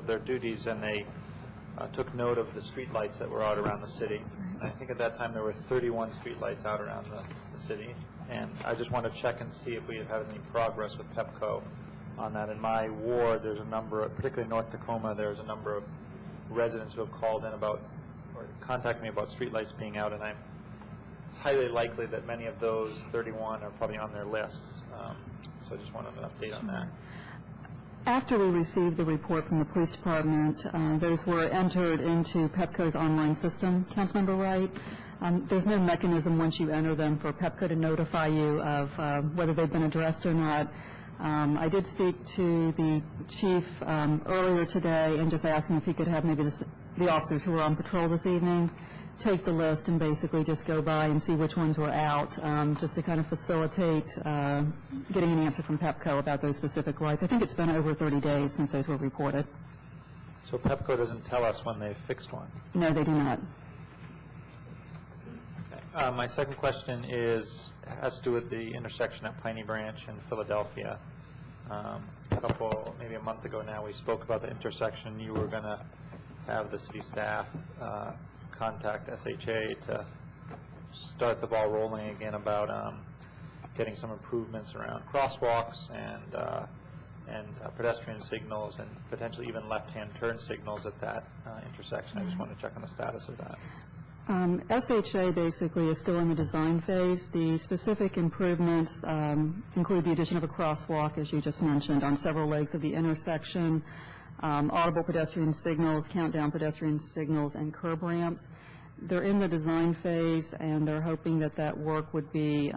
of their duties, and they took note of the street lights that were out around the city. I think at that time there were 31 street lights out around the city, and I just want to check and see if we have had any progress with PEPCO on that. In my ward, there's a number, particularly North Tacoma, there's a number of residents who have called in about, or contacted me about street lights being out, and it's highly likely that many of those 31 are probably on their lists. So I just wanted an update on that. After we received the report from the police department, those were entered into PEPCO's online system. Councilmember Wright, there's no mechanism once you enter them for PEPCO to notify you of whether they've been addressed or not. I did speak to the chief earlier today and just asked him if he could have maybe the officers who were on patrol this evening take the list and basically just go by and see which ones were out, just to kind of facilitate getting an answer from PEPCO about those specific lights. I think it's been over 30 days since those were reported. So PEPCO doesn't tell us when they've fixed one? No, they do not. Okay. My second question has to do with the intersection at Piney Branch in Philadelphia. Maybe a month ago now, we spoke about the intersection. You were going to have the city staff contact SHA to start the ball rolling again about getting some improvements around crosswalks and pedestrian signals and potentially even left-hand turn signals at that intersection. I just want to check on the status of that. SHA basically is still in the design phase. The specific improvements include the addition of a crosswalk, as you just mentioned, on several legs of the intersection, audible pedestrian signals, countdown pedestrian signals, and curb ramps. They're in the design phase, and they're hoping that that work would be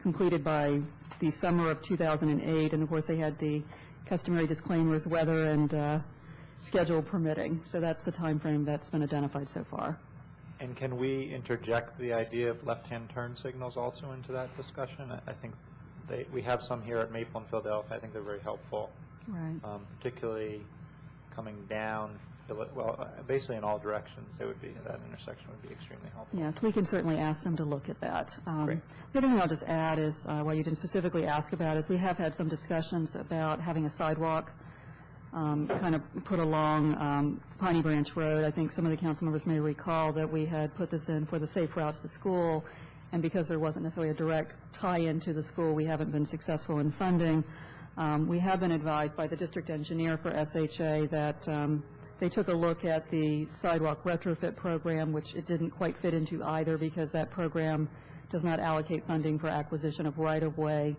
completed by the summer of 2008. And, of course, they had the customary disclaimers, weather and schedule permitting. So that's the time frame that's been identified so far. And can we interject the idea of left-hand turn signals also into that discussion? I think we have some here at Maple and Philadelphia. I think they're very helpful, Right. Particularly coming down, well, basically in all directions. That intersection would be extremely helpful. Yes, we can certainly ask them to look at that. Great. The other thing I'll just add is, while you didn't specifically ask about, is we have had some discussions about having a sidewalk kind of put along Piney Branch Road. I think some of the council members may recall that we had put this in for the safe routes to school, and because there wasn't necessarily a direct tie-in to the school, we haven't been successful in funding. We have been advised by the district engineer for SHA that they took a look at the sidewalk retrofit program, which it didn't quite fit into either because that program does not allocate funding for acquisition of right-of-way,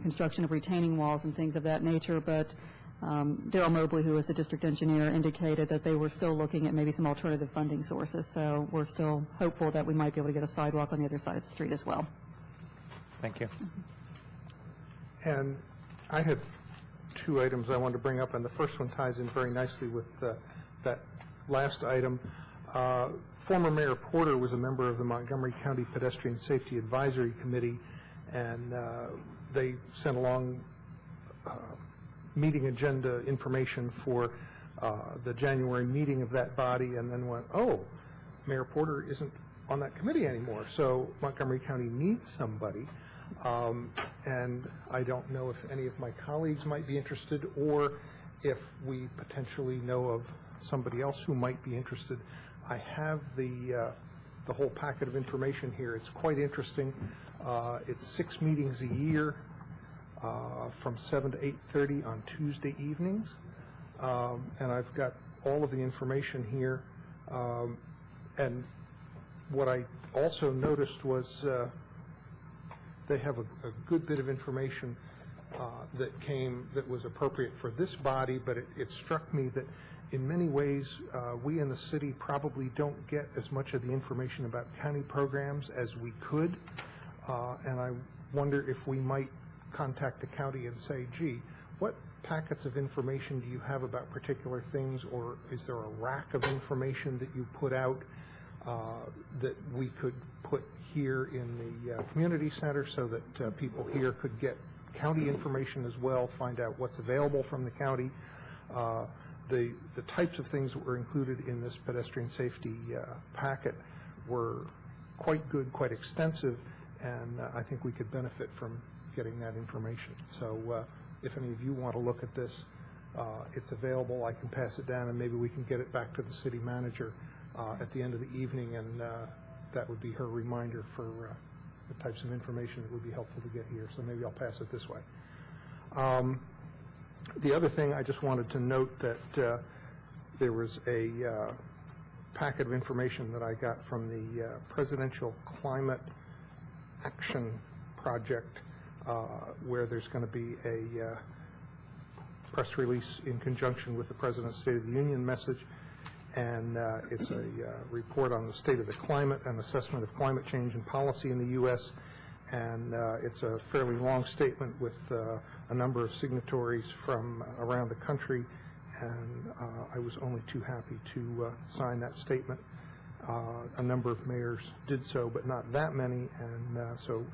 construction of retaining walls and things of that nature. But Daryl Mobley, who is the district engineer, indicated that they were still looking at maybe some alternative funding sources. So we're still hopeful that we might be able to get a sidewalk on the other side of the street as well. Thank you. And I had two items I wanted to bring up, and the first one ties in very nicely with that last item. Former Mayor Porter was a member of the Montgomery County Pedestrian Safety Advisory Committee, and they sent along meeting agenda information for the January meeting of that body, and then went, oh, Mayor Porter isn't on that committee anymore, so Montgomery County needs somebody. And I don't know if any of my colleagues might be interested, or if we potentially know of somebody else who might be interested. I have the whole packet of information here. It's quite interesting. It's 6 meetings a year from 7 to 8:30 on Tuesday evenings. And I've got all of the information here. And what I also noticed was they have a good bit of information that was appropriate for this body, but it struck me that in many ways we in the city probably don't get as much of the information about county programs as we could, and I wonder if we might contact the county and say, gee, what packets of information do you have about particular things, or is there a rack of information that you put out that we could put here in the community center so that people here could get county information as well, find out what's available from the county. The types of things that were included in this pedestrian safety packet were quite good, quite extensive, and I think we could benefit from getting that information. So if any of you want to look at this, it's available. I can pass it down, and maybe we can get it back to the city manager at the end of the evening, and that would be her reminder for the types of information that would be helpful to get here. So maybe I'll pass it this way. The other thing I just wanted to note that there was a packet of information that I got from the Presidential Climate Action Project, where there's going to be a press release in conjunction with the President's State of the Union message. And it's a report on the state of the climate and assessment of climate change and policy in the U.S. And it's a fairly long statement with a number of signatories from around the country. And I was only too happy to sign that statement. A number of mayors did so, but not that many. And so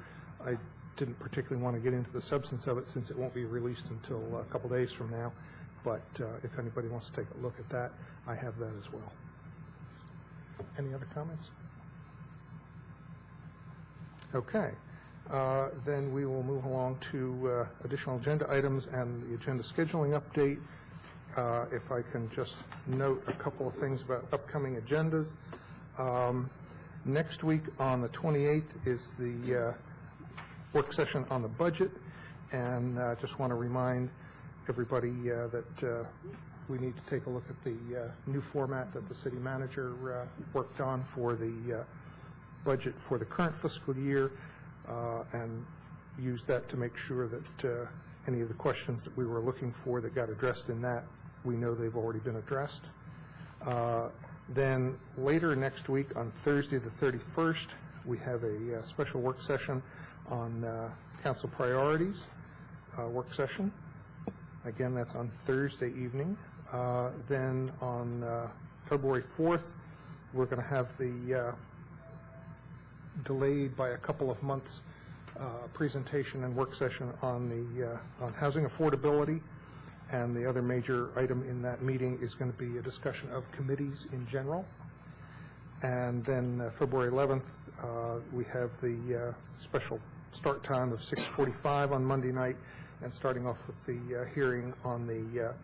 I didn't particularly want to get into the substance of it since it won't be released until a couple days from now. But if anybody wants to take a look at that, I have that as well. Any other comments? Okay. Then we will move along to additional agenda items and the agenda scheduling update. If I can just note a couple of things about upcoming agendas. Next week on the 28th is the work session on the budget, and just want to remind everybody that we need to take a look at the new format that the city manager worked on for the budget for the current fiscal year, and use that to make sure that any of the questions that we were looking for that got addressed in that, we know they've already been addressed. Then later next week, on Thursday the 31st, we have a special work session on council priorities work session. Again, that's on Thursday evening. Then on February 4th, we're going to have the delayed by a couple of months presentation and work session on the on housing affordability, and the other major item in that meeting is going to be a discussion of committees in general. And then February 11th, we have the special start time of 6:45 on Monday night, and starting off with the hearing on the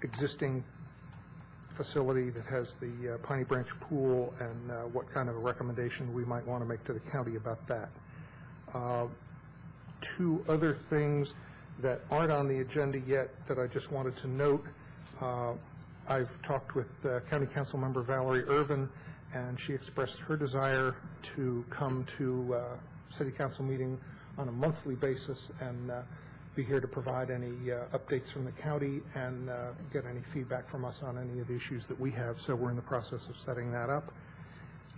existing facility that has the Piney Branch pool, and what kind of a recommendation we might want to make to the county about that. Two other things that aren't on the agenda yet that I just wanted to note. I've talked with County Council member Valerie Irvin, and she expressed her desire to come to City Council meeting on a monthly basis and be here to provide any updates from the county and get any feedback from us on any of the issues that we have. So we're in the process of setting that up.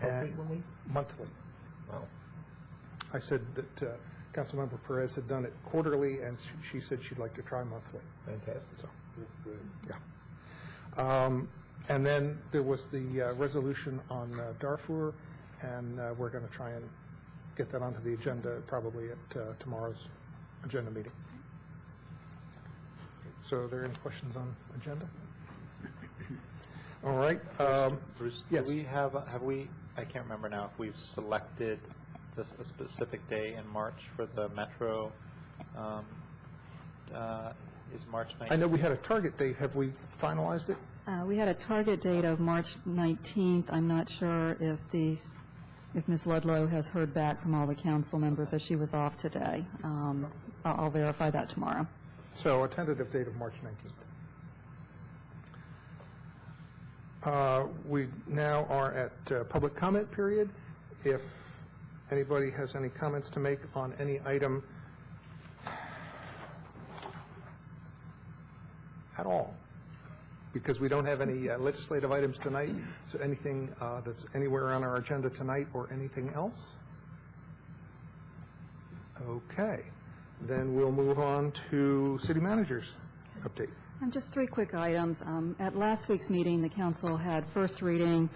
And monthly. Wow. I said that Councilmember Perez had done it quarterly, and she said she'd like to try monthly. Fantastic. So, That's good. yeah. And then there was the resolution on Darfur, and we're going to try and get that onto the agenda probably at tomorrow's agenda meeting. So are there any questions on agenda? All right. Bruce, yes. do we have we, I can't remember now if we've selected a specific day in March for the Metro. Is March 19th? I know we had a target date. Have we finalized it? We had a target date of March 19th. I'm not sure if Ms. Ludlow has heard back from all the council members, as she was off today. I'll verify that tomorrow. So a tentative date of March 19th. We now are at public comment period. If anybody has any comments to make on any item at all, because we don't have any legislative items tonight, so anything that's anywhere on our agenda tonight or anything else? Okay. Then we'll move on to city manager's update. Just three quick items. At last week's meeting, the council had first reading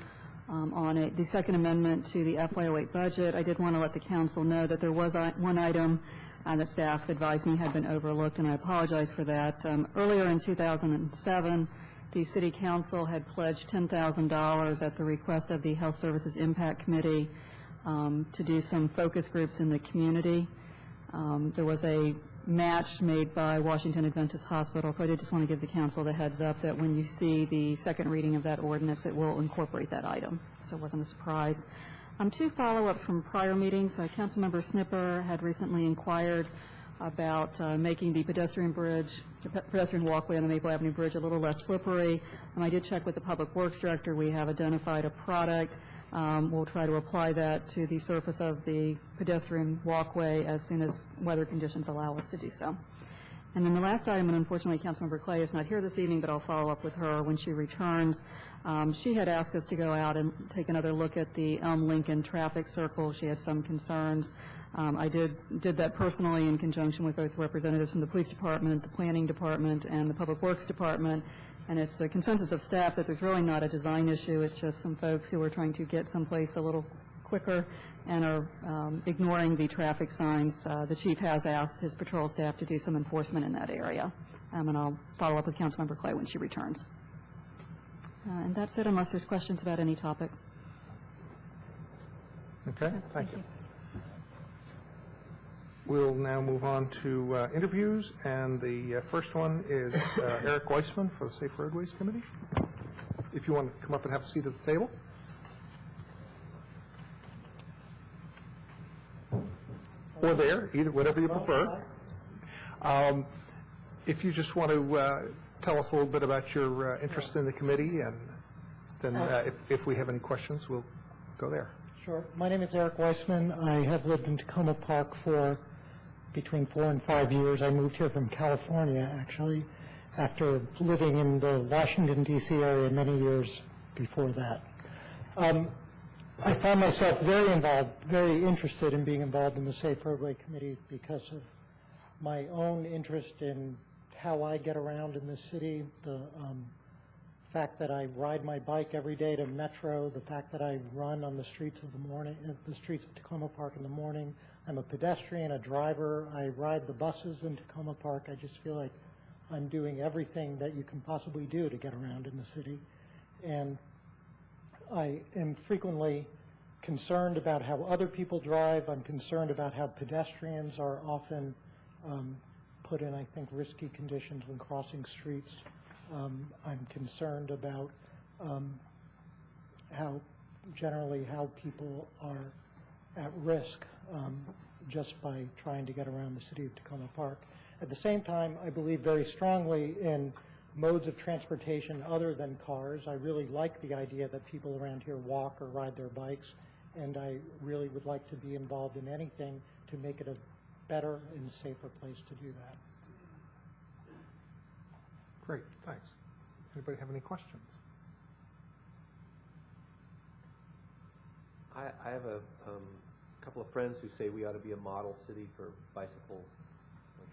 on the second amendment to the FY08 budget. I did want to let the council know that there was one item that staff advised me had been overlooked, and I apologize for that. Earlier in 2007, the City Council had pledged $10,000 at the request of the Health Services Impact Committee to do some focus groups in the community. There was a match made by Washington Adventist Hospital, so I did just want to give the council the heads up that when you see the second reading of that ordinance, it will incorporate that item. So it wasn't a surprise. Two follow-ups from prior meetings. Councilmember Snipper had recently inquired about making the pedestrian walkway on the Maple Avenue Bridge a little less slippery. I did check with the Public Works Director. We have identified a product. We'll try to apply that to the surface of the pedestrian walkway as soon as weather conditions allow us to do so. And then the last item, and unfortunately Councilmember Clay is not here this evening, but I'll follow up with her when she returns. She had asked us to go out and take another look at the Elm-Lincoln traffic circle. She had some concerns. I did that personally in conjunction with both representatives from the Police Department, the Planning Department, and the Public Works Department. And it's a consensus of staff that there's really not a design issue. It's just some folks who are trying to get someplace a little quicker and are ignoring the traffic signs. The chief has asked his patrol staff to do some enforcement in that area. And I'll follow up with Councilmember Clay when she returns. And that's it, unless there's questions about any topic. Okay, thank you. We'll now move on to interviews, and the first one is Eric Weissman for the Safe Roadways Committee. If you want to come up and have a seat at the table. or there, either, whatever you prefer. If you just want to tell us a little bit about your interest in the committee, and then if we have any questions, we'll go there. Sure. My name is Eric Weissman. I have lived in Tacoma Park for between 4 and 5 years. I moved here from California, actually, after living in the Washington, D.C. area many years before that. I found myself very involved, very interested in being involved in the Safe Roadway Committee because of my own interest in how I get around in the city, the fact that I ride my bike every day to Metro, the fact that I run on the streets of the streets of Tacoma Park in the morning. I'm a pedestrian, a driver. I ride the buses in Tacoma Park. I just feel like I'm doing everything that you can possibly do to get around in the city. And I am frequently concerned about how other people drive. I'm concerned about how pedestrians are often put in, I think, risky conditions when crossing streets. I'm concerned about how people are at risk just by trying to get around the city of Tacoma Park. At the same time, I believe very strongly in modes of transportation other than cars. I really like the idea that people around here walk or ride their bikes, and I really would like to be involved in anything to make it a better and safer place to do that. Great, thanks. Anybody have any questions? I have a couple of friends who say we ought to be a model city for bicycle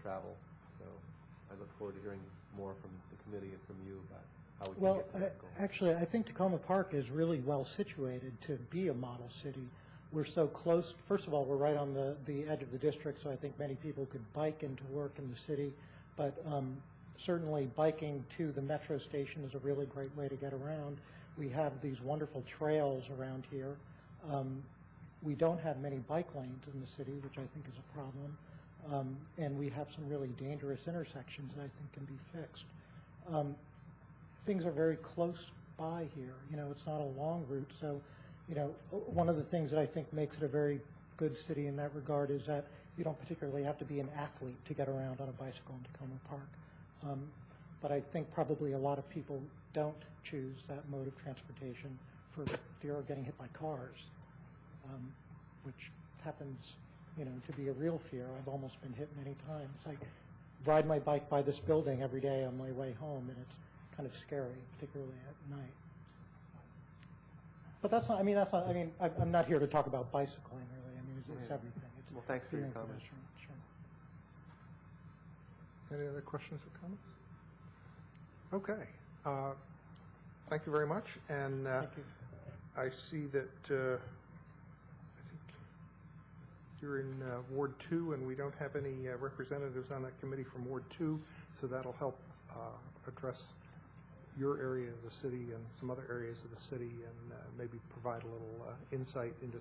travel. So I look forward to hearing more from the committee and from you about how we can get to that goal. Actually, I think Tacoma Park is really well situated to be a model city. We're so close. First of all, we're right on the edge of the district, so I think many people could bike into work in the city. But certainly biking to the metro station is a really great way to get around. We have these wonderful trails around here. We don't have many bike lanes in the city, which I think is a problem. And we have some really dangerous intersections that I think can be fixed. Things are very close by here. You know, it's not a long route. So, you know, one of the things that I think makes it a very good city in that regard is that you don't particularly have to be an athlete to get around on a bicycle in Tacoma Park. But I think probably a lot of people don't choose that mode of transportation for fear of getting hit by cars, which happens, you know, to be a real fear. I've almost been hit many times. I ride my bike by this building every day on my way home, and it's kind of scary, particularly at night. But that's not, I mean, I'm not here to talk about bicycling, really. I mean, it's everything. It's well, thanks for your comments. Sure. Any other questions or comments? Okay. Thank you very much. And Thank you. I see that I think you're in Ward 2, and we don't have any representatives on that committee from Ward 2, so that'll help address your area of the city and some other areas of the city, and maybe provide a little insight into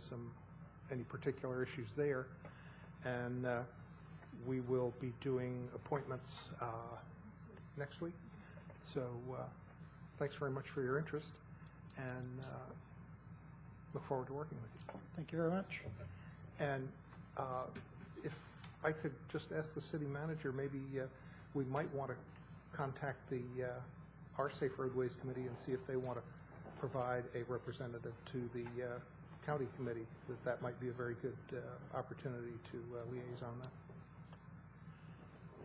any particular issues there. And we will be doing appointments next week. So thanks very much for your interest, and look forward to working with you. Thank you very much. And if I could just ask the city manager, maybe we might want to contact our Safe Roadways Committee and see if they want to provide a representative to the county committee, that might be a very good opportunity to liaison that.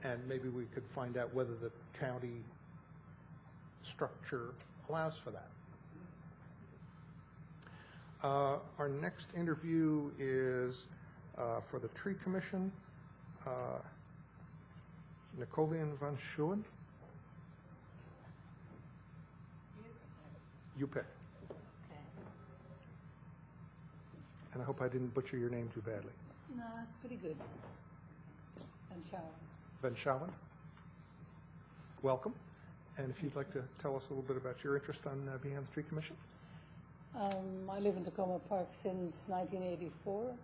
And maybe we could find out whether the county structure allows for that. Our next interview is for the Tree Commission, Napoleon van Schoen. You pick. And I hope I didn't butcher your name too badly. No, it's pretty good. And Sharon. Van Schouwen. Welcome. And if you'd like to tell us a little bit about your interest on being on the Tree Commission. I live in Tacoma Park since 1984.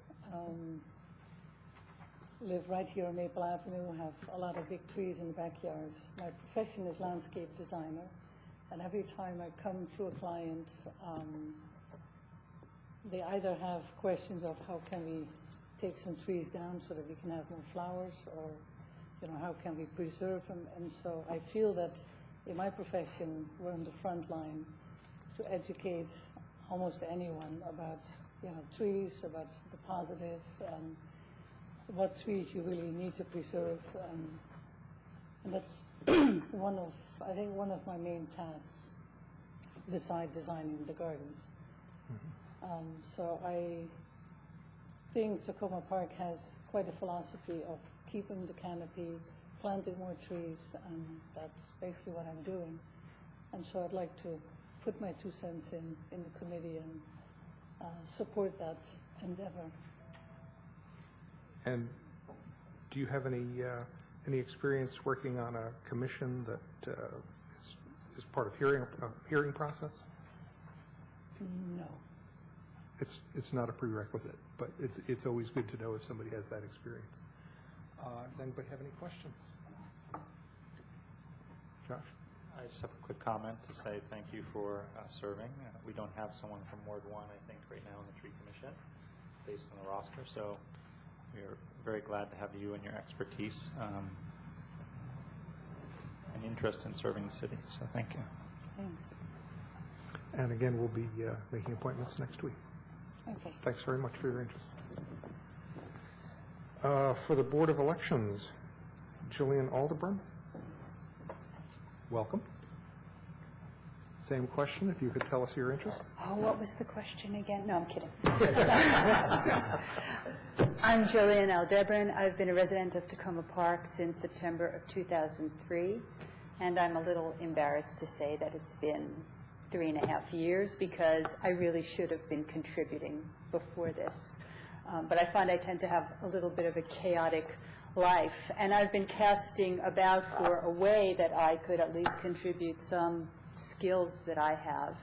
Live right here on Maple Avenue, have a lot of big trees in the backyards. My profession is landscape designer, and every time I come to a client, they either have questions of how can we take some trees down so that we can have more flowers, or, you know, how can we preserve them? And so I feel that in my profession, we're on the front line to educate almost anyone about, you know, trees, about the positive, and what trees you really need to preserve. And that's I think one of my main tasks, beside designing the gardens. So I think Tacoma Park has quite a philosophy of keeping the canopy, planting more trees, and that's basically what I'm doing. And so I'd like to put my 2 cents in the committee and support that endeavor. And do you have any experience working on a commission that is part of hearing process? No. It's not a prerequisite, but it's always good to know if somebody has that experience. Does anybody have any questions? Josh? I just have a quick comment to say thank you for serving. We don't have someone from Ward 1, I think, right now in the Tree Commission, based on the roster, so we're very glad to have you and your expertise and interest in serving the city, so thank you. Thanks. And again, we'll be making appointments next week. Okay. Thanks very much for your interest. For the Board of Elections, Jillian Alderbran. Welcome. Same question, if you could tell us your interest. Oh, what was the question again? No, I'm kidding. I'm Jillian Alderbran. I've been a resident of Tacoma Park since September of 2003, and I'm a little embarrassed to say that it's been 3.5 years because I really should have been contributing before this. But I find I tend to have a little bit of a chaotic life, and I've been casting about for a way that I could at least contribute some skills that I have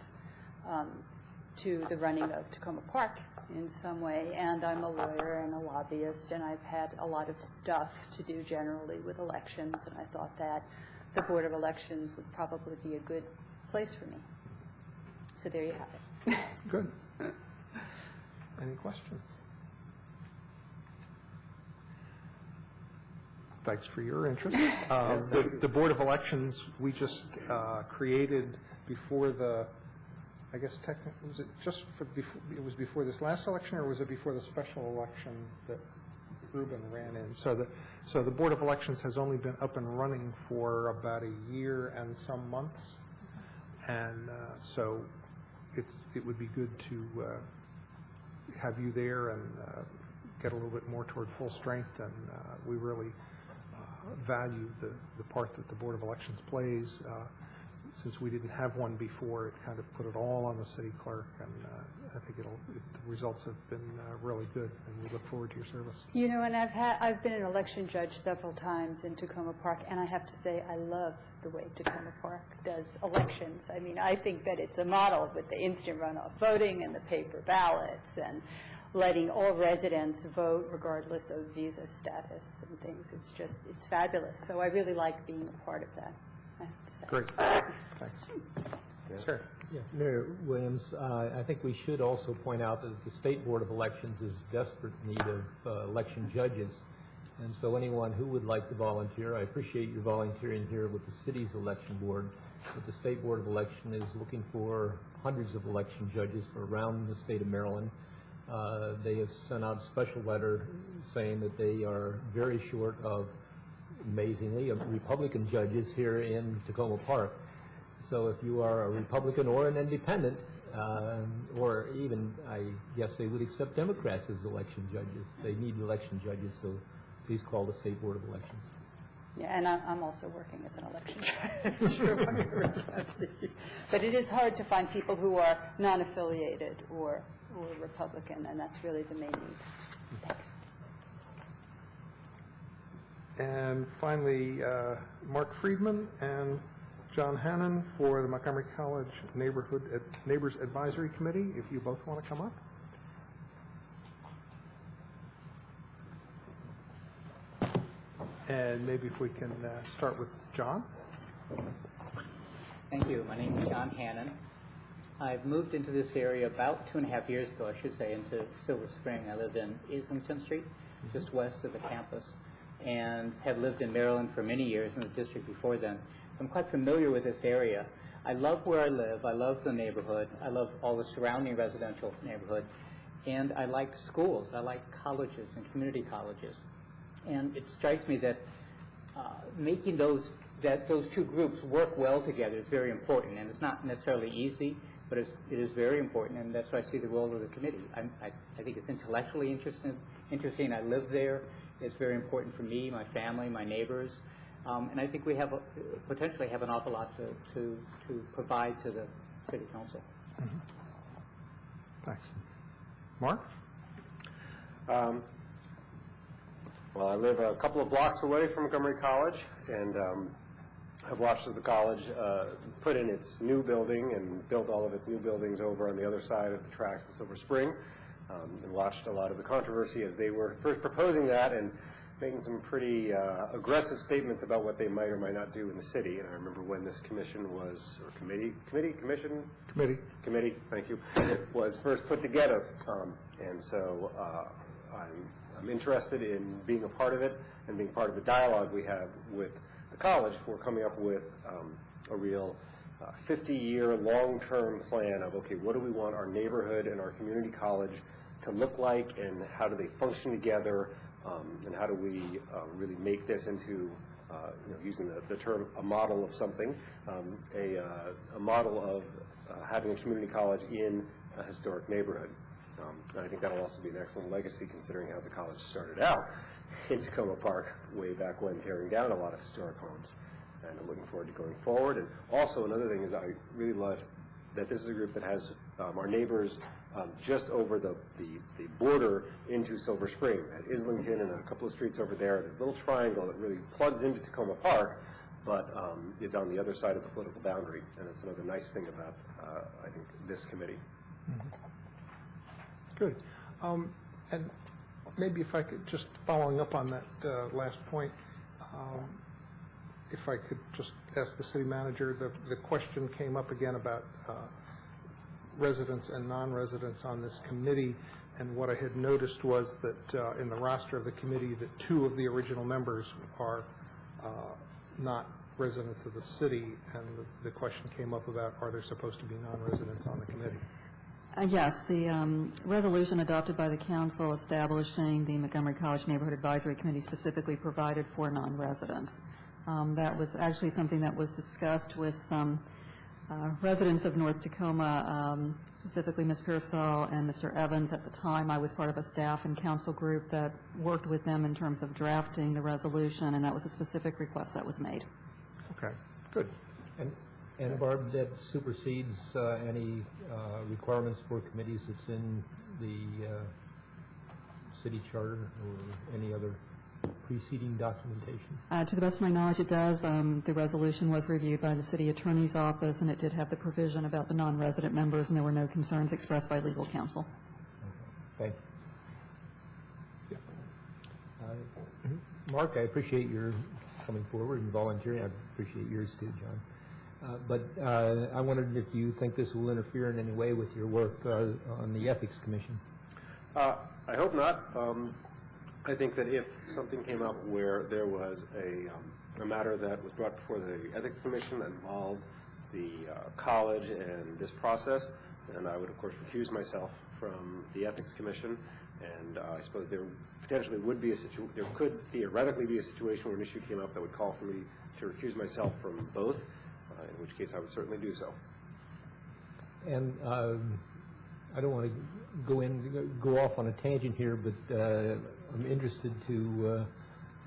to the running of Tacoma Park in some way. And I'm a lawyer and a lobbyist, and I've had a lot of stuff to do generally with elections, and I thought that the Board of Elections would probably be a good place for me. So there you have it. Good. Any questions? Thanks for your interest. The Board of Elections, we just created before the, I guess technically, was it just for before, it was before this last election, or was it before the special election that Ruben ran in? So the Board of Elections has only been up and running for about a year and some months, and so it would be good to have you there and get a little bit more toward full strength, and we really value the part that the Board of Elections plays. Since we didn't have one before, it kind of put it all on the city clerk, and I think the results have been really good, and we look forward to your service. You know, and I've been an election judge several times in Tacoma Park, and I have to say I love the way Tacoma Park does elections. I mean, I think that it's a model with the instant runoff voting and the paper ballots and letting all residents vote regardless of visa status and things. It's fabulous. So I really like being a part of that, I have to say. Great. Thanks. Sure. Yeah, Mayor Williams, I think we should also point out that the State Board of Elections is in desperate need of election judges. And so anyone who would like to volunteer, I appreciate your volunteering here with the city's election board, but the State Board of Election is looking for hundreds of election judges for around the state of Maryland. They have sent out a special letter saying that they are very short of, amazingly, of Republican judges here in Tacoma Park. So if you are a Republican or an independent, or even, I guess they would accept Democrats as election judges. They need election judges, so please call the State Board of Elections. Yeah, and I'm also working as an election judge. But it is hard to find people who are non-affiliated or Republican, and that's really the main need. Thanks. And finally, Mark Friedman and John Hannon for the Montgomery College Neighbors Advisory Committee, if you both want to come up. And maybe if we can start with John. Thank you. My name is John Hannon. I've moved into this area about 2.5 years ago, I should say, into Silver Spring. I live in Islington Street, just west of the campus, and have lived in Maryland for many years in the district before then. I'm quite familiar with this area. I love where I live. I love the neighborhood. I love all the surrounding residential neighborhood. And I like schools. I like colleges and community colleges. And it strikes me that making those two groups work well together is very important. And it's not necessarily easy, but it is very important. And that's why I see the role of the committee. I think it's intellectually interesting. I live there. It's very important for me, my family, my neighbors. And I think we have potentially have an awful lot to provide to the city council. Mm-hmm. Thanks. Mark? Well, I live a couple of blocks away from Montgomery College, and I've watched as the college put in its new building and built all of its new buildings over on the other side of the tracks in Silver Spring, and watched a lot of the controversy as they were first proposing that and making some pretty aggressive statements about what they might or might not do in the city. And I remember when this commission was, or committee, thank you, was first put together. And so I'm interested in being a part of it and being part of the dialogue we have with the college for coming up with a real 50-year long-term plan of, okay, what do we want our neighborhood and our community college to look like, and how do they function together, and how do we really make this into, using the term, a model of something, a model of having a community college in a historic neighborhood. And I think that'll also be an excellent legacy, considering how the college started out in Tacoma Park way back when, tearing down a lot of historic homes. And I'm looking forward to going forward. And also another thing is I really love that this is a group that has our neighbors just over the border into Silver Spring, at Islington and a couple of streets over there. This little triangle that really plugs into Tacoma Park, but is on the other side of the political boundary. And it's another nice thing about, I think, this committee. Mm-hmm. Good. And maybe if I could, just following up on that last point, if I could just ask the city manager, the question came up again about residents and non-residents on this committee, and what I had noticed was that in the roster of the committee that 2 of the original members are not residents of the city, and the question came up about, are there supposed to be non-residents on the committee? Yes, the resolution adopted by the council establishing the Montgomery College Neighborhood Advisory Committee specifically provided for non-residents. That was actually something that was discussed with some residents of North Tacoma, specifically Ms. Pearsall and Mr. Evans. At the time, I was part of a staff and council group that worked with them in terms of drafting the resolution, and that was a specific request that was made. Okay, good. And Barb, that supersedes any requirements for committees that's in the city charter or any other preceding documentation? To the best of my knowledge, it does. The resolution was reviewed by the city attorney's office, and it did have the provision about the non-resident members, and there were no concerns expressed by legal counsel. Okay. Mark, I appreciate your coming forward and volunteering. I appreciate yours too, John. But I wondered if you think this will interfere in any way with your work on the Ethics Commission. I hope not. I think that if something came up where there was a matter that was brought before the Ethics Commission that involved the college and this process, then I would, of course, recuse myself from the Ethics Commission. And I suppose there potentially would be there could theoretically be a situation where an issue came up that would call for me to recuse myself from both. In which case I would certainly do so. And I don't want to go off on a tangent here, but I'm interested to,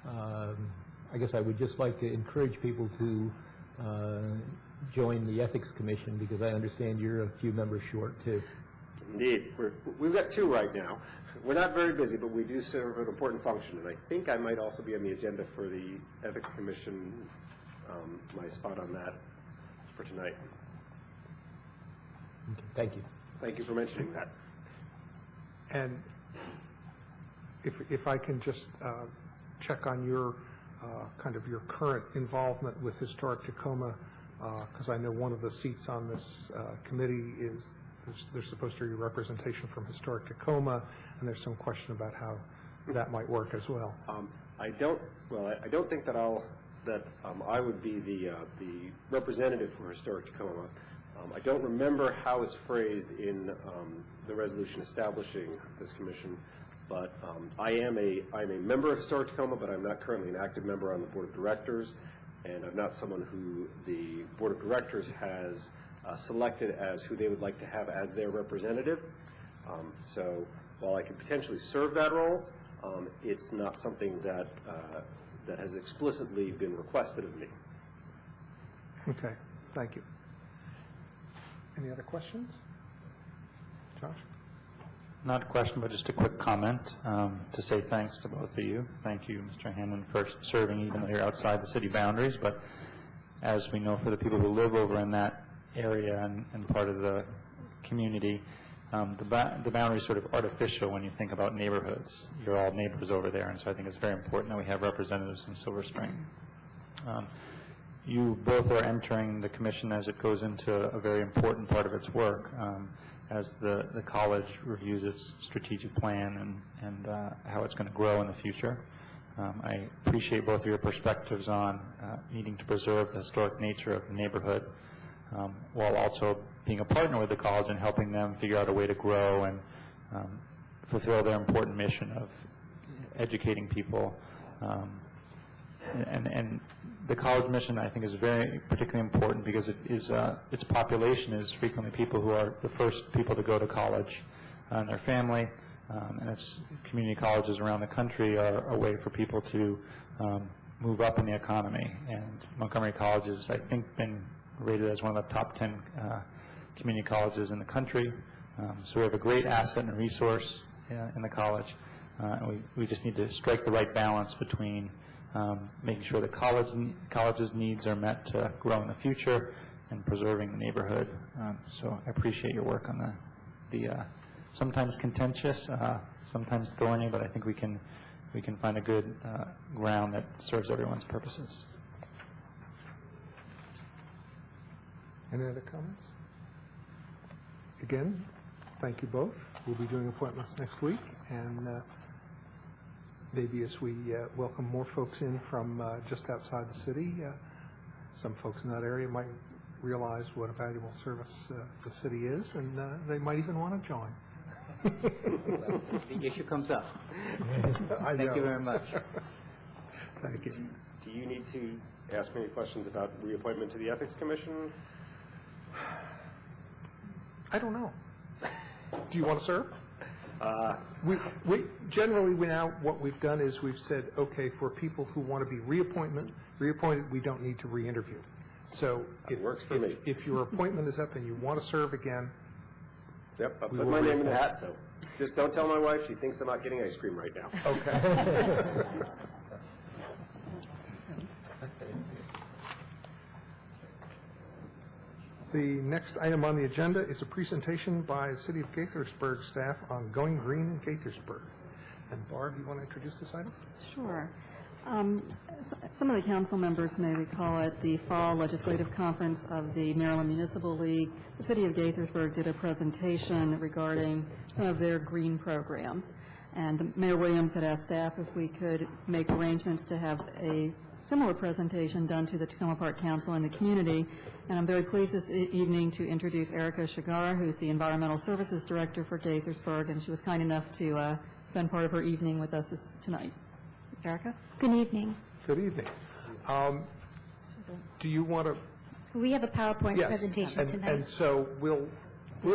I guess I would just like to encourage people to join the Ethics Commission, because I understand you're a few members short too. Indeed. We've got 2 right now. We're not very busy, but we do serve an important function, and I think I might also be on the agenda for the Ethics Commission, my spot on that for tonight. Okay, thank you. Thank you for mentioning that. And if I can just check on your kind of your current involvement with Historic Tacoma because I know one of the seats on this committee is, there's supposed to be representation from Historic Tacoma, and there's some question about how that might work as well. I don't think that I would be the representative for Historic Tacoma. I don't remember how it's phrased in the resolution establishing this commission, but I am a member of Historic Tacoma, but I'm not currently an active member on the board of directors, and I'm not someone who the board of directors has selected as who they would like to have as their representative. So while I could potentially serve that role, it's not something that that has explicitly been requested of me. Okay, thank you. Any other questions? Josh? Not a question, but just a quick comment to say thanks to both of you. Thank you, Mr. Hannon, for serving even though you're outside the city boundaries. But as we know, for the people who live over in that area and part of the community, the boundary is sort of artificial when you think about neighborhoods. You're all neighbors over there, and so I think it's very important that we have representatives from Silver Spring. You both are entering the commission as it goes into a very important part of its work, as the college reviews its strategic plan and how it's going to grow in the future. I appreciate both of your perspectives on needing to preserve the historic nature of the neighborhood, while also being a partner with the college and helping them figure out a way to grow and fulfill their important mission of educating people. And the college mission, I think, is very particularly important because it is its population is frequently people who are the first people to go to college and their family, and its community colleges around the country are a way for people to move up in the economy. And Montgomery College has, I think, been rated as one of the top 10 community colleges in the country. So we have a great asset and resource in the college. And we just need to strike the right balance between making sure the college's needs are met to grow in the future and preserving the neighborhood. So I appreciate your work on the sometimes contentious, sometimes thorny, but I think we can find a good ground that serves everyone's purposes. Any other comments? Again, thank you both. We'll be doing appointments next week, and maybe as we welcome more folks in from just outside the city, some folks in that area might realize what a valuable service the city is, and they might even want to join. Well, the issue comes up. Thank you very much. Thank you. Do you need to ask me any questions about reappointment to the Ethics Commission? I don't know. Do you want to serve? We generally now what we've done is we've said, okay, for people who want to be reappointed, we don't need to re-interview. So it works for me. If your appointment is up and you want to serve again, yep, I'll put my name in the hat. So just don't tell my wife; she thinks I'm not getting ice cream right now. Okay. The next item on the agenda is a presentation by City of Gaithersburg staff on Going Green in Gaithersburg. And Barb, you want to introduce this item? Sure. Some of the council members may recall at the fall legislative conference of the Maryland Municipal League, the City of Gaithersburg did a presentation regarding some of their green programs. And Mayor Williams had asked staff if we could make arrangements to have a similar presentation done to the Tacoma Park Council and the community. And I'm very pleased this evening to introduce Erica Shigara, who's the Environmental Services Director for Gaithersburg, and she was kind enough to spend part of her evening with us tonight. Erica? Good evening. Good evening. Do you want to? We have a PowerPoint Yes, presentation tonight. and so we'll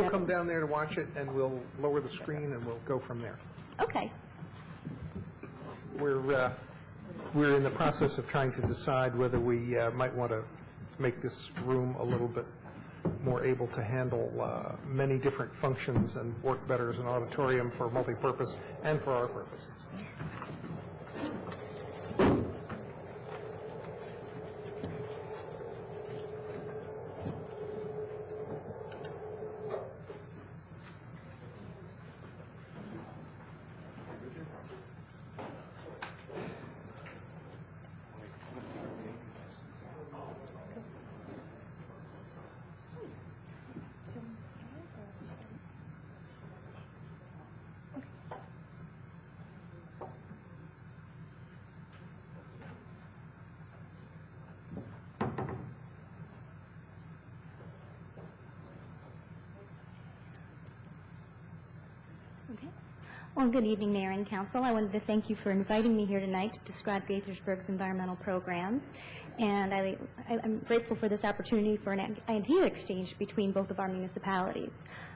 come down there to watch it, and we'll lower the screen, and we'll go from there. Okay. We're in the process of trying to decide whether we might want to make this room a little bit more able to handle many different functions and work better as an auditorium for multi-purpose and for our purposes. Well, good evening, Mayor and Council. I wanted to thank you for inviting me here tonight to describe Gaithersburg's environmental programs. And I'm grateful for this opportunity for an idea exchange between both of our municipalities.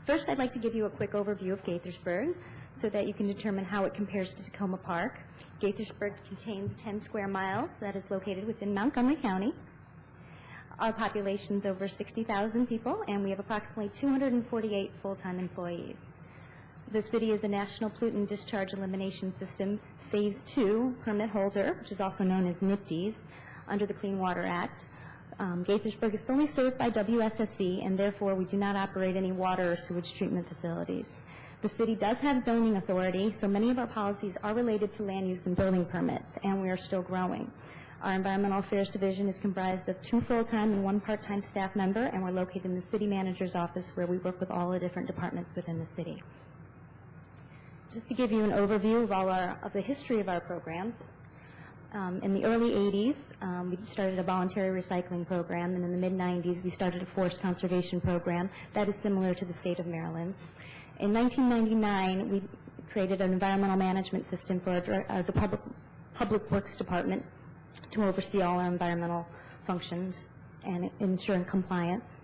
First, I'd like to give you a quick overview of Gaithersburg so that you can determine how it compares to Tacoma Park. Gaithersburg contains 10 square miles that is located within Montgomery County. Our population is over 60,000 people, and we have approximately 248 full-time employees. The city is a National Pollutant Discharge Elimination System Phase 2 permit holder, which is also known as NPDES, under the Clean Water Act. Gaithersburg is solely served by WSSC, and therefore we do not operate any water or sewage treatment facilities. The city does have zoning authority, so many of our policies are related to land use and building permits, and we are still growing. Our Environmental Affairs Division is comprised of 2 full-time and 1 part-time staff member, and we're located in the city manager's office where we work with all the different departments within the city. Just to give you an overview of the history of our programs, in the early 80s, we started a voluntary recycling program, and in the mid-90s, we started a forest conservation program that is similar to the state of Maryland's. In 1999, we created an environmental management system for the Public Works Department to oversee all our environmental functions and ensuring compliance.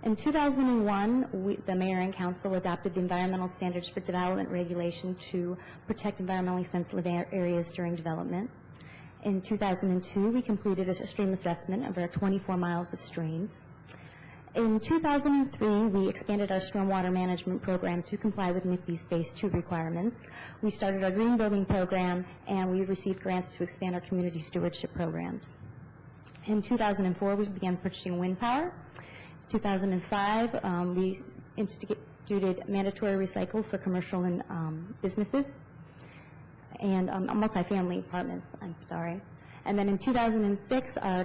In 2001, the Mayor and Council adopted the Environmental Standards for Development Regulation to protect environmentally sensitive areas during development. In 2002, we completed a stream assessment of our 24 miles of streams. In 2003, we expanded our stormwater management program to comply with NPDES Phase 2 requirements. We started our green building program, and we received grants to expand our community stewardship programs. In 2004, we began purchasing wind power. 2005, we instituted mandatory recycle for commercial and businesses and multifamily apartments, I'm sorry. And then in 2006, our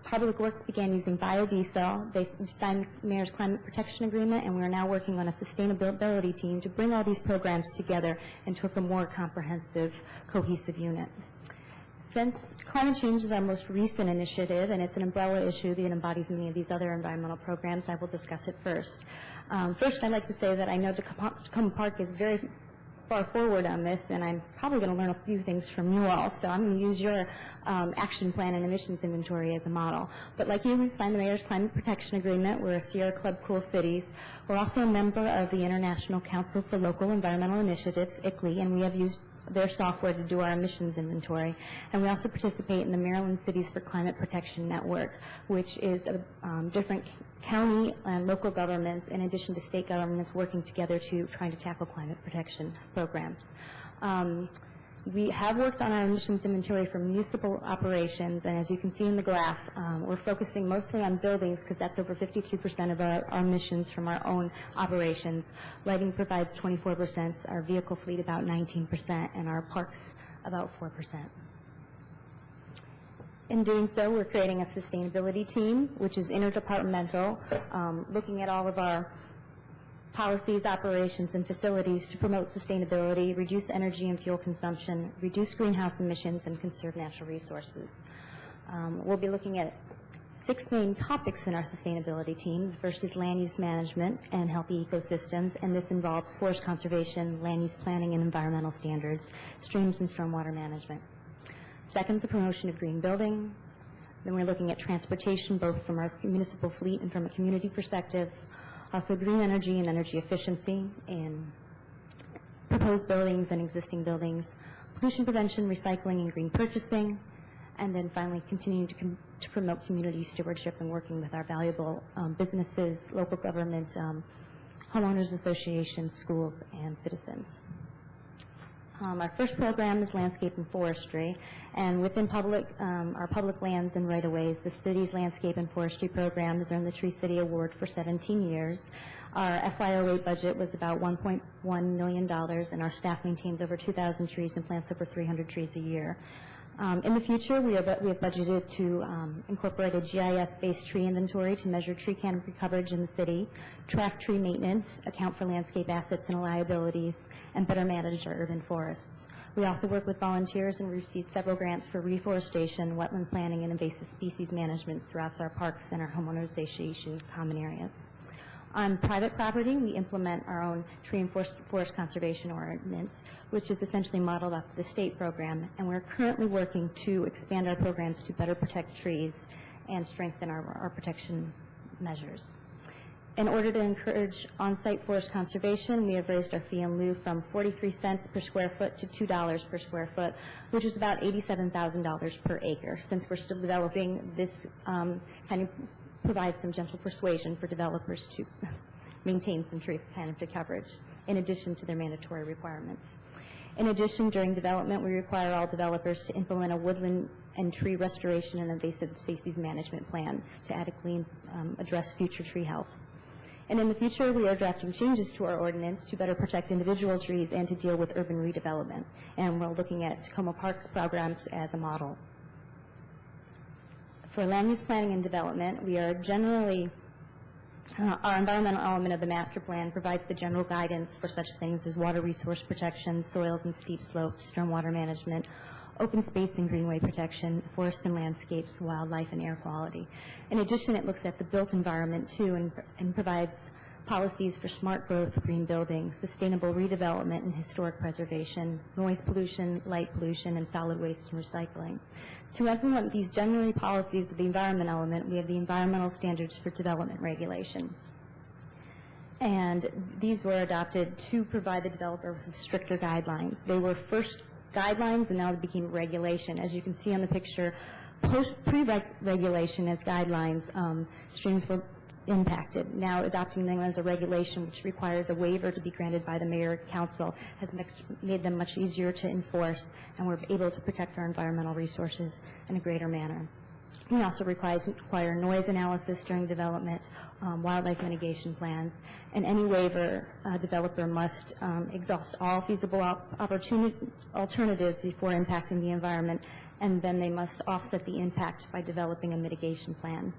Public Works began using biodiesel. They signed the Mayor's Climate Protection Agreement, and we are now working on a sustainability team to bring all these programs together into a more comprehensive, cohesive unit. Since climate change is our most recent initiative, and it's an umbrella issue that embodies many of these other environmental programs, I will discuss it first. First, I'd like to say that I know Tacoma Park is very far forward on this, and I'm probably going to learn a few things from you all, so I'm going to use your action plan and emissions inventory as a model. But like you, we've signed the Mayor's Climate Protection Agreement. We're a Sierra Club Cool Cities. We're also a member of the International Council for Local Environmental Initiatives, ICLEI, and we have used their software to do our emissions inventory. And we also participate in the Maryland Cities for Climate Protection Network, which is different county and local governments, in addition to state governments, working together to trying to tackle climate protection programs. We have worked on our emissions inventory for municipal operations, and as you can see in the graph, we're focusing mostly on buildings because that's over 53% of our emissions from our own operations. Lighting provides 24%, our vehicle fleet about 19%, and our parks about 4%. In doing so, we're creating a sustainability team, which is interdepartmental, looking at all of our policies, operations, and facilities to promote sustainability, reduce energy and fuel consumption, reduce greenhouse emissions, and conserve natural resources. We'll be looking at 6 main topics in our sustainability team. The first is land use management and healthy ecosystems, and this involves forest conservation, land use planning and environmental standards, streams and stormwater management. Second, the promotion of green building. Then we're looking at transportation, both from our municipal fleet and from a community perspective. Also green energy and energy efficiency in proposed buildings and existing buildings, pollution prevention, recycling, and green purchasing, and then finally continuing to promote community stewardship and working with our valuable businesses, local government, homeowners associations, schools, and citizens. Our first program is landscape and forestry, and within our public lands and right-of-ways, the city's landscape and forestry program has earned the Tree City Award for 17 years. Our FY08 budget was about $1.1 million, and our staff maintains over 2,000 trees and plants over 300 trees a year. In the future, we have budgeted to incorporate a GIS-based tree inventory to measure tree canopy coverage in the city, track tree maintenance, account for landscape assets and liabilities, and better manage our urban forests. We also work with volunteers and received several grants for reforestation, wetland planning, and invasive species management throughout our parks and our homeowners association common areas. On private property, we implement our own tree and forest conservation ordinance, which is essentially modeled off the state program, and we're currently working to expand our programs to better protect trees and strengthen our protection measures. In order to encourage on-site forest conservation, we have raised our fee in lieu from 43 cents per square foot to $2 per square foot, which is about $87,000 per acre. Since we're still developing, this kind of provides some gentle persuasion for developers to maintain some tree canopy coverage, in addition to their mandatory requirements. In addition, during development, we require all developers to implement a woodland and tree restoration and invasive species management plan to adequately address future tree health. And in the future, we are drafting changes to our ordinance to better protect individual trees and to deal with urban redevelopment. And we're looking at Tacoma Parks programs as a model. For land use planning and development, we are generally, our environmental element of the master plan provides the general guidance for such things as water resource protection, soils and steep slopes, stormwater management, open space and greenway protection, forest and landscapes, wildlife and air quality. In addition, it looks at the built environment too and provides policies for smart growth, green building, sustainable redevelopment and historic preservation, noise pollution, light pollution, and solid waste and recycling. To implement these general policies of the environment element, we have the environmental standards for development regulation. And these were adopted to provide the developers with stricter guidelines. They were first guidelines and now they became regulation. As you can see on the picture, pre-regulation as guidelines, streams were impacted. Now adopting them as a regulation, which requires a waiver to be granted by the mayor or council, has made them much easier to enforce, and we're able to protect our environmental resources in a greater manner. We also require noise analysis during development, wildlife mitigation plans, and any waiver developer must exhaust all feasible alternatives before impacting the environment, and then they must offset the impact by developing a mitigation plan.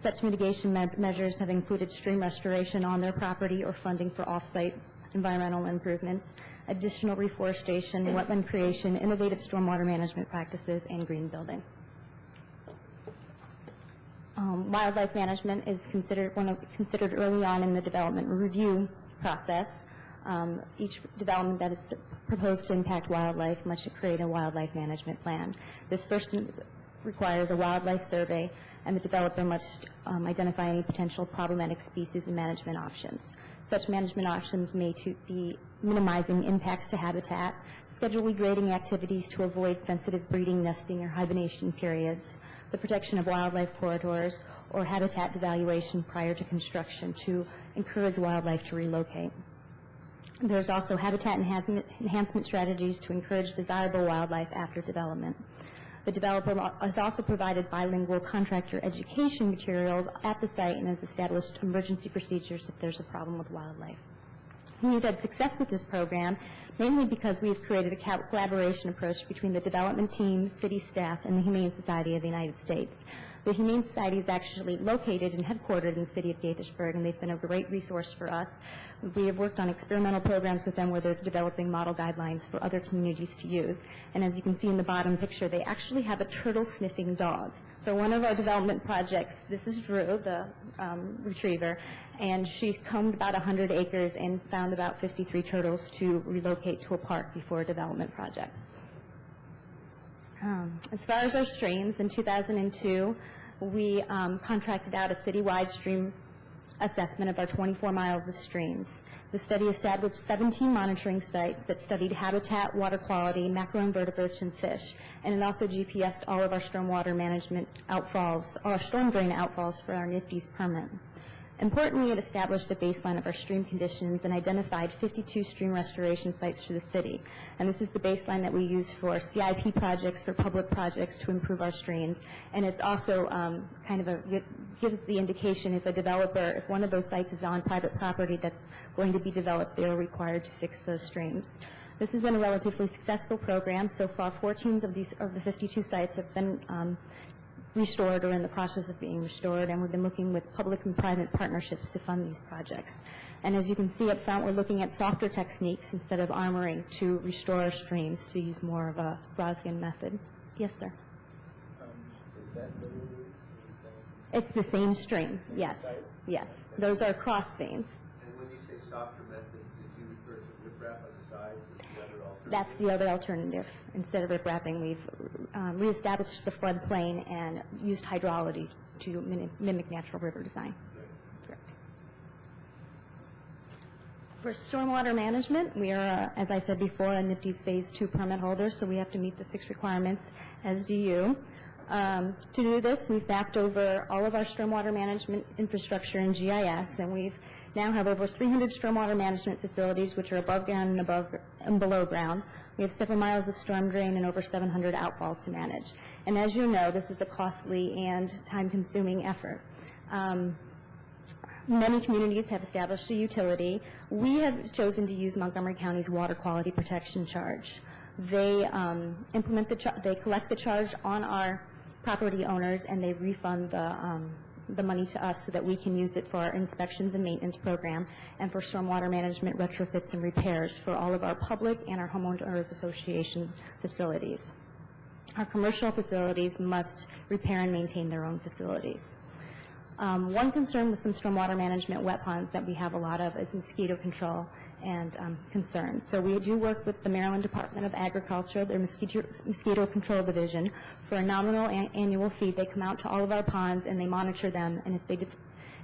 Such mitigation measures have included stream restoration on their property or funding for off-site environmental improvements, additional reforestation, wetland creation, innovative stormwater management practices, and green building. Wildlife management is considered early on in the development review process. Each development that is proposed to impact wildlife must create a wildlife management plan. This first requires a wildlife survey, and the developer must identify any potential problematic species and management options. Such management options may be minimizing impacts to habitat, schedule regrading activities to avoid sensitive breeding, nesting, or hibernation periods, the protection of wildlife corridors, or habitat devaluation prior to construction to encourage wildlife to relocate. There's also habitat enhancement strategies to encourage desirable wildlife after development. The developer has also provided bilingual contractor education materials at the site and has established emergency procedures if there's a problem with wildlife. We've had success with this program mainly because we've created a collaboration approach between the development team, city staff, and the Humane Society of the United States. The Humane Society is actually located and headquartered in the city of Gaithersburg, and they've been a great resource for us. We have worked on experimental programs with them where they're developing model guidelines for other communities to use. And as you can see in the bottom picture, they actually have a turtle-sniffing dog. For one of our development projects, this is Drew, the retriever, and she's combed about 100 acres and found about 53 turtles to relocate to a park before a development project. As far as our streams, in 2002, we contracted out a citywide stream assessment of our 24 miles of streams. The study established 17 monitoring sites that studied habitat, water quality, macroinvertebrates, and fish, and it also GPSed all of our stormwater management outfalls, or storm drain outfalls for our NIFTY's permit. Importantly, it established a baseline of our stream conditions and identified 52 stream restoration sites for the city. And this is the baseline that we use for CIP projects, for public projects to improve our streams. And it's also gives the indication if a developer, if one of those sites is on private property that's going to be developed, they are required to fix those streams. This has been a relatively successful program. So far, 14 of the 52 sites have been restored or in the process of being restored, and we've been looking with public and private partnerships to fund these projects. And as you can see up front, we're looking at softer techniques instead of armoring to restore our streams, to use more of a Roskin method. Yes, sir. Is that literally the same It's the same stream, yes, yes. Those are cross veins. And when you say softer methods, did you refer to riprap on the sides as the other alternative? That's the other alternative. Instead of riprapping, we've reestablished the floodplain and used hydrology to mimic natural river design. Correct. For stormwater management, we are, as I said before, a NIPD's Phase 2 permit holder, so we have to meet the 6 requirements, as do you. To do this, we've mapped over all of our stormwater management infrastructure in GIS, and we've now have over 300 stormwater management facilities, which are above ground and below ground. We have several miles of storm drain and over 700 outfalls to manage. And as you know, this is a costly and time-consuming effort. Many communities have established a utility. We have chosen to use Montgomery County's water quality protection charge. They they collect the charge on our property owners, and they refund the money to us so that we can use it for our inspections and maintenance program and for stormwater management retrofits and repairs for all of our public and our homeowners association facilities. Our commercial facilities must repair and maintain their own facilities. One concern with some stormwater management wet ponds that we have a lot of is mosquito control and concerns. So we do work with the Maryland Department of Agriculture, their mosquito control division. For a nominal annual fee, they come out to all of our ponds and they monitor them, and if they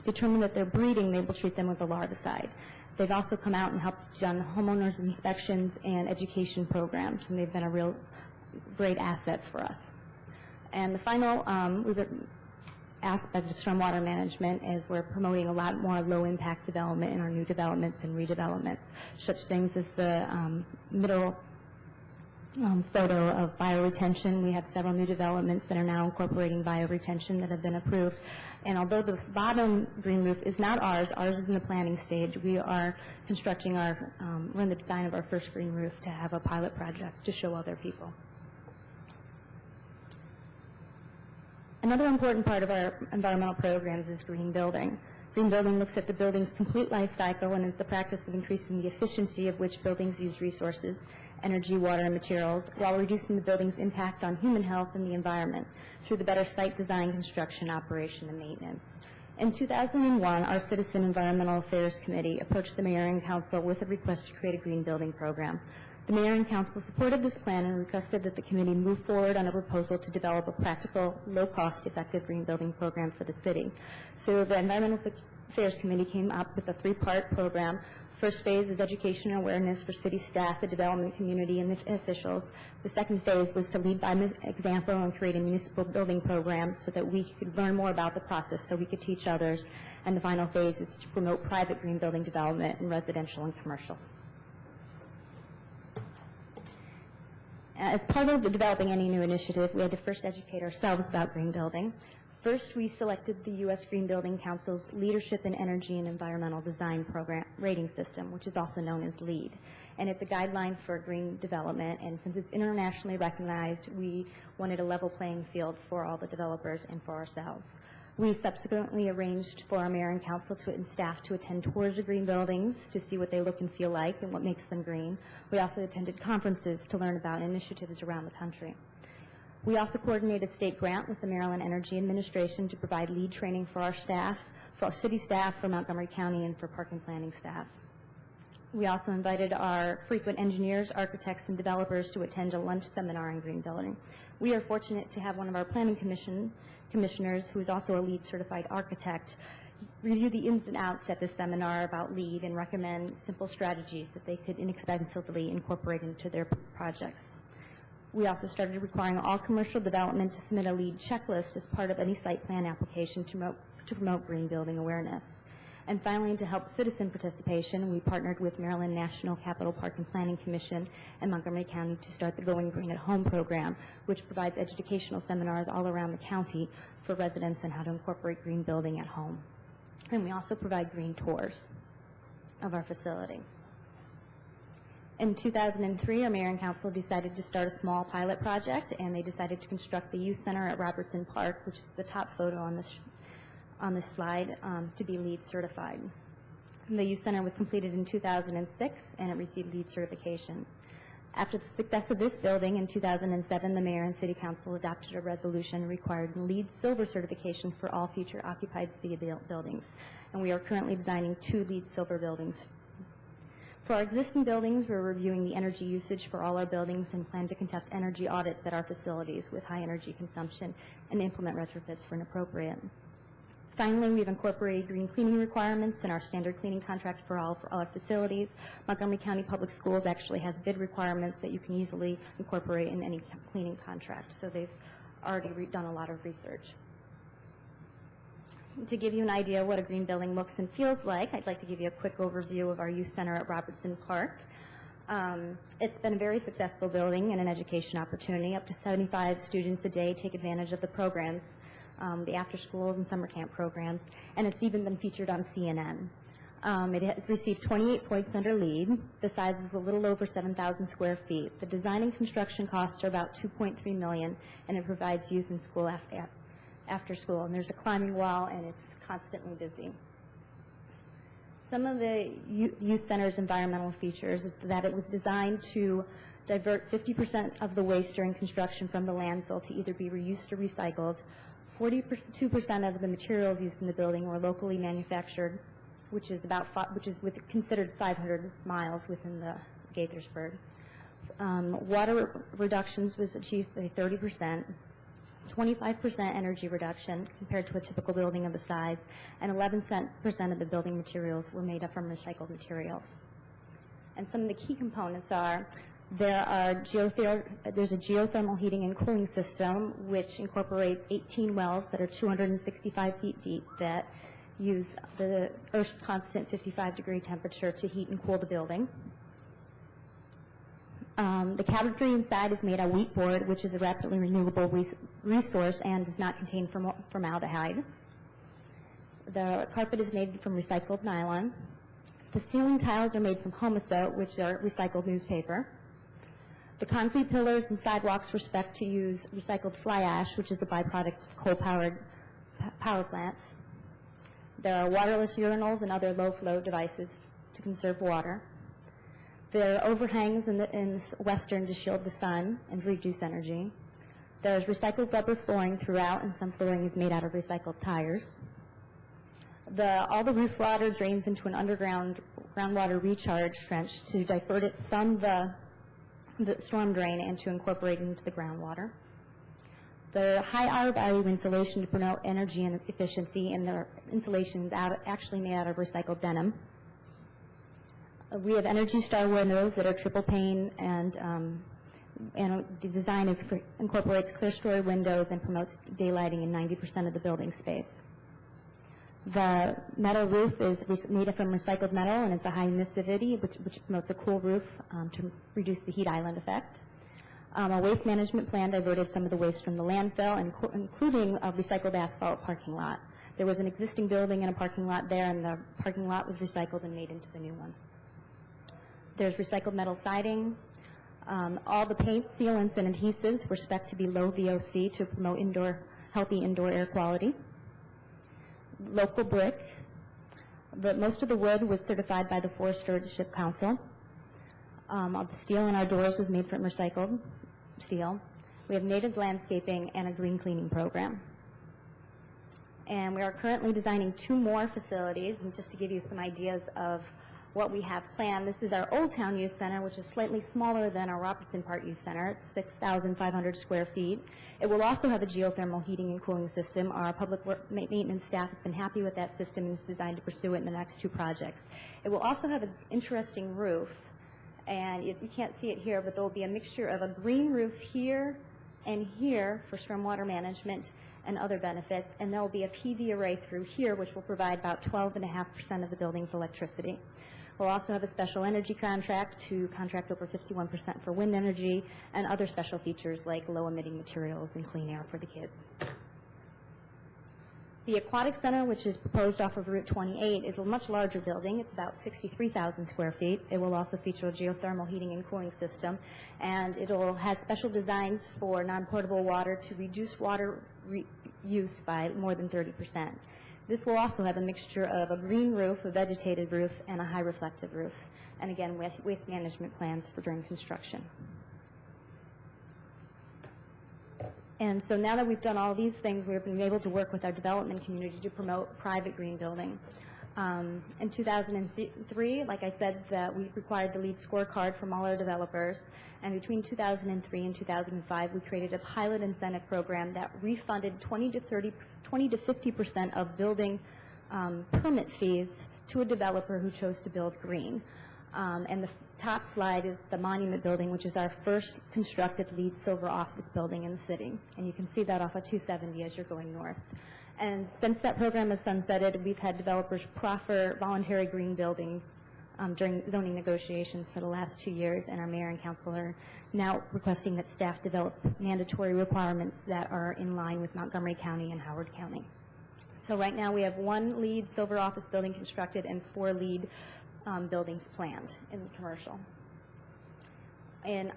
determine that they're breeding, they will treat them with a larvicide. They've also come out and helped done homeowners inspections and education programs, and they've been a real great asset for us. And the final aspect of stormwater management is we're promoting a lot more low-impact development in our new developments and redevelopments, such things as the middle photo of bioretention. We have several new developments that are now incorporating bioretention that have been approved. And although the bottom green roof is not ours is in the planning stage, we are constructing we're in the design of our first green roof to have a pilot project to show other people. Another important part of our environmental programs is green building. Green building looks at the building's complete life cycle and is the practice of increasing the efficiency of which buildings use resources, energy, water, and materials, while reducing the building's impact on human health and the environment through the better site design, construction, operation, and maintenance. In 2001, our Citizen Environmental Affairs Committee approached the Mayor and Council with a request to create a green building program. The Mayor and Council supported this plan and requested that the committee move forward on a proposal to develop a practical, low-cost, effective green building program for the city. So the Environmental Affairs Committee came up with a 3-part program. First phase is education and awareness for city staff, the development community, and the officials. The second phase was to lead by example and create a municipal building program so that we could learn more about the process so we could teach others. And the final phase is to promote private green building development in residential and commercial. As part of developing any new initiative, we had to first educate ourselves about green building. First, we selected the U.S. Green Building Council's Leadership in Energy and Environmental Design Program rating system, which is also known as LEED. And it's a guideline for green development, and since it's internationally recognized, we wanted a level playing field for all the developers and for ourselves. We subsequently arranged for our mayor and council and staff to attend tours of green buildings to see what they look and feel like and what makes them green. We also attended conferences to learn about initiatives around the country. We also coordinated a state grant with the Maryland Energy Administration to provide LEED training for our staff, for our city staff, for Montgomery County, and for park and planning staff. We also invited our frequent engineers, architects, and developers to attend a lunch seminar in green building. We are fortunate to have one of our planning commissioners, who is also a LEED certified architect, review the ins and outs at this seminar about LEED and recommend simple strategies that they could inexpensively incorporate into their projects. We also started requiring all commercial development to submit a LEED checklist as part of any site plan application to promote green building awareness. And finally, to help citizen participation, we partnered with Maryland National Capital Park and Planning Commission and Montgomery County to start the Going Green at Home program, which provides educational seminars all around the county for residents on how to incorporate green building at home. And we also provide green tours of our facility. In 2003, our mayor and council decided to start a small pilot project, and they decided to construct the youth center at Robertson Park, which is the top photo on this slide, to be LEED certified. The youth center was completed in 2006, and it received LEED certification. After the success of this building in 2007, the mayor and city council adopted a resolution requiring LEED Silver certification for all future occupied city buildings, and we are currently designing 2 LEED Silver buildings. For our existing buildings, we're reviewing the energy usage for all our buildings and plan to conduct energy audits at our facilities with high energy consumption and implement retrofits when appropriate. Finally, we've incorporated green cleaning requirements in our standard cleaning contract for all our facilities. Montgomery County Public Schools actually has bid requirements that you can easily incorporate in any cleaning contract, so they've already done a lot of research. To give you an idea of what a green building looks and feels like, I'd like to give you a quick overview of our youth center at Robertson Park. It's been a very successful building and an education opportunity. Up to 75 students a day take advantage of the programs, the after-school and summer camp programs, and it's even been featured on CNN. It has received 28 points under LEED. The size is a little over 7,000 square feet. The design and construction costs are about $2.3 million, and it provides youth and school after school. And there's a climbing wall, and it's constantly busy. Some of the youth center's environmental features is that it was designed to divert 50% of the waste during construction from the landfill to either be reused or recycled. 42% of the materials used in the building were locally manufactured, which is considered 500 miles within the Gaithersburg. Water reductions was achieved by 30%, 25% energy reduction compared to a typical building of the size, and 11% of the building materials were made up from recycled materials. And some of the key components are there's a geothermal heating and cooling system which incorporates 18 wells that are 265 feet deep that use the Earth's constant 55-degree temperature to heat and cool the building. The cabinetry inside is made of wheat board, which is a rapidly renewable resource and does not contain formaldehyde. The carpet is made from recycled nylon. The ceiling tiles are made from Homosote, which are recycled newspaper. The concrete pillars and sidewalks respect to use recycled fly ash, which is a byproduct of coal-powered power plants. There are waterless urinals and other low-flow devices to conserve water. There are overhangs in the western to shield the sun and reduce energy. There's recycled rubber flooring throughout, and some flooring is made out of recycled tires. All the roof water drains into an underground groundwater recharge trench to divert it from the storm drain and to incorporate it into the groundwater. The high R-value insulation to promote energy and efficiency, and the insulation is actually made out of recycled denim. We have Energy Star windows that are triple pane, and the design incorporates clear story windows and promotes daylighting in 90% of the building space. The metal roof is made from recycled metal, and it's a high emissivity, which promotes a cool roof to reduce the heat island effect. A waste management plan diverted some of the waste from the landfill, including a recycled asphalt parking lot. There was an existing building and a parking lot there, and the parking lot was recycled and made into the new one. There's recycled metal siding. All the paints, sealants, and adhesives were spec'd to be low VOC to promote healthy indoor air quality. Local brick. Most of the wood was certified by the Forest Stewardship Council. The steel in our doors was made from recycled steel. We have native landscaping and a green cleaning program. And we are currently designing 2 more facilities, and just to give you some ideas of what we have planned, this is our Old Town Youth Center, which is slightly smaller than our Robertson Park Youth Center. It's 6,500 square feet. It will also have a geothermal heating and cooling system. Our public maintenance staff has been happy with that system and is designed to pursue it in the next 2 projects. It will also have an interesting roof, and you can't see it here, but there will be a mixture of a green roof here and here for stormwater management and other benefits, and there will be a PV array through here, which will provide about 12.5% of the building's electricity. We'll also have a special energy contract to contract over 51% for wind energy and other special features like low-emitting materials and clean air for the kids. The Aquatic Center, which is proposed off of Route 28, is a much larger building. It's about 63,000 square feet. It will also feature a geothermal heating and cooling system, and it will have special designs for non-portable water to reduce water use by more than 30%. This will also have a mixture of a green roof, a vegetated roof, and a high reflective roof. and again, waste management plans for during construction. And so now that we've done all these things, we've been able to work with our development community to promote private green building. In 2003, like I said, that we required the LEED scorecard from all our developers, and between 2003 and 2005, we created a pilot incentive program that refunded 20 to 50% of building permit fees to a developer who chose to build green. And the top slide is the Monument Building, which is our first constructed LEED Silver office building in the city. And you can see that off of 270 as you're going north. And since that program has sunsetted, we've had developers proffer voluntary green building during zoning negotiations for the last 2 years, and our mayor and council are now requesting that staff develop mandatory requirements that are in line with Montgomery County and Howard County. So right now we have 1 LEED Silver office building constructed and 4 LEED buildings planned in commercial. In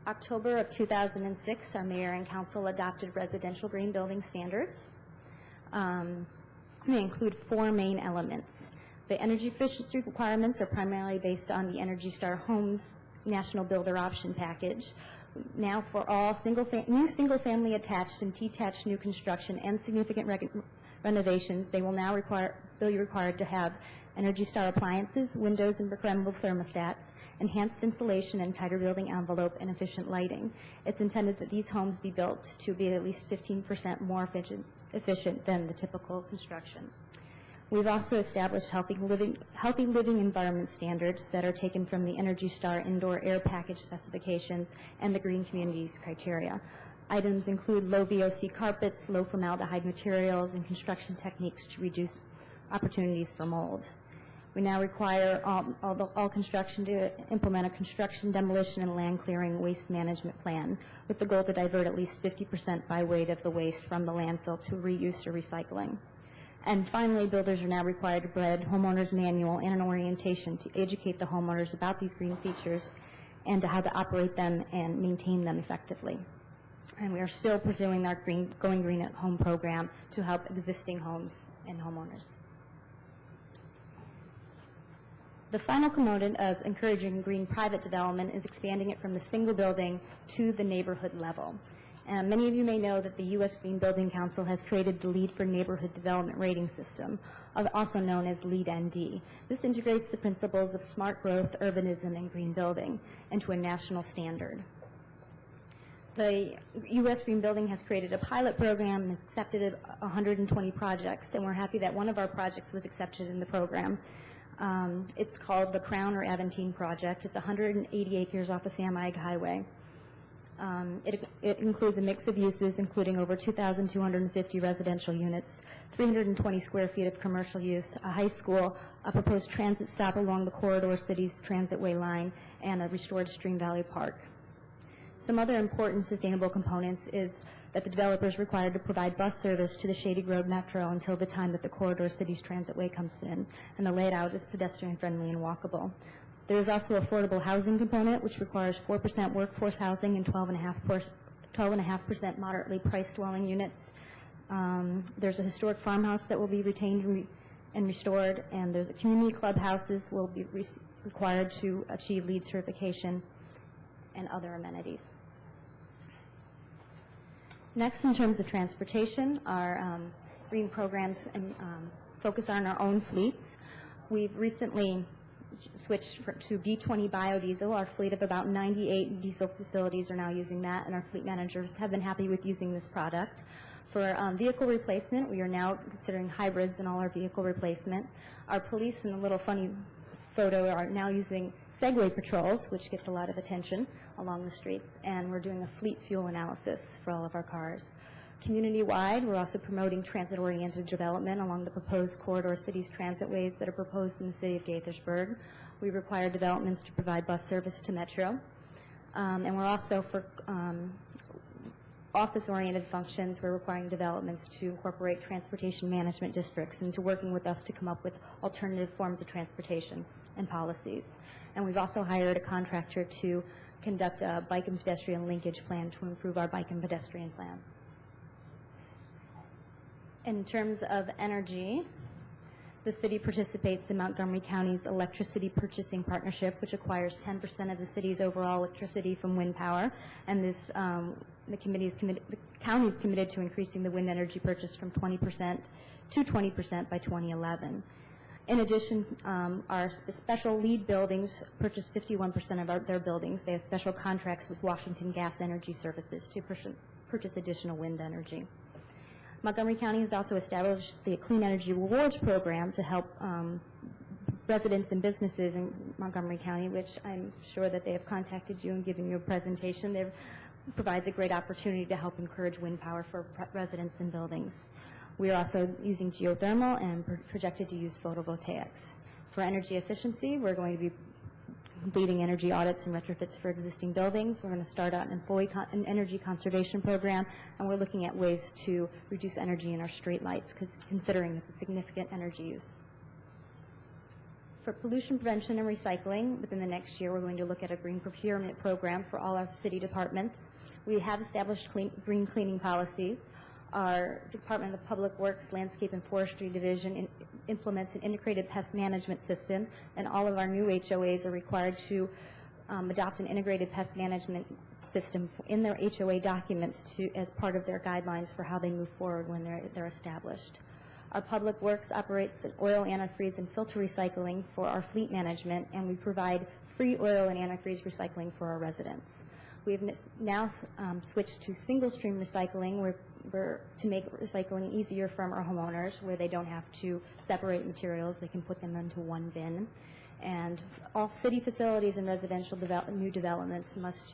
October of 2006, our mayor and council adopted residential green building standards. They include 4 main elements. The energy efficiency requirements are primarily based on the Energy Star Homes National Builder Option Package. Now for all new single-family attached and detached new construction and significant renovations, they will now be required to have Energy Star appliances, windows and programmable thermostats, enhanced insulation and tighter building envelope, and efficient lighting. It's intended that these homes be built to be at least 15% more efficient than the typical construction. We've also established healthy living environment standards that are taken from the Energy Star indoor air package specifications and the Green Communities criteria. Items include low VOC carpets, low formaldehyde materials, and construction techniques to reduce opportunities for mold. We now require all construction to implement a construction, demolition, and land clearing waste management plan with the goal to divert at least 50% by weight of the waste from the landfill to reuse or recycling. And finally, builders are now required to provide homeowners manual and an orientation to educate the homeowners about these green features and to how to operate them and maintain them effectively. And we are still pursuing our Going Green at Home program to help existing homes and homeowners. The final component of encouraging green private development is expanding it from the single building to the neighborhood level. Many of you may know that the U.S. Green Building Council has created the LEED for Neighborhood Development Rating System, also known as LEED-ND. This integrates the principles of smart growth, urbanism, and green building into a national standard. The U.S. Green Building has created a pilot program and has accepted 120 projects, and we're happy that one of our projects was accepted in the program. It's called the Crown or Aventine Project. It's 180 acres off of Sam Ike Highway. It includes a mix of uses, including over 2,250 residential units, 320 square feet of commercial use, a high school, a proposed transit stop along the Corridor City's Transitway line, and a restored Stream Valley Park. Some other important sustainable components is that the developer is required to provide bus service to the Shady Road Metro until the time that the Corridor City's Transitway comes in, and the layout is pedestrian-friendly and walkable. There is also affordable housing component, which requires 4% workforce housing and 12.5% moderately priced dwelling units. There's a historic farmhouse that will be retained and restored, and there's a community clubhouses will be required to achieve LEED certification and other amenities. Next, in terms of transportation, our green programs focus on our own fleets. We've recently switched to B20 biodiesel. Our fleet of about 98 diesel facilities are now using that, and our fleet managers have been happy with using this product. For vehicle replacement, we are now considering hybrids in all our vehicle replacement. Our police, in a little funny photo, are now using Segway patrols, which gets a lot of attention along the streets, and we're doing a fleet fuel analysis for all of our cars. Community-wide, we're also promoting transit-oriented development along the proposed Corridor Cities transitways that are proposed in the city of Gaithersburg. We require developments to provide bus service to Metro. And we're also, for office-oriented functions, we're requiring developments to incorporate transportation management districts into working with us to come up with alternative forms of transportation and policies. And we've also hired a contractor to conduct a bike and pedestrian linkage plan to improve our bike and pedestrian plans. In terms of energy, The city participates in Montgomery County's electricity purchasing partnership, which acquires 10% of the city's overall electricity from wind power. And this, the county is committed to increasing the wind energy purchase from 20% to 20% by 2011. In addition, our special lead buildings purchase 51% of their buildings. They have special contracts with Washington Gas Energy Services to purchase additional wind energy. Montgomery County has also established the Clean Energy Rewards Program to help residents and businesses in Montgomery County, which I'm sure that they have contacted you and given you a presentation. It provides a great opportunity to help encourage wind power for residents and buildings. We are also using geothermal and projected to use photovoltaics. For energy efficiency, we're going to be completing energy audits and retrofits for existing buildings. We're going to start out an energy conservation program, and we're looking at ways to reduce energy in our street lights, considering it's a significant energy use. For pollution prevention and recycling, within the next year, we're going to look at a green procurement program for all our city departments. We have established green cleaning policies. Our Department of Public Works, Landscape and Forestry Division implements an integrated pest management system, and all of our new HOAs are required to adopt an integrated pest management system in their HOA documents as part of their guidelines for how they move forward when they're established. Our Public Works operates an oil, antifreeze, and filter recycling for our fleet management, and we provide free oil and antifreeze recycling for our residents. We've now switched to single-stream recycling to make recycling easier for our homeowners, where they don't have to separate materials. They can put them into one bin. And all city facilities and residential new developments must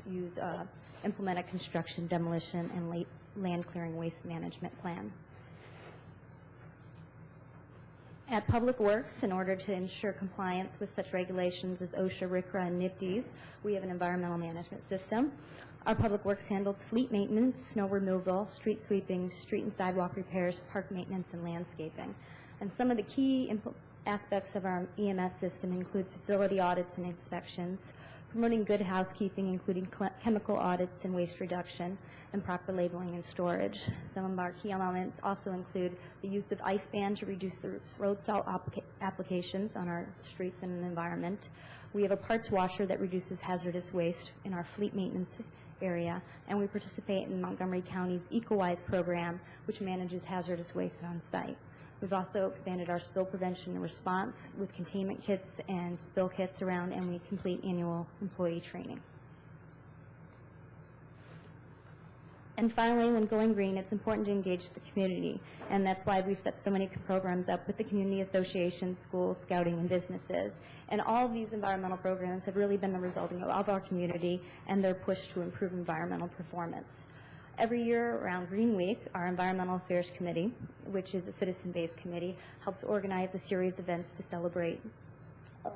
implement a construction, demolition, and land clearing waste management plan. At Public Works, in order to ensure compliance with such regulations as OSHA, RCRA, and NPDES, we have an environmental management system. Our Public Works handles fleet maintenance, snow removal, street sweeping, street and sidewalk repairs, park maintenance, and landscaping. And some of the key aspects of our EMS system include facility audits and inspections, promoting good housekeeping, including chemical audits and waste reduction, and proper labeling and storage. Some of our key elements also include the use of ice ban to reduce the road salt applications on our streets and environment. We have a parts washer that reduces hazardous waste in our fleet maintenance area, and we participate in Montgomery County's EcoWise program, which manages hazardous waste on site. We've also expanded our spill prevention and response with containment kits and spill kits around, and we complete annual employee training. And finally, when going green, it's important to engage the community, and that's why we set so many programs up with the community associations, schools, scouting, and businesses. And all of these environmental programs have really been the result of our community and their push to improve environmental performance. Every year around Green Week, our Environmental Affairs Committee, which is a citizen-based committee, helps organize a series of events to celebrate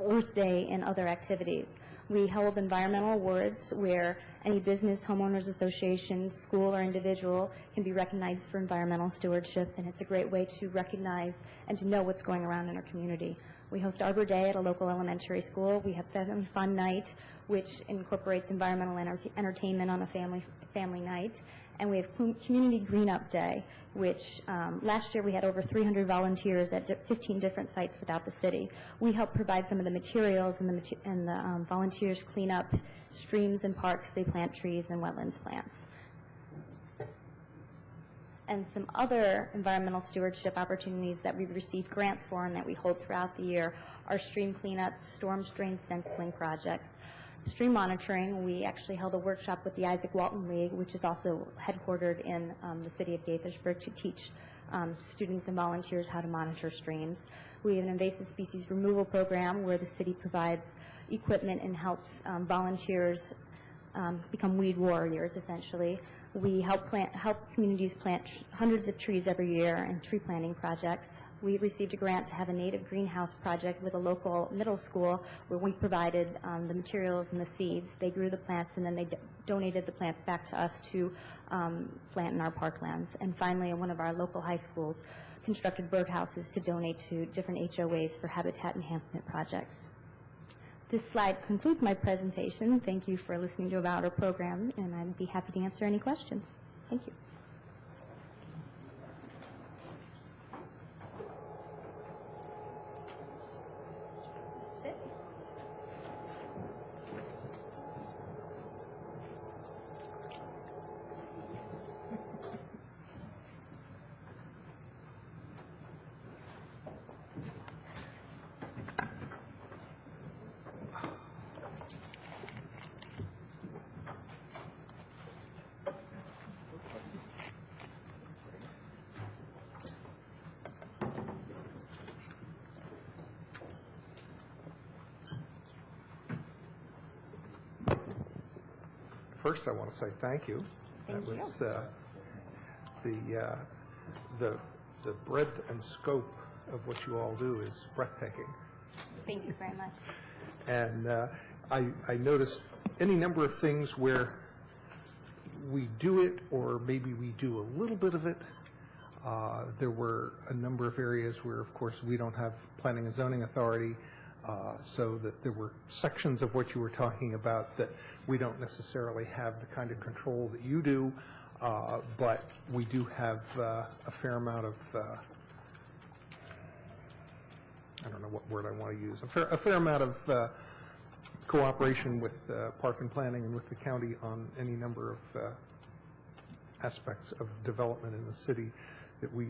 Earth Day and other activities. We hold environmental awards where any business, homeowners association, school, or individual can be recognized for environmental stewardship, and it's a great way to recognize and to know what's going around in our community. We host Arbor Day at a local elementary school. We have Family Fun Night, which incorporates environmental entertainment on a family night. And we have Community Green Up Day, which last year we had over 300 volunteers at 15 different sites throughout the city. We help provide some of the materials, and the volunteers clean up streams and parks. They plant trees and wetlands plants. And some other environmental stewardship opportunities that we've received grants for and that we hold throughout the year are stream cleanups, storm drain stenciling projects. Stream monitoring, we actually held a workshop with the Isaac Walton League, which is also headquartered in the city of Gaithersburg, to teach students and volunteers how to monitor streams. We have an invasive species removal program where the city provides equipment and helps volunteers become weed warriors, essentially. We help communities plant hundreds of trees every year in tree planting projects. We received a grant to have a native greenhouse project with a local middle school where we provided the materials and the seeds. They grew the plants, and then they donated the plants back to us to plant in our parklands. And finally, one of our local high schools constructed birdhouses to donate to different HOAs for habitat enhancement projects. This slide concludes my presentation. Thank you for listening to about our program, and I'd be happy to answer any questions. Thank you. first I want to say thank you. Thank you. Was the breadth and scope of what you all do is breathtaking. Thank you very much. And I noticed any number of things where we do it, or maybe we do a little bit of it. There were a number of areas where, of course, we don't have planning and zoning authority, so that there were sections of what you were talking about that we don't necessarily have the kind of control that you do, but we do have a fair amount of I don't know what word I want to use, a fair amount of cooperation with Park and Planning and with the county on any number of aspects of development in the city that we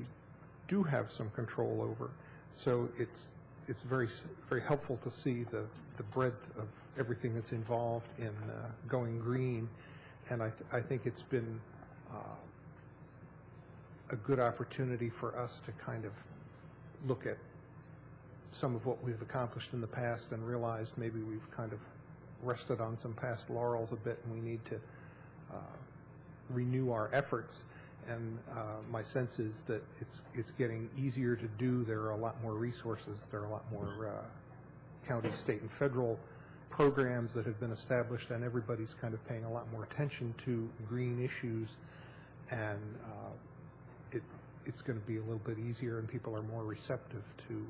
do have some control over. So it's very helpful to see the breadth of everything that's involved in going green, and I think it's been a good opportunity for us to kind of look at some of what we've accomplished in the past and realized maybe we've kind of rested on some past laurels a bit, and we need to renew our efforts. And my sense is that it's getting easier to do. There are a lot more resources. There are a lot more county, state, and federal programs that have been established, and everybody's kind of paying a lot more attention to green issues. And it's going to be a little bit easier, and people are more receptive to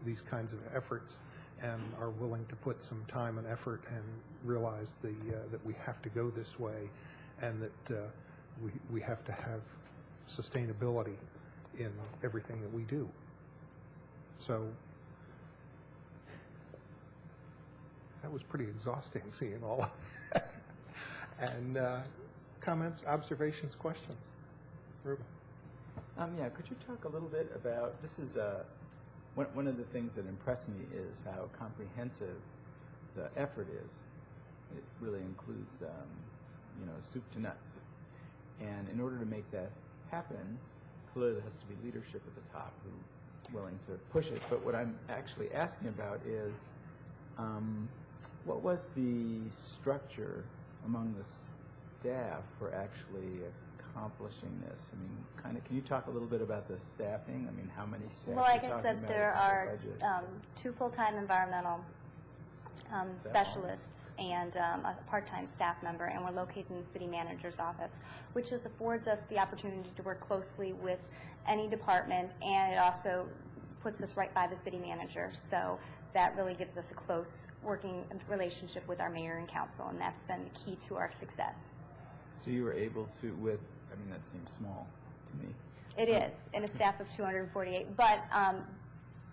these kinds of efforts, and are willing to put some time and effort and realize that we have to go this way, and that we have to have sustainability in everything that we do. So that was pretty exhausting, seeing all of that. And comments, observations, questions? Ruben? Yeah, could you talk a little bit about, this is one of the things that impressed me is how comprehensive the effort is. It really includes, soup to nuts. And in order to make that happen, clearly there has to be leadership at the top who's willing to push it. But what I'm actually asking about is, what was the structure among the staff for actually accomplishing this? I mean, can you talk a little bit about the staffing? I mean, how many staff? Well, like I said, there are 2 full-time environmental specialists and a part-time staff member, and we're located in the city manager's office, which just affords us the opportunity to work closely with any department, and it also puts us right by the city manager. So that really gives us a close working relationship with our mayor and council, and that's been the key to our success. So you were able to, that seems small to me. It is, in a staff of 248, but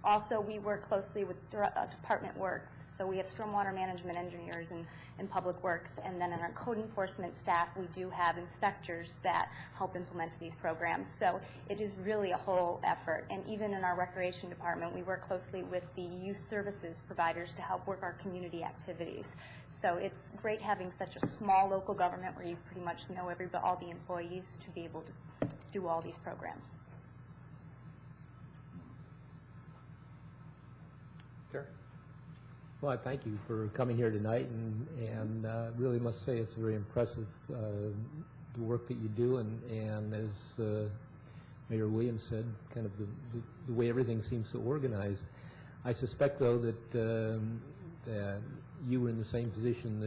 also we work closely with Department Works. So we have stormwater management engineers and public works, and then in our code enforcement staff we do have inspectors that help implement these programs. So it is really a whole effort, and even in our recreation department we work closely with the youth services providers to help work our community activities. So it's great having such a small local government where you pretty much know all the employees to be able to do all these programs. Well, I thank you for coming here tonight, and really must say it's very impressive, the work that you do, and as Mayor Williams said, kind of the way everything seems so organized. I suspect, though, that you were in the same position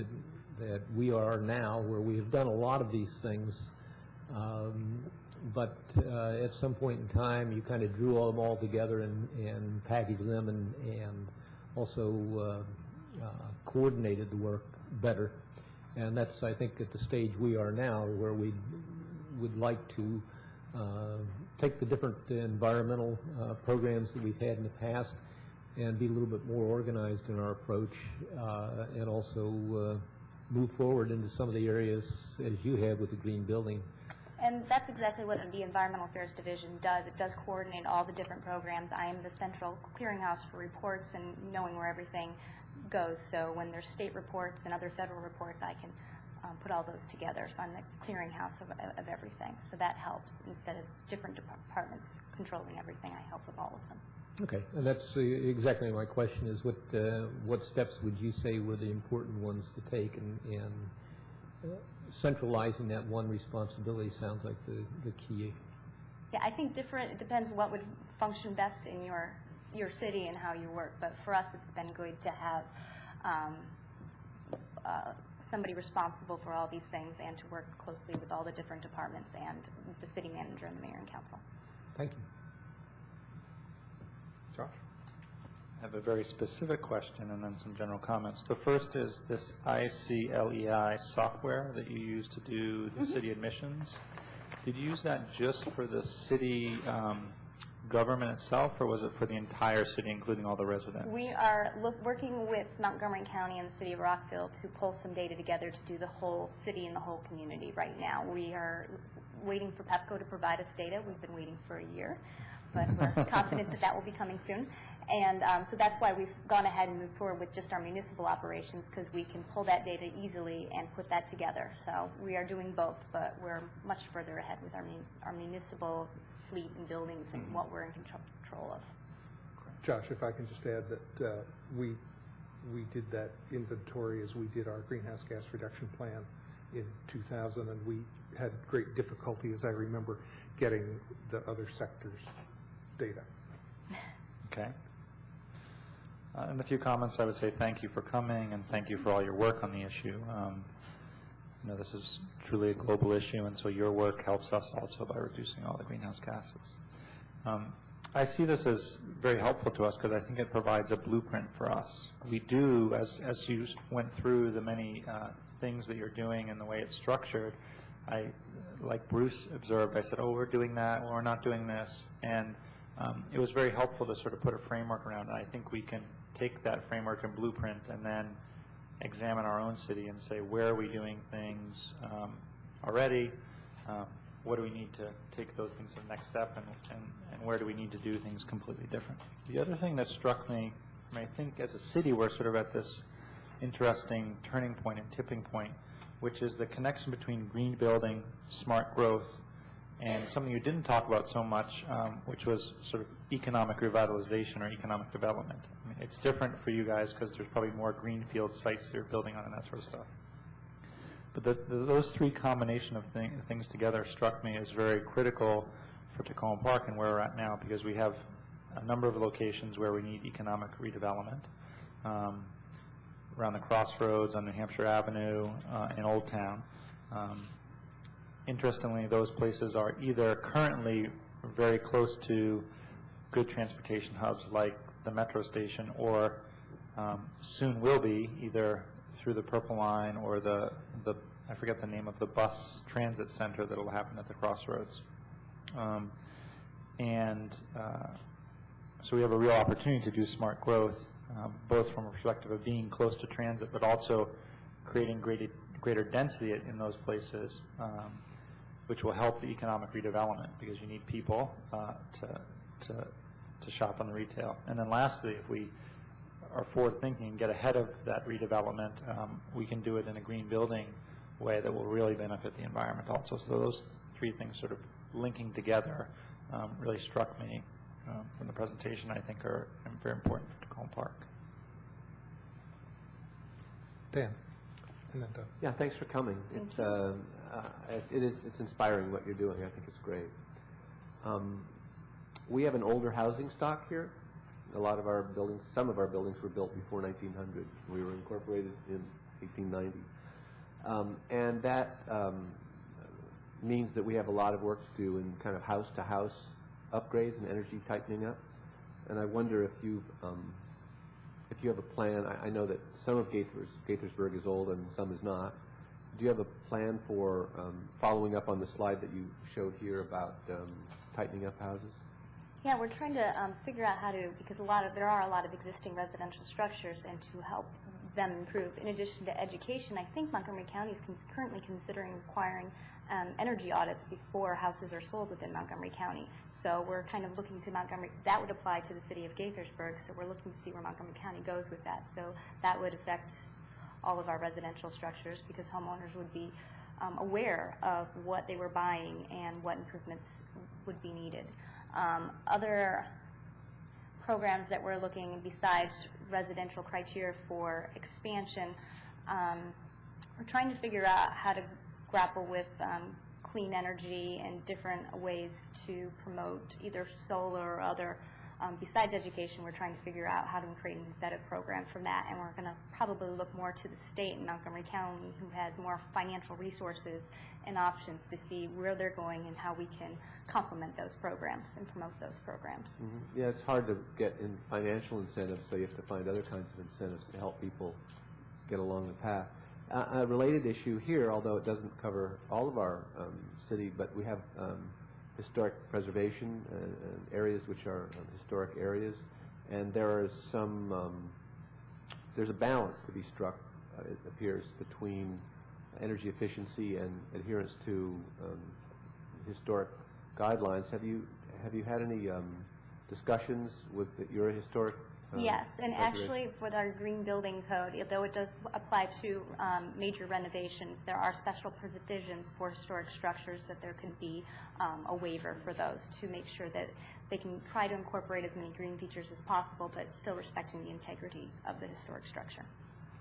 that we are now, where we have done a lot of these things, but at some point in time you kind of drew them all together and packaged them and also coordinated the work better. And that's, I think, at the stage we are now, where we would like to take the different environmental programs that we've had in the past and be a little bit more organized in our approach, and also move forward into some of the areas as you have with the green building. And that's exactly what the Environmental Affairs Division does. It does coordinate all the different programs. I am the central clearinghouse for reports and knowing where everything goes. So when there's state reports and other federal reports, I can put all those together. So I'm the clearinghouse of everything. So that helps. Instead of different departments controlling everything, I help with all of them. Okay, and that's exactly my question, is what steps would you say were the important ones to take, centralizing that one responsibility sounds like the key. Yeah, I think it depends what would function best in your city and how you work. But for us, it's been good to have somebody responsible for all these things and to work closely with all the different departments and the city manager and the mayor and council. Thank you. Josh? I have a very specific question and then some general comments. The first is this ICLEI software that you use to do the city admissions. Did you use that just for the city government itself, or was it for the entire city, including all the residents? We are working with Montgomery County and the city of Rockville to pull some data together to do the whole city and the whole community right now. We are waiting for PEPCO to provide us data. We've been waiting for a year, but we're confident that that will be coming soon. And so that's why we've gone ahead and moved forward with just our municipal operations, because we can pull that data easily and put that together. So we are doing both, but we're much further ahead with our municipal fleet and buildings and what we're in control of. Josh, if I can just add that we did that inventory as we did our greenhouse gas reduction plan in 2000, and we had great difficulty, as I remember, getting the other sectors' data. Okay. In a few comments, I would say thank you for coming and thank you for all your work on the issue. You know, this is truly a global issue, and so your work helps us also by reducing all the greenhouse gases. I see this as very helpful to us because I think it provides a blueprint for us. We do, as you went through the many things that you're doing and the way it's structured, like Bruce observed, I said, oh, we're doing that, or we're not doing this, and it was very helpful to sort of put a framework around it. I think we can take that framework and blueprint and then examine our own city and say, where are we doing things already? What do we need to take those things to the next step, and where do we need to do things completely different? The other thing that struck me, I think as a city, we're sort of at this interesting turning point and tipping point, which is the connection between green building, smart growth, and something you didn't talk about so much, which was sort of economic revitalization or economic development. I mean, it's different for you guys because there's probably more greenfield sites that you're building on and that sort of stuff. But those three combination of things together struck me as very critical for Tacoma Park and where we're at now, because we have a number of locations where we need economic redevelopment. Around the crossroads on New Hampshire Avenue in Old Town. Interestingly, those places are either currently very close to good transportation hubs like the metro station, or soon will be, either through the Purple Line or the I forget the name of the bus transit center that will happen at the crossroads. So we have a real opportunity to do smart growth, both from a perspective of being close to transit, but also creating greater density in those places, which will help the economic redevelopment, because you need people to shop on the retail. And then lastly, if we are forward-thinking and get ahead of that redevelopment, we can do it in a green building way that will really benefit the environment also. So those three things sort of linking together really struck me from the presentation. I think are very important for Tacoma Park. Dan, and then Doug. Yeah, thanks for coming. It's inspiring what you're doing. I think it's great. We have an older housing stock here. A lot of our buildings, some of our buildings were built before 1900. We were incorporated in 1890. And that means that we have a lot of work to do in kind of house-to-house upgrades and energy tightening up. And I wonder if you have a plan. I know that some of Gaithersburg is old and some is not. Do you have a plan for following up on the slide that you showed here about tightening up houses? Yeah, we're trying to figure out how to, because there are a lot of existing residential structures, and to help them improve. In addition to education, I think Montgomery County is currently considering requiring energy audits before houses are sold within Montgomery County. So we're kind of looking to Montgomery. That would apply to the city of Gaithersburg, so we're looking to see where Montgomery County goes with that. So that would affect all of our residential structures, because homeowners would be aware of what they were buying and what improvements would be needed. Other programs that we're looking, besides residential criteria for expansion, we're trying to figure out how to grapple with clean energy and different ways to promote either solar or other. Besides education, we're trying to figure out how to create an incentive program from that, and we're going to probably look more to the state and Montgomery County, who has more financial resources and options, to see where they're going and how we can complement those programs and promote those programs. Yeah, it's hard to get in financial incentives, so you have to find other kinds of incentives to help people get along the path. A related issue here, although it doesn't cover all of our city, but we have historic preservation areas which are historic areas, and there is some there's a balance to be struck, it appears, between energy efficiency and adherence to historic guidelines. Have you had any discussions with your historic yes, and actually with our green building code, though it does apply to major renovations, there are special provisions for historic structures that there could be a waiver for those to make sure that they can try to incorporate as many green features as possible, but still respecting the integrity of the historic structure.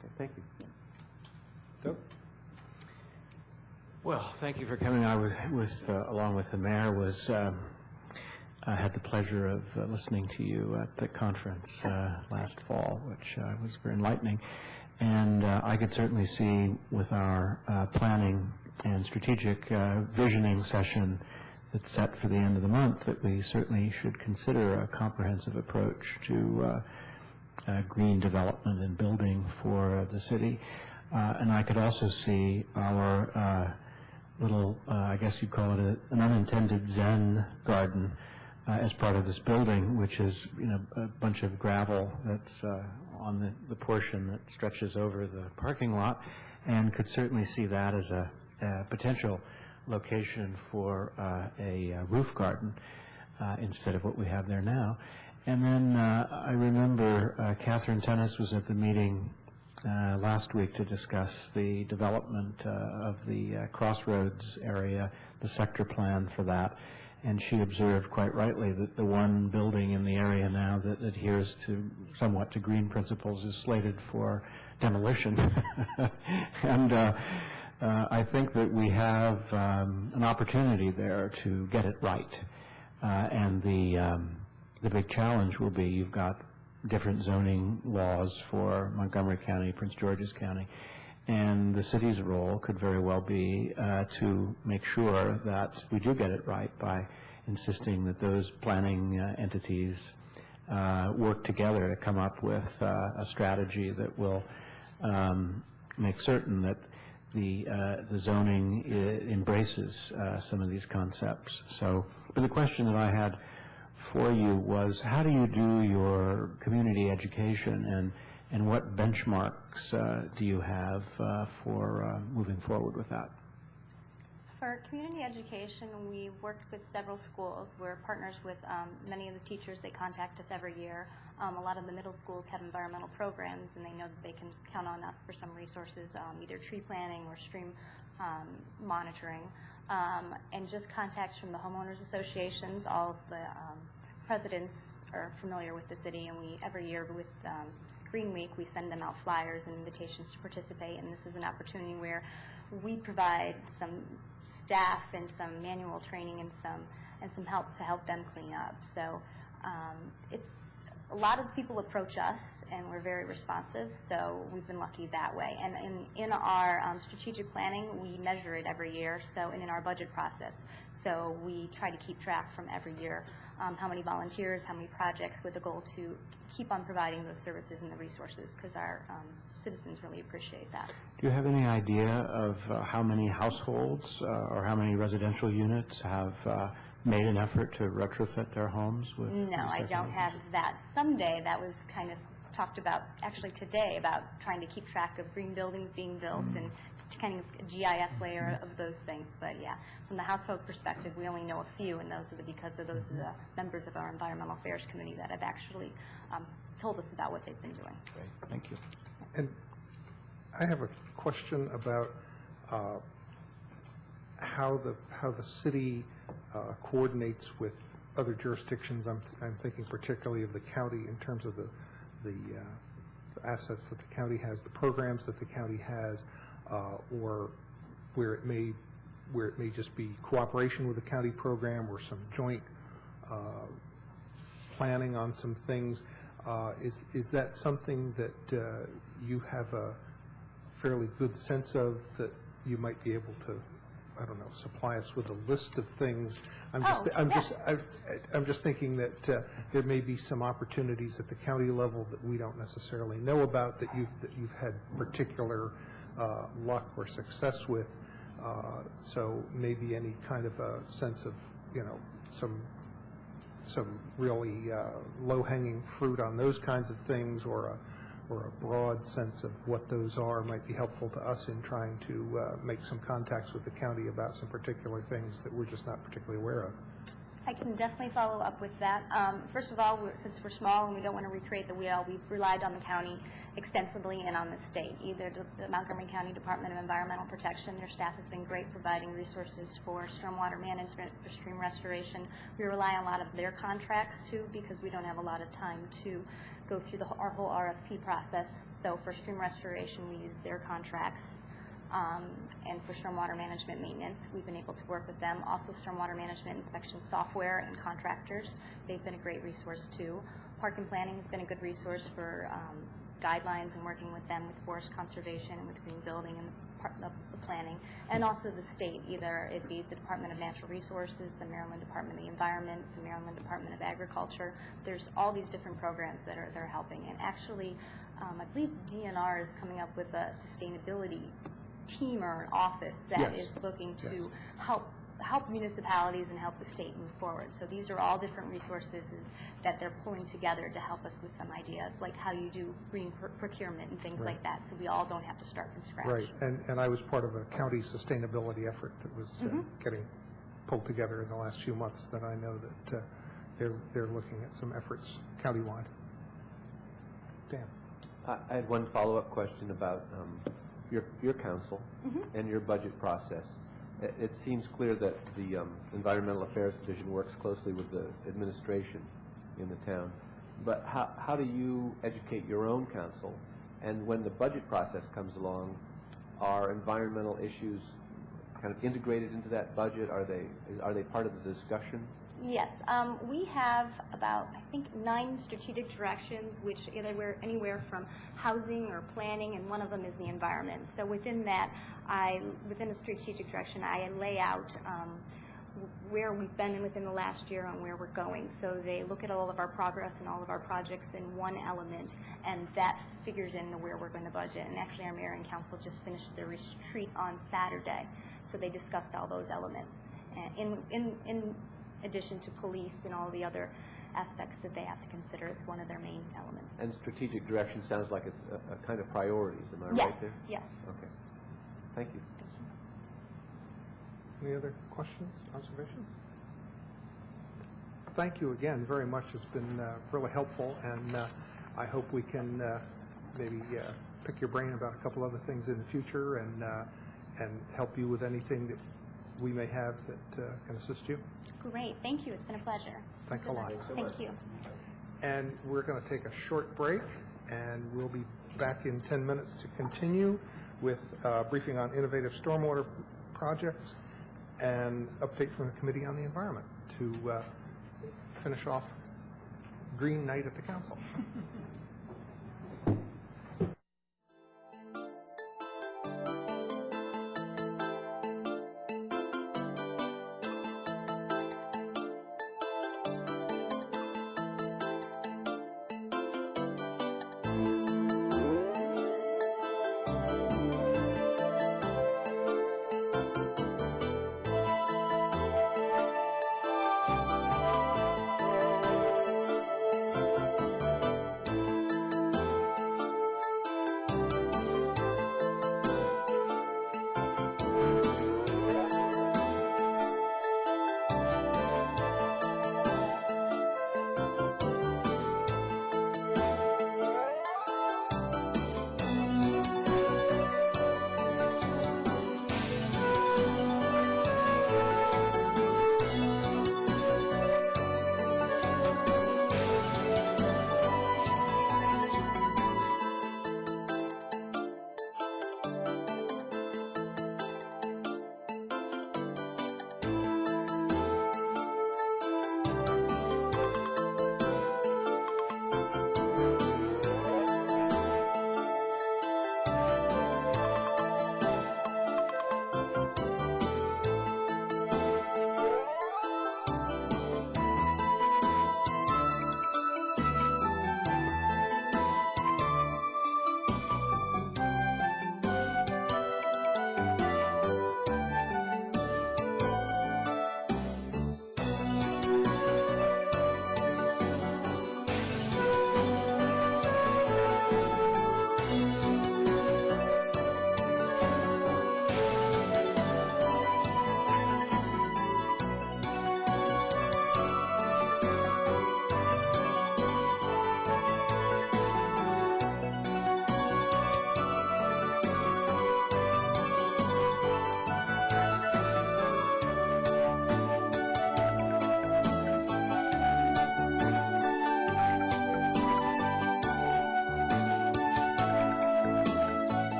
Okay, thank you. Yeah. Doug? Well, thank you for coming. I was along with the mayor, I had the pleasure of listening to you at the conference last fall, which was very enlightening. And I could certainly see with our planning and strategic visioning session that's set for the end of the month that we certainly should consider a comprehensive approach to green development and building for the city. And I could also see our little, I guess you'd call it an unintended Zen garden as part of this building, which is, a bunch of gravel that's on the portion that stretches over the parking lot, and could certainly see that as a potential location for a roof garden instead of what we have there now. And then I remember Catherine Tennis was at the meeting last week to discuss the development of the Crossroads area, the sector plan for that. And she observed quite rightly that the one building in the area now that adheres somewhat to green principles is slated for demolition. And I think that we have an opportunity there to get it right. And the big challenge will be you've got different zoning laws for Montgomery County, Prince George's County, and the city's role could very well be to make sure that we do get it right by insisting that those planning entities work together to come up with a strategy that will make certain that the zoning embraces some of these concepts. So, but the question that I had for you was, how do you do your community education, and what benchmarks do you have for moving forward with that? For community education, we've worked with several schools. We're partners with many of the teachers. They contact us every year. A lot of the middle schools have environmental programs, and they know that they can count on us for some resources, either tree planting or stream monitoring. And just contacts from the homeowners associations. All of the presidents are familiar with the city, and we every year with Green Week, we send them out flyers and invitations to participate, and this is an opportunity where we provide some staff and some manual training and some help to help them clean up. So it's a lot of people approach us, and we're very responsive, so we've been lucky that way. And in our strategic planning, we measure it every year, and in our budget process. So we try to keep track from every year how many volunteers, how many projects, with the goal to keep on providing those services and the resources, because our citizens really appreciate that. Do you have any idea of how many households or how many residential units have made an effort to retrofit their homes with? No, I don't have that. Someday that was kind of talked about, actually today, about trying to keep track of green buildings being built and kind of a GIS layer of those things. But yeah, from the household perspective, we only know a few, and those are because of those are the members of our Environmental Affairs Committee that have actually told us about what they've been doing. Great, thank you. And I have a question about how the city coordinates with other jurisdictions. I'm thinking particularly of the county in terms of the assets that the county has, the programs that the county has. or where it may just be cooperation with the county program or some joint planning on some things. Is that something that you have a fairly good sense of, that you might be able to, I don't know, supply us with a list of things? I'm just thinking that there may be some opportunities at the county level that we don't necessarily know about, that you've had particular luck or success with. So maybe any kind of a sense of, some really low-hanging fruit on those kinds of things, or a broad sense of what those are, might be helpful to us in trying to make some contacts with the county about some particular things that we're just not particularly aware of. I can definitely follow up with that. First of all, since we're small and we don't want to recreate the wheel, we've relied on the county extensively and on the state. Either the Montgomery County Department of Environmental Protection, their staff has been great providing resources for stormwater management, for stream restoration. We rely on a lot of their contracts too, because we don't have a lot of time to go through our whole RFP process. So for stream restoration, we use their contracts. And for stormwater management maintenance, we've been able to work with them. Also, stormwater management inspection software and contractors, they've been a great resource too. Park and planning has been a good resource for guidelines and working with them with forest conservation and with green building and the planning. And also the state, either it be the Department of Natural Resources, the Maryland Department of the Environment, the Maryland Department of Agriculture. There's all these different programs that are helping. And actually, I believe DNR is coming up with a sustainability team or an office that is looking to help municipalities and help the state move forward. So these are all different resources that they're pulling together to help us with some ideas, like how you do green procurement and things like that, so we all don't have to start from scratch. Right, and I was part of a county sustainability effort that was getting pulled together in the last few months, that I know that they're looking at some efforts countywide. Dan. I had one follow-up question about your council and your budget process. It seems clear that the Environmental Affairs Division works closely with the administration in the town, but how do you educate your own council? And when the budget process comes along, are environmental issues kind of integrated into that budget? Are they part of the discussion? Yes, we have about, I think, 9 strategic directions, which anywhere from housing or planning, and one of them is the environment. So within that, within the strategic direction, I lay out where we've been within the last year and where we're going. So they look at all of our progress and all of our projects in one element, and that figures into where we're going to budget. And actually, our mayor and council just finished their retreat on Saturday, so they discussed all those elements. In addition to police and all the other aspects that they have to consider, it's one of their main elements. And strategic direction sounds like it's a kind of priorities, am I right there? Yes. Okay. Thank you. Any other questions, observations? Thank you again very much. It's been really helpful, and I hope we can maybe pick your brain about a couple other things in the future, and help you with anything that we may have that can assist you. Great. Thank you. It's been a pleasure. Thanks a lot. Thank you. And we're going to take a short break, and we'll be back in 10 minutes to continue with a briefing on innovative stormwater projects and update from the Committee on the Environment to finish off Green Night at the Council.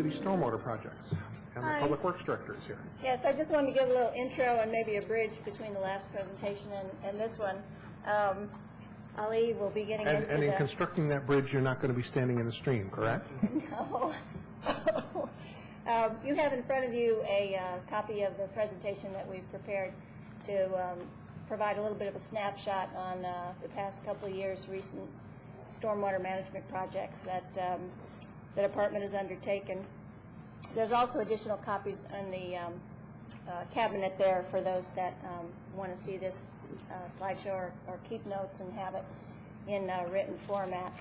city stormwater projects. And the Hi. Public Works Director is here. Yes, I just wanted to give a little intro and maybe a bridge between the last presentation and this one. Ali will be getting into And in the... constructing that bridge, you're not going to be standing in the stream, correct? No. You have in front of you a copy of the presentation that we've prepared to provide a little bit of a snapshot on the past couple of years' recent stormwater management projects that the department has undertaken. There's also additional copies in the cabinet there for those that want to see this slideshow or keep notes and have it in written format.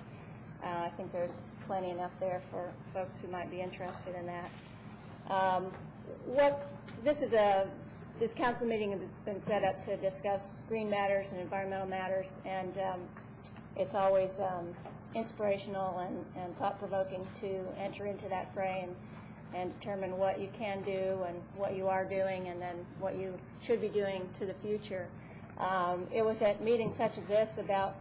I think there's plenty enough there for folks who might be interested in that. This council meeting has been set up to discuss green matters and environmental matters, and it's always inspirational and thought-provoking to enter into that fray and determine what you can do and what you are doing and then what you should be doing to the future. It was at meetings such as this about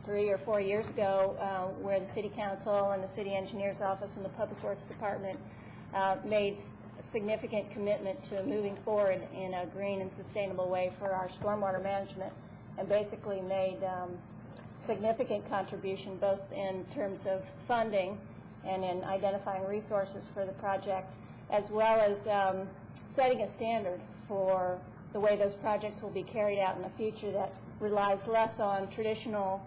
3 or 4 years ago where the City Council and the City Engineer's Office and the Public Works Department made a significant commitment to moving forward in a green and sustainable way for our stormwater management, and basically made significant contribution both in terms of funding and in identifying resources for the project, as well as setting a standard for the way those projects will be carried out in the future that relies less on traditional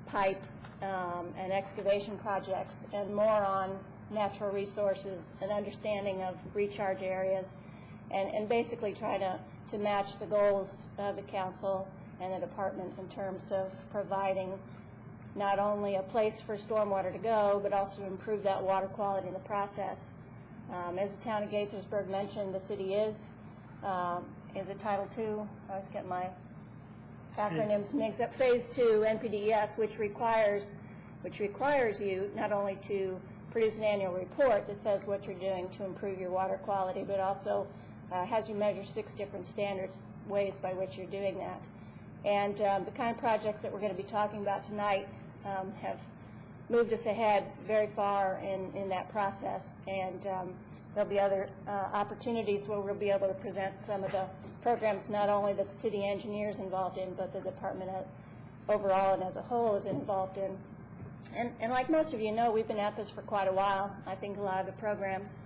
pipe and excavation projects and more on natural resources and understanding of recharge areas, and basically try to match the goals of the council and the department in terms of providing not only a place for stormwater to go, but also improve that water quality in the process. As the town of Gaithersburg mentioned, the city is it Title II? I always get my acronyms mixed up. Phase 2 NPDES, which requires you not only to produce an annual report that says what you're doing to improve your water quality, but also has you measure 6 different standards, ways by which you're doing that. And the kind of projects that we're going to be talking about tonight have moved us ahead very far in that process, and there'll be other opportunities where we'll be able to present some of the programs not only that the city engineer is involved in, but the department overall and as a whole is involved in. And like most of you know, we've been at this for quite a while. I think a lot of the programs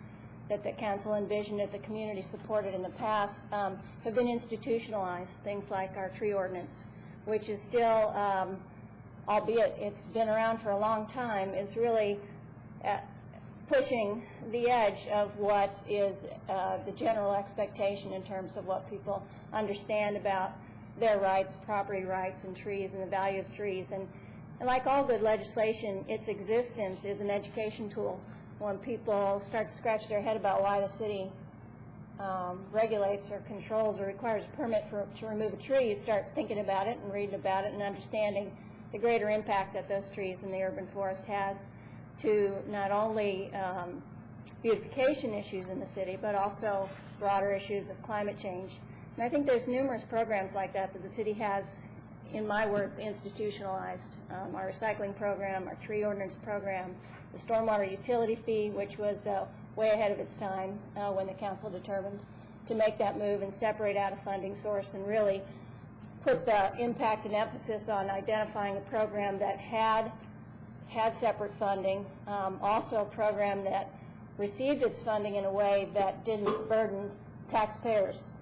that the council envisioned, that the community supported in the past, have been institutionalized. Things like our tree ordinance, which is still, albeit it's been around for a long time, is really pushing the edge of what is the general expectation in terms of what people understand about their rights, property rights, and trees, and the value of trees. And like all good legislation, its existence is an education tool. When people start to scratch their head about why the city regulates or controls or requires a permit to remove a tree, you start thinking about it and reading about it and understanding the greater impact that those trees in the urban forest has to not only beautification issues in the city, but also broader issues of climate change. And I think there's numerous programs like that that the city has, in my words, institutionalized. Our recycling program, our tree ordinance program, the stormwater utility fee, which was way ahead of its time when the council determined to make that move and separate out a funding source and really put the impact and emphasis on identifying a program that had separate funding, also a program that received its funding in a way that didn't burden taxpayers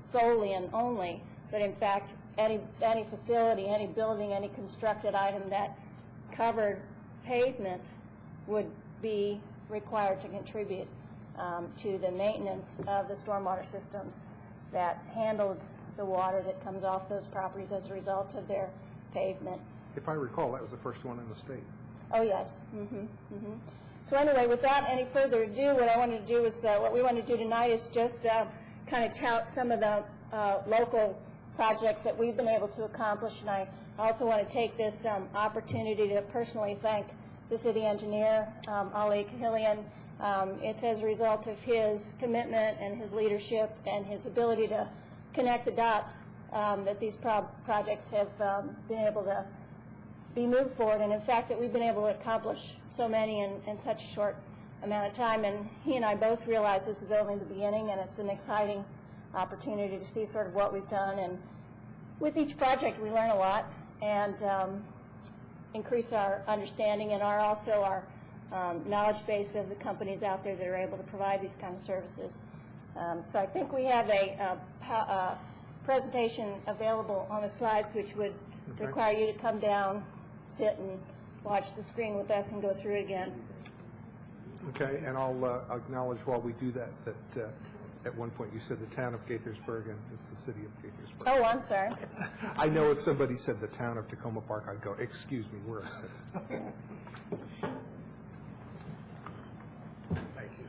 solely and only, but in fact any facility, any building, any constructed item that covered pavement would be required to contribute to the maintenance of the stormwater systems that handled the water that comes off those properties as a result of their pavement. If I recall, that was the first one in the state. Oh, yes. So anyway, without any further ado, what I wanted to do is, what we want to do tonight is just kind of tout some of the local projects that we've been able to accomplish, and I also want to take this opportunity to personally thank the city engineer, Ali Kahilian. It's as a result of his commitment and his leadership and his ability to connect the dots that these projects have been able to be moved forward, and in fact that we've been able to accomplish so many in such a short amount of time, and he and I both realize this is only the beginning, and it's an exciting opportunity to see sort of what we've done. And with each project, we learn a lot and increase our understanding and also our knowledge base of the companies out there that are able to provide these kind of services. So I think we have a presentation available on the slides, which would require you to come down, sit, and watch the screen with us and go through it again. Okay, and I'll acknowledge while we do that at one point you said the town of Gaithersburg, and it's the city of Gaithersburg. Oh, I'm sorry. I know if somebody said the town of Tacoma Park, I'd go, excuse me, we're a city. Thank you.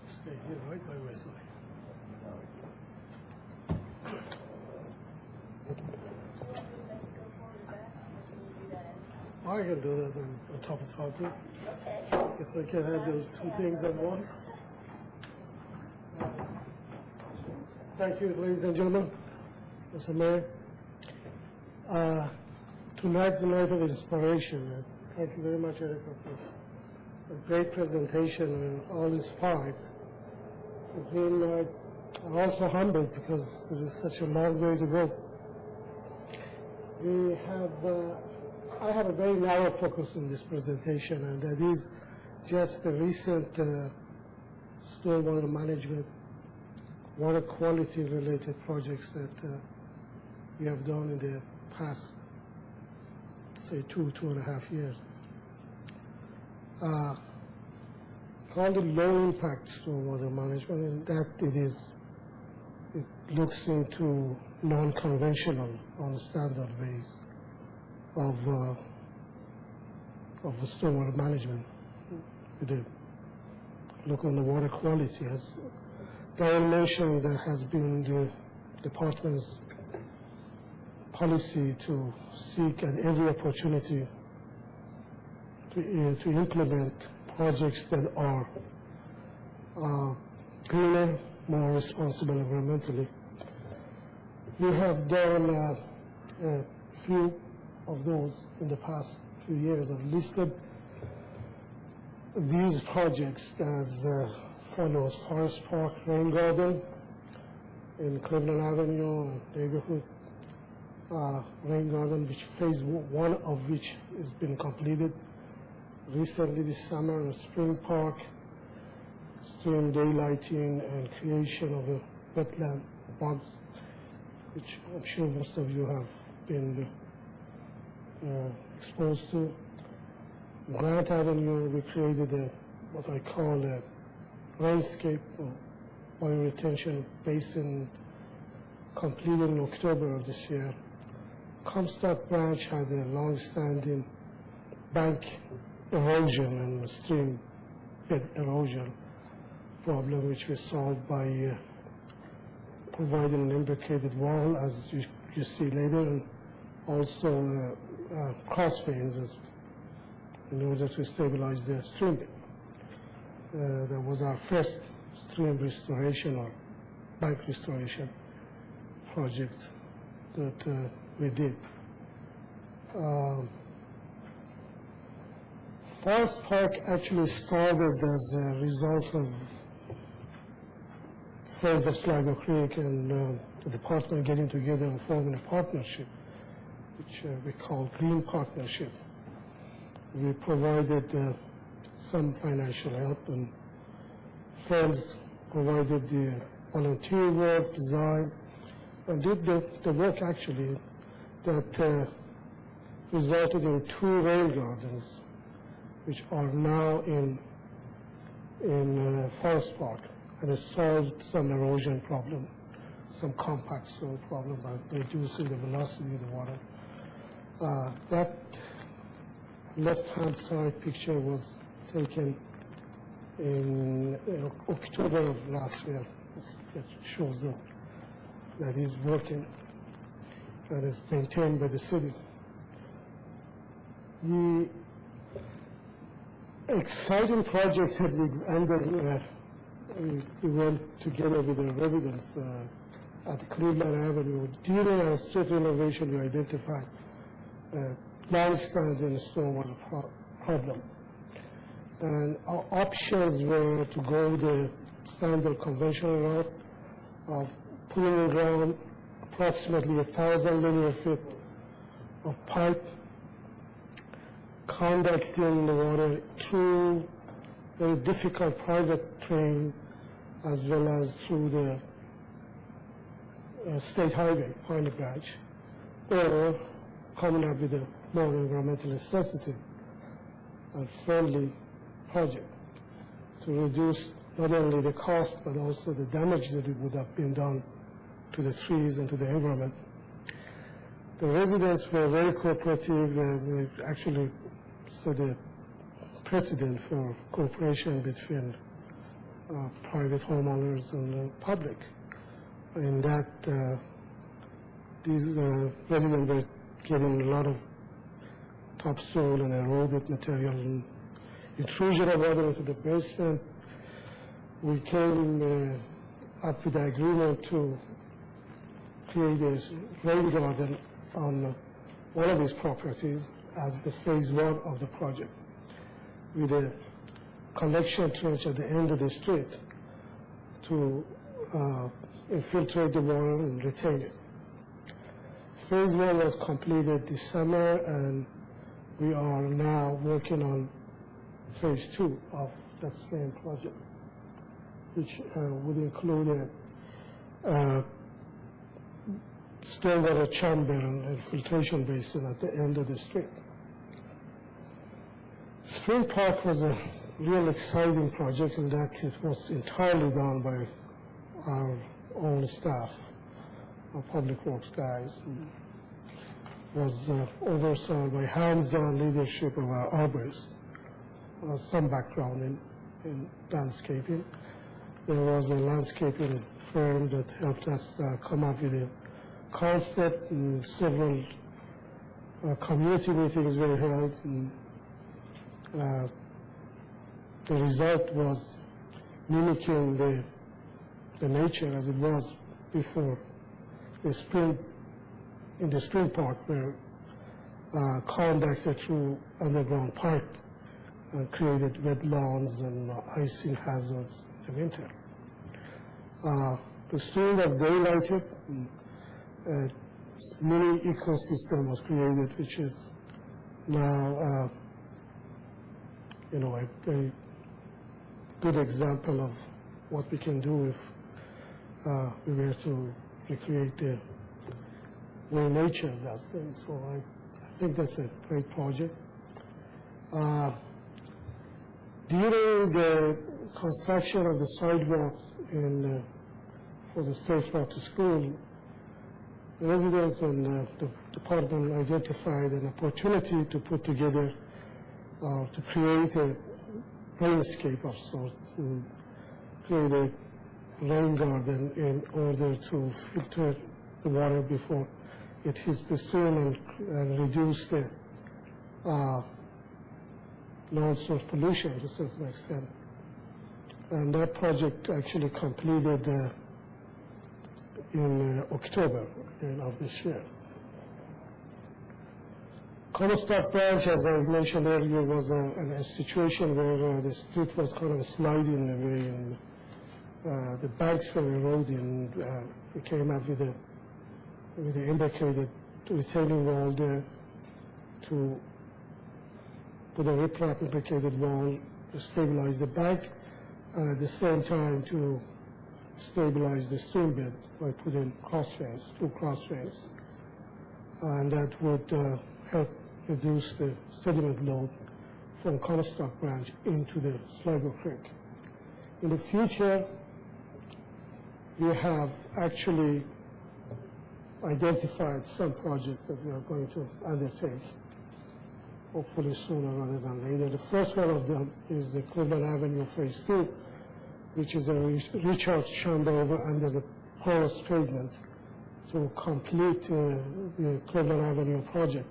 Stay here right by my side. I can do that on top of topic. Guess I can handle two things at once. Thank you, ladies and gentlemen. Mr. Mayor. Tonight's the night of inspiration. Thank you very much, Erica, for a great presentation and all inspired. I'm also humbled because there is such a long way to go. I have a very narrow focus in this presentation, and that is just the recent stormwater management, water quality related projects that we have done in the past, say, 2.5 years. Called it low impact stormwater management, and that it looks into non-conventional, non-standard ways of the stormwater management. We did look on the water quality. As Darren mentioned, there has been the department's policy to seek at every opportunity to implement projects that are greener, more responsible environmentally. We have done a few of those in the past few years. I've listed these projects as follows: Forest Park Rain Garden in Cleveland Avenue neighborhood, Rain Garden, which phase one of which has been completed recently this summer, and Spring Park, stream daylighting and creation of a wetland bugs, which I'm sure most of you have been exposed to. Grant Avenue, we created what I call a landscape bioretention basin, completed in October of this year. Comstock Branch had a long-standing bank erosion and stream bed erosion problem, which we solved by providing an imbricated wall, as you see later, and also cross veins in order to stabilize the stream bed. That was our first stream restoration or bank restoration project that we did. Forest Park actually started as a result of Friends of Sligo Creek and the department getting together and forming a partnership, which we call Green Partnership. We provided some financial help, and Friends provided the volunteer work, design, and did the work actually that resulted in 2 rain gardens, which are now in Forest Park, and it solved some erosion problem, some compact soil problem by reducing the velocity of the water. That left-hand side picture was taken in October of last year. It shows that is working and is maintained by the city. The exciting project that we ended we went together with the residents at Cleveland Avenue. During our street renovation, we identified long-standing stormwater problem. And our options were to go the standard conventional route of putting around approximately 1,000 linear feet of pipe, conducting the water through very difficult private drain as well as through the state highway, Pioneer Branch, or coming up with a more environmentally sensitive and friendly project to reduce not only the cost but also the damage that it would have been done to the trees and to the environment. The residents were very cooperative. We actually set a precedent for cooperation between private homeowners and the public. In that, these residents were getting a lot of topsoil and eroded material and intrusion of water into the basement. We came up with the agreement to create a rain garden on one of these properties as the phase one of the project, with a collection trench at the end of the street to infiltrate the water and retain it. Phase one was completed this summer, and we are now working on phase two of that same project, which would include a stormwater chamber and filtration basin at the end of the street. Spring Park was a real exciting project in that it was entirely done by our own staff, our public works guys, and was oversaw by hands-on leadership of our arborists, some background in landscaping. There was a landscaping firm that helped us come up with a concept, and several community meetings were held, and the result was mimicking the nature as it was before the spring, in the Spring Park, were conducted through underground pipe and created wet lawns and icing hazards in the winter. The stream was daylighted, and a mini ecosystem was created, which is now a very good example of what we can do if we were to recreate the way nature does things. So I think that's a great project. During the construction of the sidewalks for the Safe Route to School, the residents and the department identified an opportunity to put together, to create a rainscape of sorts, and create a rain garden in order to filter the water before it hits the stream and reduce the non-source pollution to a certain extent. And that project actually completed in October of this year. Comstock Branch, as I mentioned earlier, was a situation where the street was kind of sliding away, and the banks were eroding. We came up with an imbricated retaining wall there to put a riprap imbricated wall to stabilize the bank, and at the same time to stabilize the stream bed by putting two cross drains. And that would help reduce the sediment load from Comstock Branch into the Sligo Creek. In the future, we have actually identified some project that we are going to undertake, hopefully sooner rather than later. The first one of them is the Cleveland Avenue Phase 2, which is a recharge chamber over under the porous pavement to complete the Cleveland Avenue project.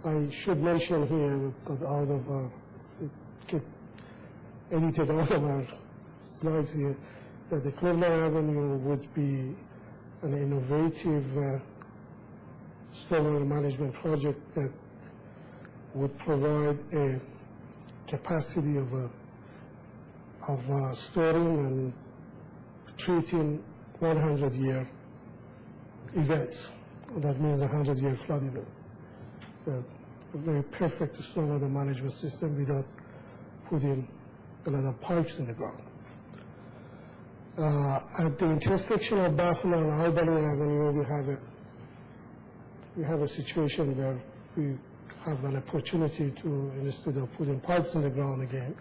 I should mention here that edited out of our slides here, that the Cleveland Avenue would be an innovative stormwater management project that would provide a capacity of storing and treating 100-year events. That means 100-year flood event. A very perfect stormwater management system without putting a lot of pipes in the ground. At the intersection of Buffalo and Albany Avenue, we have a situation where we have an opportunity to, instead of putting pipes in the ground again,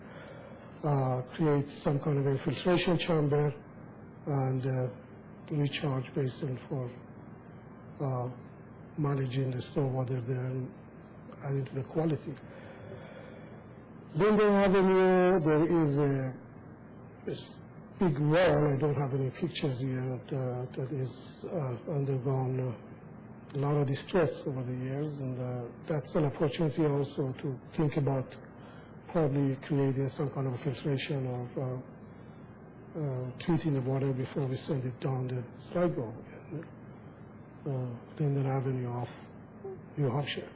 create some kind of infiltration chamber and recharge basin for managing the stormwater there and adding to the quality. Linden Avenue, there is this big wall. I don't have any pictures here that is undergone a lot of distress over the years, and that's an opportunity also to think about probably creating some kind of filtration or treating the water before we send it down the Sligo, Linden Avenue off New Hampshire.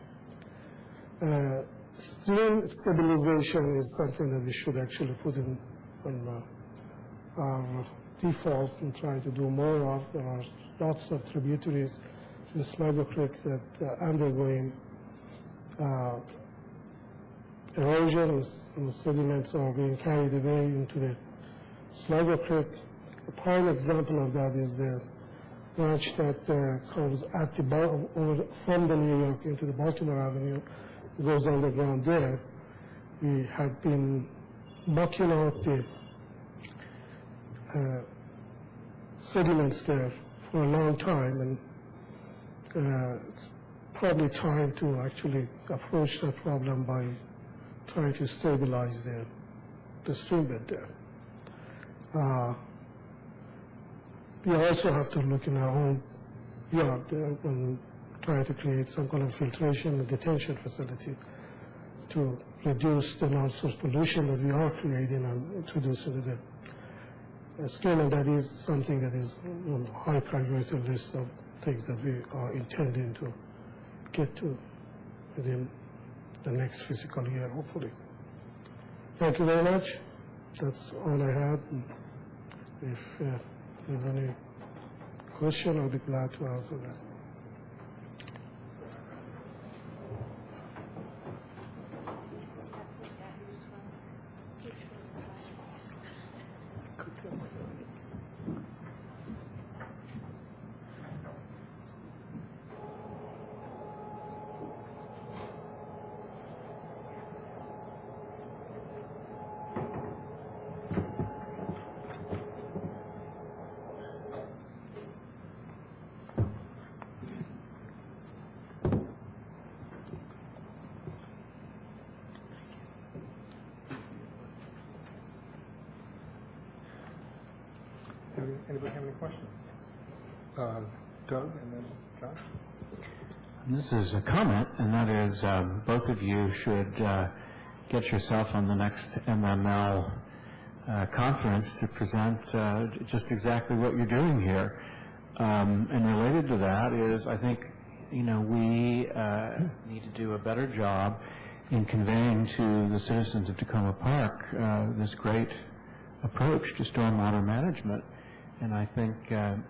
Stream stabilization is something that we should actually put in on our default and try to do more of. There are lots of tributaries to the Sligo Creek that are undergoing erosion, and sediments are being carried away into the Sligo Creek. A prime example of that is the branch that comes at the from the New York into the Baltimore Avenue. It goes underground there. We have been mucking out the sediments there for a long time, and it's probably time to actually approach that problem by trying to stabilize the stream bed there. We also have to look in our own yard there and try to create some kind of filtration and detention facility to reduce the non-source pollution that we are creating and introducing to the stream, and that is something that is on a high priority list of things that we are intending to get to within the next fiscal year, hopefully. Thank you very much. That's all I had. And if there's any question, I'll be glad to answer that. Anybody have any questions? Doug and then John. This is a comment, and that is both of you should get yourself on the next MML conference to present just exactly what you're doing here. And related to that is, I think, we need to do a better job in conveying to the citizens of Tacoma Park this great approach to stormwater management. And I think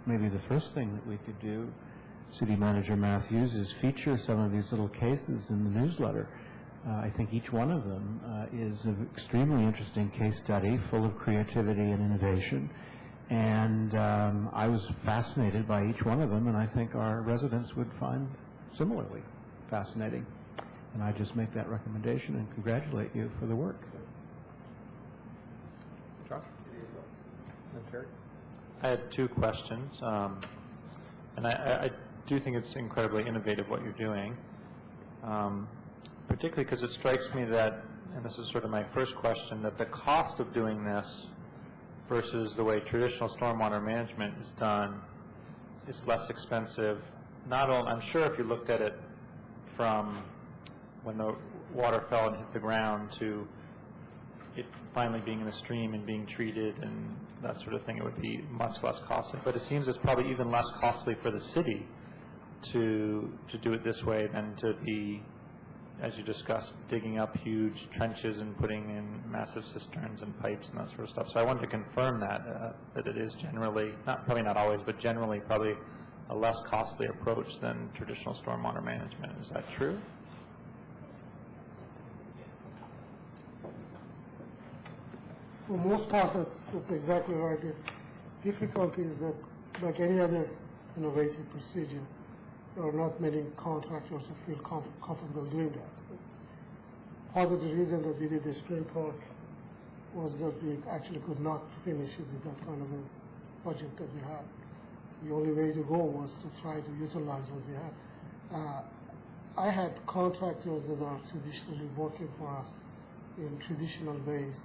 maybe the first thing that we could do, City Manager Matthews, is feature some of these little cases in the newsletter. I think each one of them is an extremely interesting case study, full of creativity and innovation. And I was fascinated by each one of them, and I think our residents would find similarly fascinating. And I just make that recommendation and congratulate you for the work. Josh? And Terry? I had two questions, and I do think it's incredibly innovative what you're doing, particularly because it strikes me that, and this is sort of my first question, that the cost of doing this versus the way traditional stormwater management is done is less expensive. Not only, I'm sure if you looked at it from when the water fell and hit the ground to it finally being in the stream and being treated and that sort of thing, it would be much less costly. But it seems it's probably even less costly for the city to do it this way than to be, as you discussed, digging up huge trenches and putting in massive cisterns and pipes and that sort of stuff. So I wanted to confirm that it is generally, probably not always, but generally probably a less costly approach than traditional stormwater management. Is that true? For most part, that's exactly right. The difficulty is that, like any other innovative procedure, there are not many contractors who feel comfortable doing that. Part of the reason that we did the spring park was that we actually could not finish it with that kind of a budget that we had. The only way to go was to try to utilize what we had. I had contractors that are traditionally working for us in traditional ways,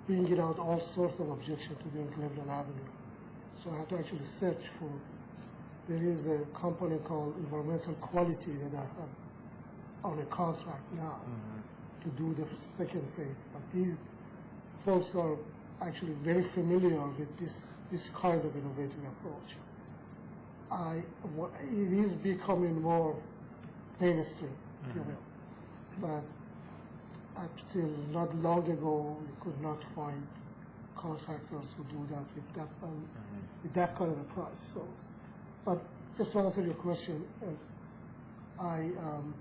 bringing out all sorts of objections to doing Cleveland Avenue. So I had to actually search for. There is a company called Environmental Quality that I have on a contract now to do the second phase. But these folks are actually very familiar with this kind of innovative approach. It is becoming more mainstream, if you will. But up till not long ago, we could not find contractors who do that with that kind of a price. So. But just to answer your question, I am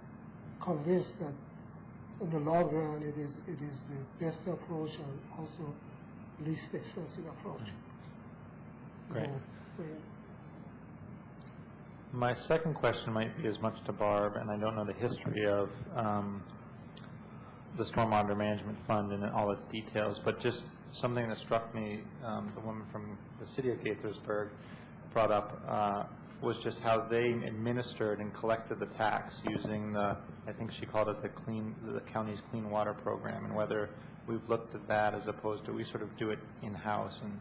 convinced that in the long run it is the best approach and also least expensive approach. Great. My second question might be as much to Barb, and I don't know the history of the Stormwater Management Fund and all its details, but just something that struck me, the woman from the city of Gaithersburg brought up was just how they administered and collected the tax using the, I think she called it the county's clean water program, and whether we've looked at that as opposed to we sort of do it in-house. And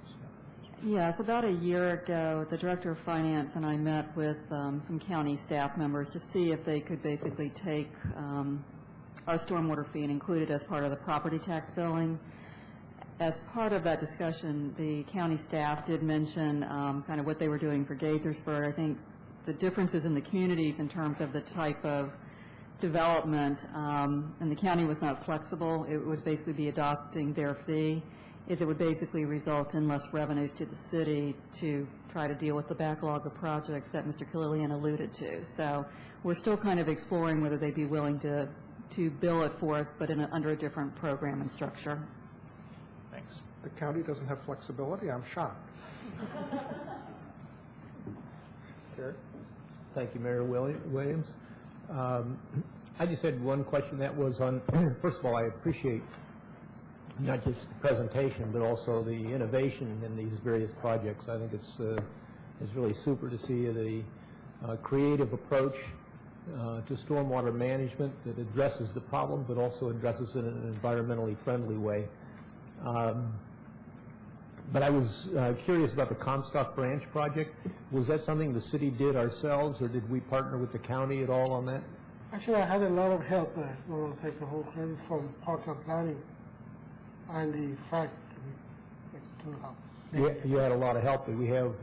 Yes, about a year ago, the Director of Finance and I met with some county staff members to see if they could basically take our stormwater fee and include it as part of the property tax billing. As part of that discussion, the county staff did mention kind of what they were doing for Gaithersburg. I think the differences in the communities in terms of the type of development, and the county was not flexible. It would basically be adopting their fee. It would basically result in less revenues to the city to try to deal with the backlog of projects that Mr. Killian alluded to. So we're still kind of exploring whether they'd be willing to bill it for us, but under a different program and structure. Thanks. The county doesn't have flexibility? I'm shocked. Terry? Thank you, Mayor Williams. I just had one question that was on, first of all, I appreciate not just the presentation, but also the innovation in these various projects. I think it's really super to see the creative approach to stormwater management that addresses the problem, but also addresses it in an environmentally friendly way. But I was curious about the Comstock Branch project. Was that something the city did ourselves, or did we partner with the county at all on that? Actually, I had a lot of help. I don't want to take the whole credit from park and planning and the fact you had a lot of help. That we have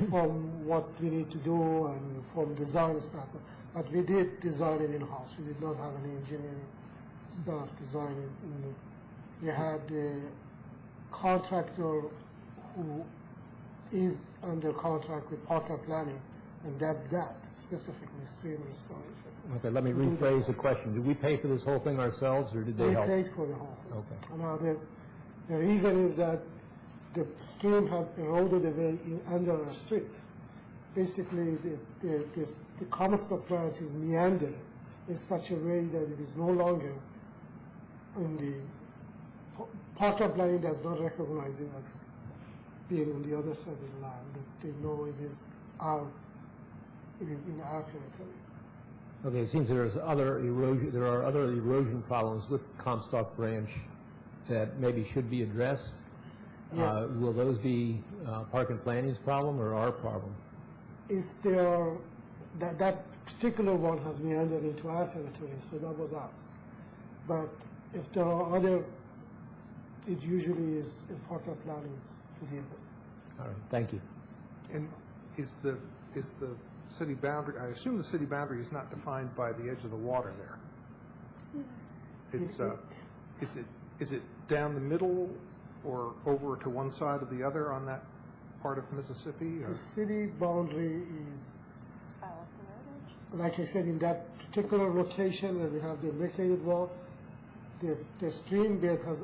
from what we need to do and from design stuff. But we did design it in-house. We did not have any engineering staff designing. We had a contractor who is under contract with park and planning, and that's that, specifically stream restoration. Okay, let me rephrase the question. Did we pay for this whole thing ourselves, or did they help? We paid for the whole thing. Okay. Now, the reason is that the stream has eroded away under our street. Basically, the Comstock Branch is meandering in such a way that it is no longer in the park and planning does not recognize it as being on the other side of the land. That they know it is in our territory. Okay, it seems there are other erosion problems with Comstock Branch that maybe should be addressed. Yes. Will those be Park and Planning's problem or our problem? If they are, that particular one has meandered into our territory, so that was ours. But if there are other it usually is parking plannings to deal with. All right, thank you. And is the city boundary, I assume the city boundary is not defined by the edge of the water there? It's, is it down the middle or over to one side or the other on that part of Mississippi? Or? The city boundary is, like I said, in that particular location where we have the vacated wall, the stream bed has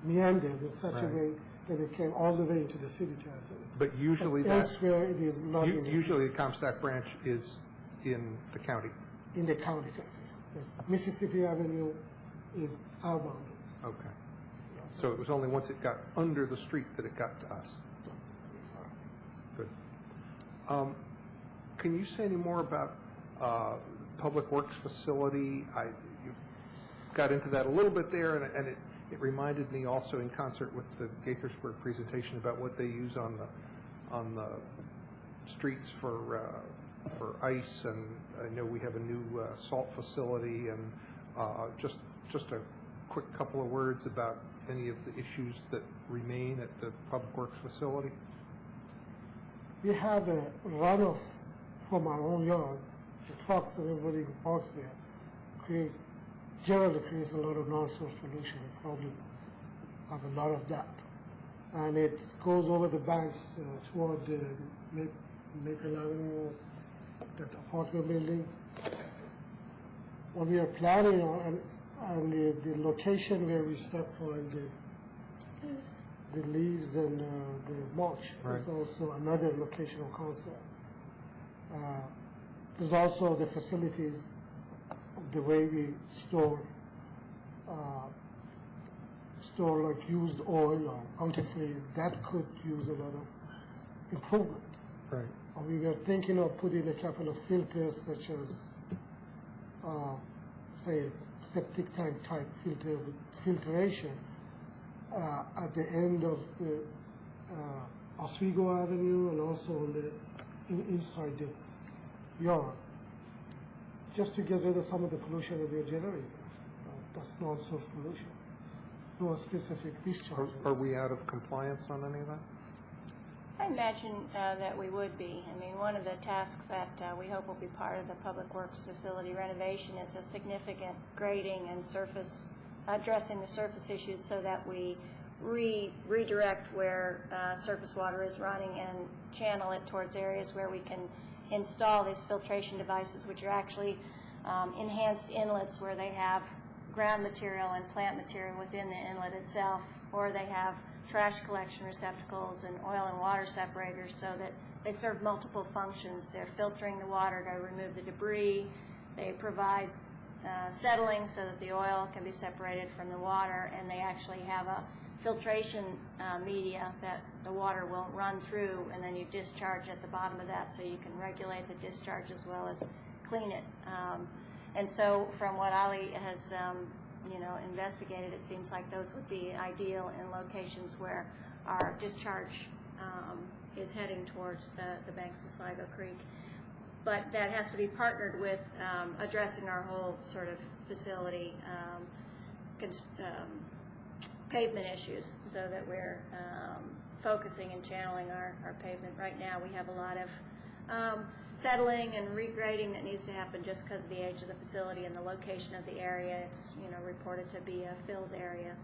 meandered in such a way that it came all the way into the city territory. But usually But elsewhere it is not in the usually the Comstock branch is in the county. in the county territory. Mississippi Avenue is our boundary. Okay. So it was only once it got under the street that it got to us. Good. Can you say any more about Public Works facility? You got into that a little bit there, and it reminded me also in concert with the Gaithersburg presentation about what they use on the streets for ice, and I know we have a new salt facility, and just a quick couple of words about any of the issues that remain at the Public Works facility. We have a runoff from our own yard. The trucks and everybody who parks there generally creates a lot of non-source pollution. We probably have a lot of that. And it goes over the banks toward the Maple Avenue, that apartment building. What we are planning on, and the location where we start on the leaves and the mulch is also another locational concept. There's also the facilities, the way we store like used oil or antifreeze, that could use a lot of improvement. Right. We were thinking of putting a couple of filters such as, say, septic tank type filter with filtration at the end of the Oswego Avenue and also on the inside the yard, just to get rid of some of the pollution that we're generating. That's non-source pollution. No specific discharge. Are we out of compliance on any of that? I imagine that we would be. I mean, one of the tasks that we hope will be part of the Public Works facility renovation is a significant grading and addressing the surface issues so that we redirect where surface water is running and channel it towards areas where we can install these filtration devices, which are actually enhanced inlets where they have ground material and plant material within the inlet itself, or they have trash collection receptacles and oil and water separators so that they serve multiple functions. They're filtering the water to remove the debris. They provide settling so that the oil can be separated from the water, and they actually have a filtration media that the water will run through, and then you discharge at the bottom of that so you can regulate the discharge as well as clean it. And so from what Ali has investigated, it seems like those would be ideal in locations where our discharge is heading towards the banks of Sligo Creek. But that has to be partnered with addressing our whole sort of facility pavement issues so that we're focusing and channeling our pavement. Right now we have a lot of settling and regrading that needs to happen just because of the age of the facility and the location of the area. It's reported to be a filled area,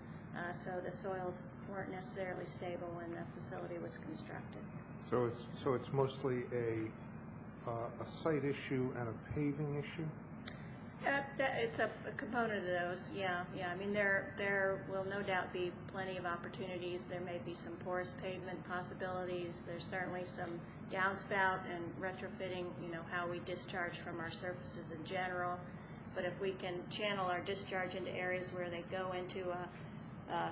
so the soils weren't necessarily stable when the facility was constructed. So it's mostly a site issue and a paving issue? It's a component of those, yeah. I mean, there will no doubt be plenty of opportunities. There may be some porous pavement possibilities. There's certainly some downspout and retrofitting, how we discharge from our surfaces in general. But if we can channel our discharge into areas where they go into a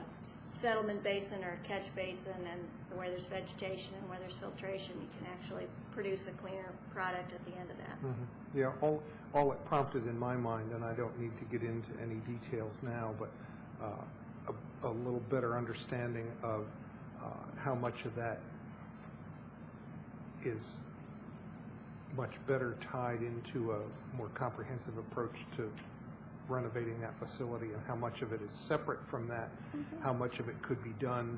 settlement basin or a catch basin, and where there's vegetation and where there's filtration, you can actually produce a cleaner product at the end of that. Mm-hmm. Yeah, all it prompted in my mind, and I don't need to get into any details now, but a little better understanding of how much of that is much better tied into a more comprehensive approach to renovating that facility and how much of it is separate from that, how much of it could be done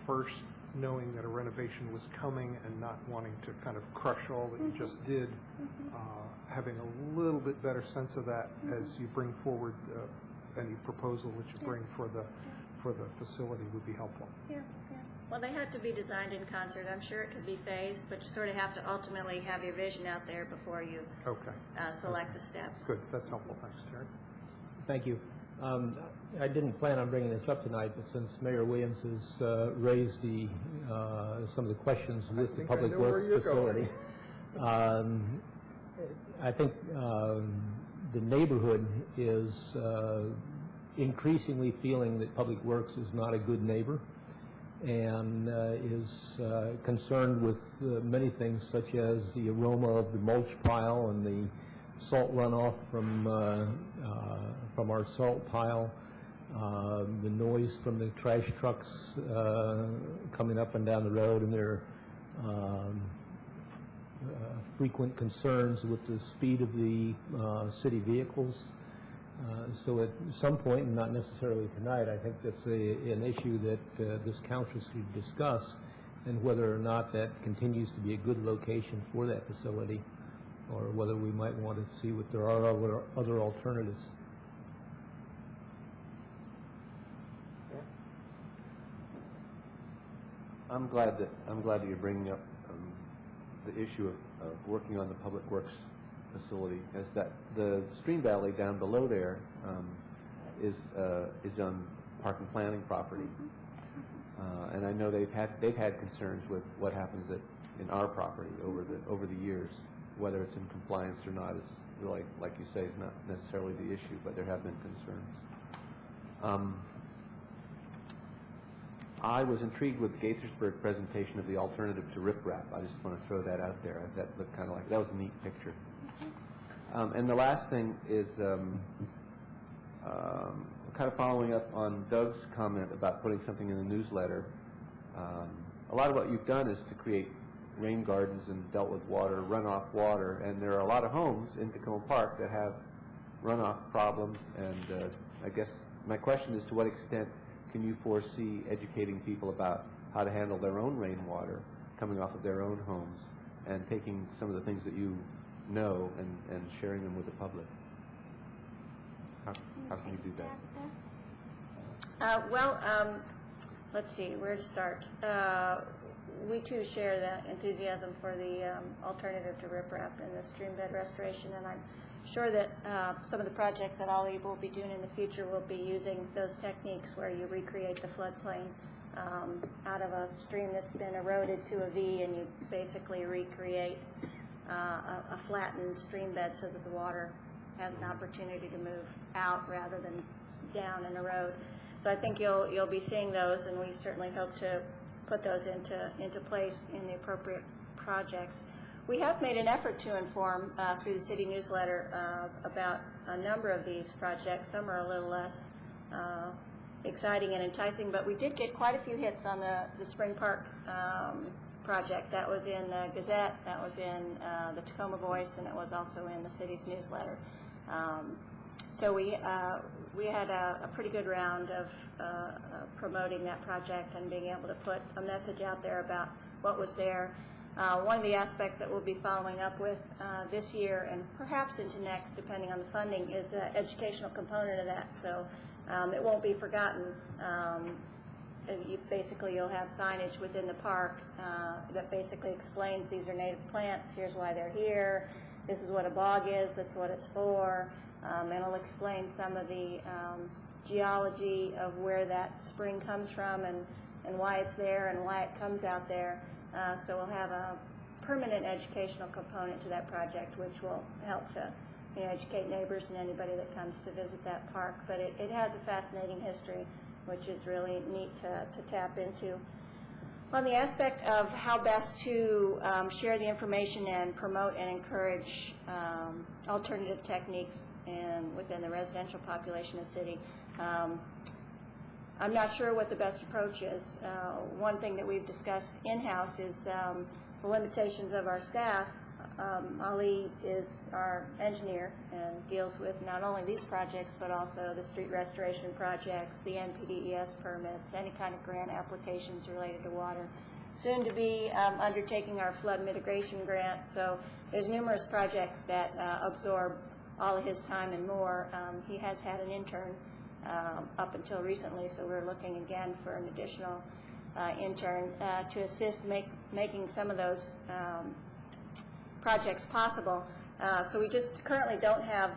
first, knowing that a renovation was coming and not wanting to kind of crush all that you just did, having a little bit better sense of that as you bring forward any proposal that you bring for the facility would be helpful. Yeah. Well, they have to be designed in concert. I'm sure it could be phased, but you sort of have to ultimately have your vision out there before you select the steps. Good. That's helpful. Thanks, Terry. Thank you. I didn't plan on bringing this up tonight, but since Mayor Williams has raised some of the questions with the Public Works facility, I think the neighborhood is increasingly feeling that Public Works is not a good neighbor and is concerned with many things such as the aroma of the mulch pile and the salt runoff from our salt pile, the noise from the trash trucks coming up and down the road, and their frequent concerns with the speed of the city vehicles. So at some point, and not necessarily tonight, I think that's an issue that this council should discuss, and whether or not that continues to be a good location for that facility, or whether we might want to see what there are other alternatives. I'm glad that you're bringing up the issue of working on the Public Works facility, as that the stream valley down below there is on park and planning property, and I know they've had concerns with what happens in our property over the years. Whether it's in compliance or not is really, like you say, is not necessarily the issue, but there have been concerns. I was intrigued with the Gaithersburg presentation of the alternative to riprap. I just want to throw that out there. That looked kind of like, that was a neat picture. And the last thing is kind of following up on Doug's comment about putting something in the newsletter. A lot of what you've done is to create rain gardens and dealt with water, runoff water, and there are a lot of homes in Tacoma Park that have runoff problems, and I guess my question is, to what extent can you foresee educating people about how to handle their own rainwater coming off of their own homes, and taking some of the things that you know and sharing them with the public? How can you do that? Let's see, where to start. We too share the enthusiasm for the alternative to riprap and the stream bed restoration, and I'm sure that some of the projects that Ollie will be doing in the future will be using those techniques where you recreate the floodplain out of a stream that's been eroded to a V, and you basically recreate a flattened stream bed so that the water has an opportunity to move out rather than down and erode. So I think you'll be seeing those, and we certainly hope to put those into place in the appropriate projects. We have made an effort to inform through the city newsletter about a number of these projects. Some are a little less exciting and enticing, but we did get quite a few hits on the Spring Park project. That was in the Gazette, that was in the Tacoma Voice, and it was also in the city's newsletter. So we had a pretty good round of promoting that project and being able to put a message out there about what was there. One of the aspects that we'll be following up with this year and perhaps into next, depending on the funding, is the educational component of that. So it won't be forgotten. You'll have signage within the park that basically explains these are native plants, here's why they're here, this is what a bog is, that's what it's for, and it'll explain some of the geology of where that spring comes from and why it's there and why it comes out there. So we'll have a permanent educational component to that project, which will help to educate neighbors and anybody that comes to visit that park. But it has a fascinating history, which is really neat to tap into. On the aspect of how best to share the information and promote and encourage alternative techniques within the residential population of the city, I'm not sure what the best approach is. One thing that we've discussed in-house is the limitations of our staff Ali is our engineer and deals with not only these projects, but also the street restoration projects, the NPDES permits, any kind of grant applications related to water. Soon to be undertaking our flood mitigation grant. So there's numerous projects that absorb all of his time and more. He has had an intern up until recently, so we're looking again for an additional intern to assist making some of those projects possible. So we just currently don't have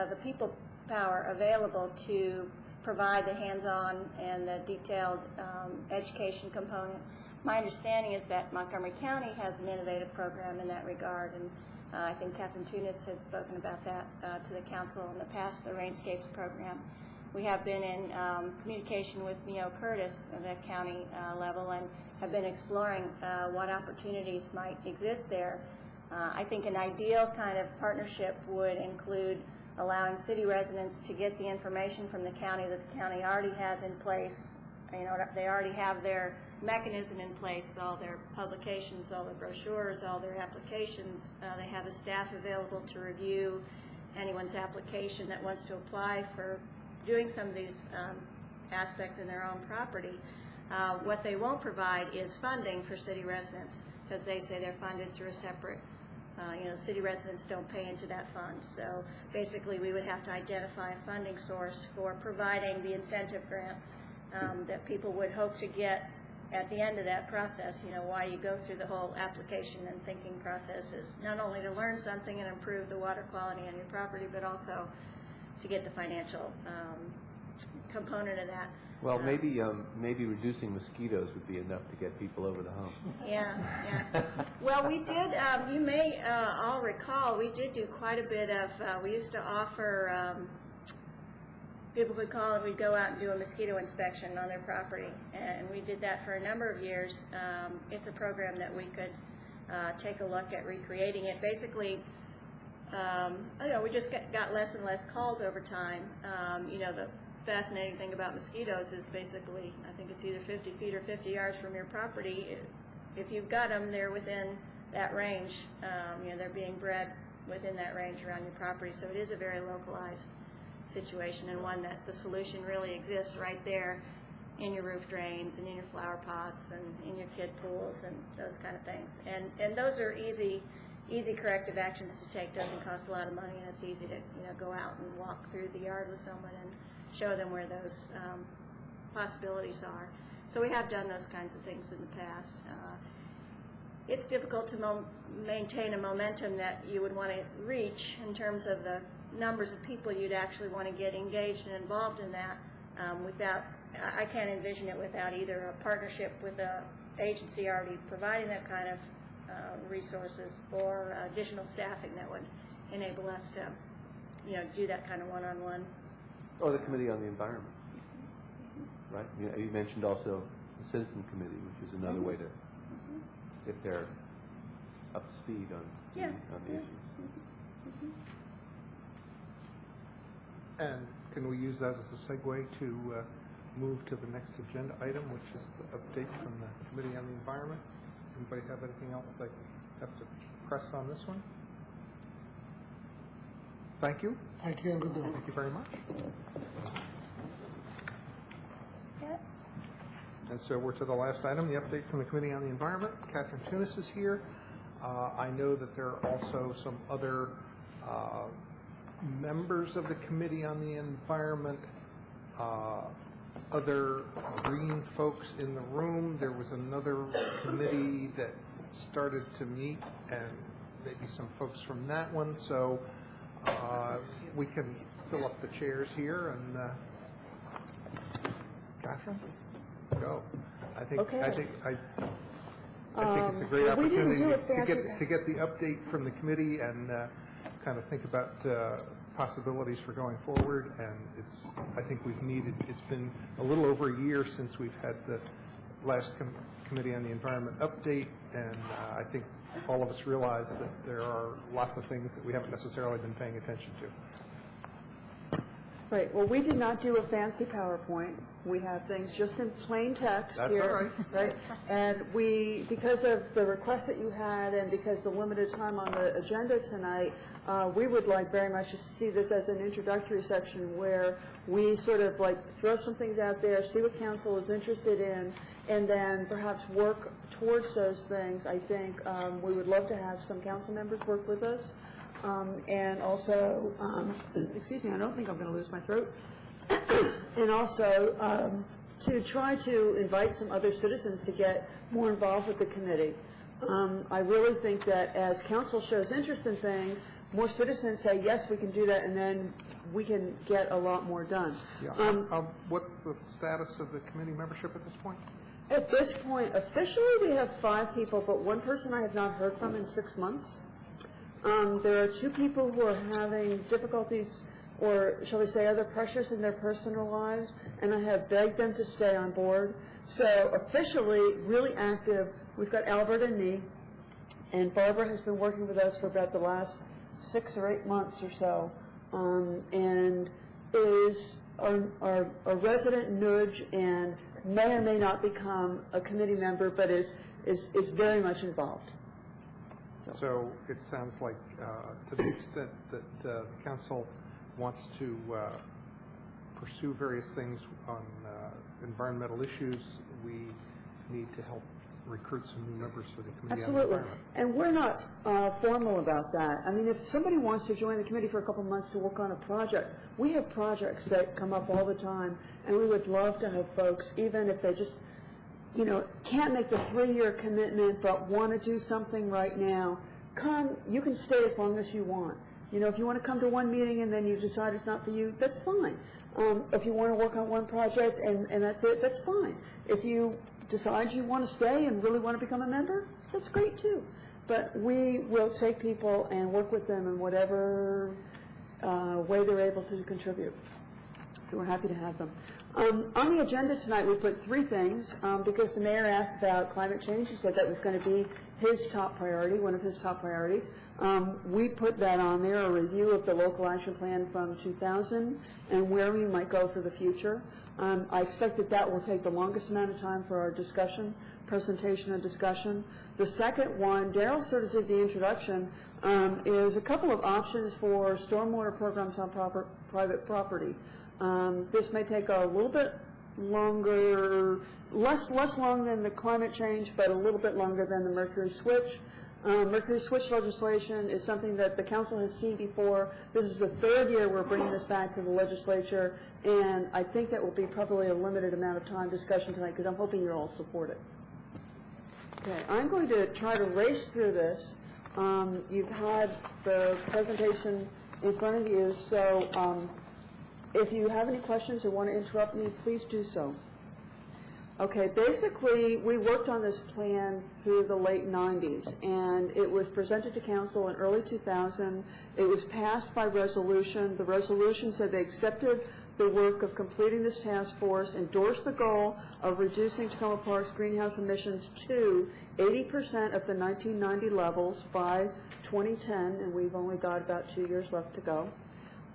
the people power available to provide the hands-on and the detailed education component. My understanding is that Montgomery County has an innovative program in that regard, and I think Catherine Tunis has spoken about that to the council in the past, the Rainscapes program. We have been in communication with Mio Curtis at the county level and have been exploring what opportunities might exist there. I think an ideal kind of partnership would include allowing city residents to get the information from the county that the county already has in place. You know, they already have their mechanism in place, all their publications, all their brochures, all their applications. They have the staff available to review anyone's application that wants to apply for doing some of these aspects in their own property. What they won't provide is funding for city residents, because they say they're funded through a separate, city residents don't pay into that fund. So basically we would have to identify a funding source for providing the incentive grants that people would hope to get at the end of that process. You know, why you go through the whole application and thinking process is not only to learn something and improve the water quality on your property, but also to get the financial component of that. Well, maybe reducing mosquitoes would be enough to get people over the hump. Yeah. Well, we did, you may all recall, we did do quite a bit of, we used to offer, people would call and we'd go out and do a mosquito inspection on their property. And we did that for a number of years. It's a program that we could take a look at recreating it. Basically, we just got less and less calls over time. The fascinating thing about mosquitoes is basically, I think it's either 50 feet or 50 yards from your property. If you've got them, they're within that range. They're being bred within that range around your property. So it is a very localized situation, and one that the solution really exists right there in your roof drains and in your flower pots and in your kid pools and those kind of things. And those are easy corrective actions to take. Doesn't cost a lot of money, and it's easy to go out and walk through the yard with someone and show them where those possibilities are. So we have done those kinds of things in the past. It's difficult to maintain a momentum that you would want to reach in terms of the numbers of people you'd actually want to get engaged and involved in that without, I can't envision it without either a partnership with an agency already providing that kind of resources or additional staffing that would enable us to, do that kind of one-on-one. Or the Committee on the Environment, right? You mentioned also the Citizen Committee, which is another way to, if they're up to speed on the issues. And can we use that as a segue to move to the next agenda item, which is the update from the Committee on the Environment? Anybody have anything else they have to press on this one? Thank you. Thank you and good day. Thank you very much. And so we're to the last item, the update from the Committee on the Environment. Catherine Tunis is here. I know that there are also some other members of the Committee on the Environment, other green folks in the room. There was another committee that started to meet, and maybe some folks from that one. So we can fill up the chairs here, and Catherine, go. I think it's a great opportunity to get the update from the committee and kind of think about possibilities for going forward. And I think it's been a little over a year since we've had the last Committee on the Environment update, and I think all of us realize that there are lots of things that we haven't necessarily been paying attention to. Right, well, we did not do a fancy PowerPoint. We have things just in plain text That's here. all right. Right? And we, because of the request that you had and because the limited time on the agenda tonight, we would like very much to see this as an introductory section where we sort of like throw some things out there, see what council is interested in, and then perhaps work towards those things. I think we would love to have some council members work with us. And also, excuse me, I don't think I'm going to lose my throat. And also to try to invite some other citizens to get more involved with the committee. I really think that as council shows interest in things, more citizens say, yes, we can do that, and then we can get a lot more done. Yeah. What's the status of the committee membership at this point? At this point, officially, we have 5 people, but one person I have not heard from in 6 months. There are 2 people who are having difficulties, or shall we say other pressures in their personal lives, and I have begged them to stay on board. So officially, really active, we've got Albert and me, and Barbara has been working with us for about the last 6 or 8 months or so, and is our resident nudge and may or may not become a committee member, but is very much involved. So it sounds like, to the extent that the council wants to pursue various things on environmental issues, we need to help recruit some new members for the Committee on the Absolutely. Environment. And we're not formal about that. I mean, if somebody wants to join the committee for a couple months to work on a project, we have projects that come up all the time, and we would love to have folks, even if they just can't make the 3-year commitment but want to do something right now, come, you can stay as long as you want. If you want to come to one meeting and then you decide it's not for you, that's fine. If you want to work on one project and that's it, that's fine. If you decide you want to stay and really want to become a member, that's great too. But we will take people and work with them in whatever way they're able to contribute. So we're happy to have them. On the agenda tonight, we put 3 things, because the mayor asked about climate change. He said that was going to be his top priority, one of his top priorities. We put that on there, a review of the local action plan from 2000 and where we might go for the future. I expect that will take the longest amount of time for our discussion, presentation and discussion. The second one, Daryl sort of did the introduction, is a couple of options for stormwater programs on private property. This may take a little bit longer, less long than the climate change, but a little bit longer than the Mercury Switch. Mercury Switch legislation is something that the council has seen before. This is the 3rd year we're bringing this back to the legislature, and I think that will be probably a limited amount of time discussion tonight, because I'm hoping you'll all support it. Okay, I'm going to try to race through this. You've had the presentation in front of you, so if you have any questions or want to interrupt me, please do so. Okay, basically, we worked on this plan through the late 90s, and it was presented to council in early 2000. It was passed by resolution. The resolution said they accepted the work of completing this task force, endorsed the goal of reducing Tacoma Park's greenhouse emissions to 80% of the 1990 levels by 2010, and we've only got about 2 years left to go.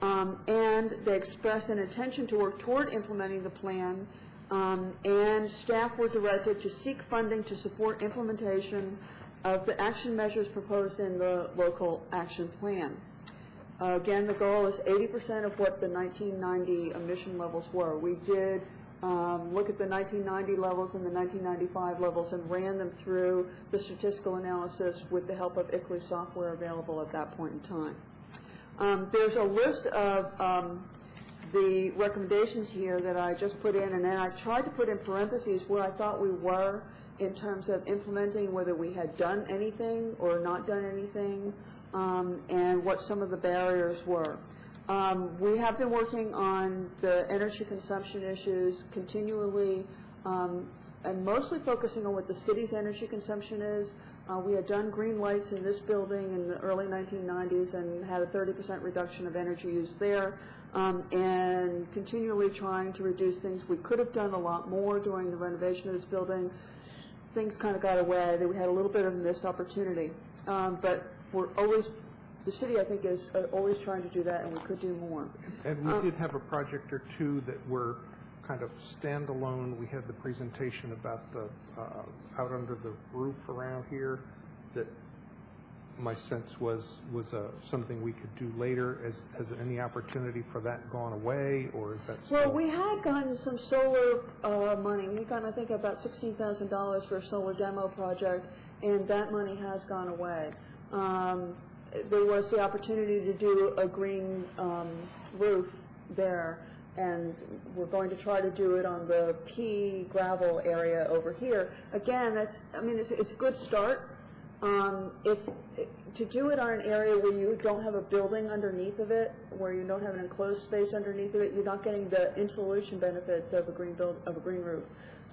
And they expressed an intention to work toward implementing the plan, and staff were directed to seek funding to support implementation of the action measures proposed in the local action plan. Again, the goal is 80% of what the 1990 emission levels were. We did look at the 1990 levels and the 1995 levels and ran them through the statistical analysis with the help of ICLEI software available at that point in time. There's a list of the recommendations here that I just put in, and then I tried to put in parentheses where I thought we were in terms of implementing, whether we had done anything or not done anything, and what some of the barriers were. We have been working on the energy consumption issues continually, and mostly focusing on what the city's energy consumption is. We had done green lights in this building in the early 1990s and had a 30% reduction of energy use there, and continually trying to reduce things. We could have done a lot more during the renovation of this building. Things kind of got away. We had a little bit of a missed opportunity, but we're always the city, I think, is always trying to do that, and we could do more. And we did have a project or two that were kind of standalone. We had the presentation about the out under the roof around here that my sense was something we could do later. Has any opportunity for that gone away, or is that still? Well, we had gotten some solar money. We got, I think, about $16,000 for a solar demo project, and that money has gone away. There was the opportunity to do a green roof there, and we're going to try to do it on the pea gravel area over here. Again, it's a good start. To do it on an area where you don't have a building underneath of it, where you don't have an enclosed space underneath of it, you're not getting the insulation benefits of a green roof.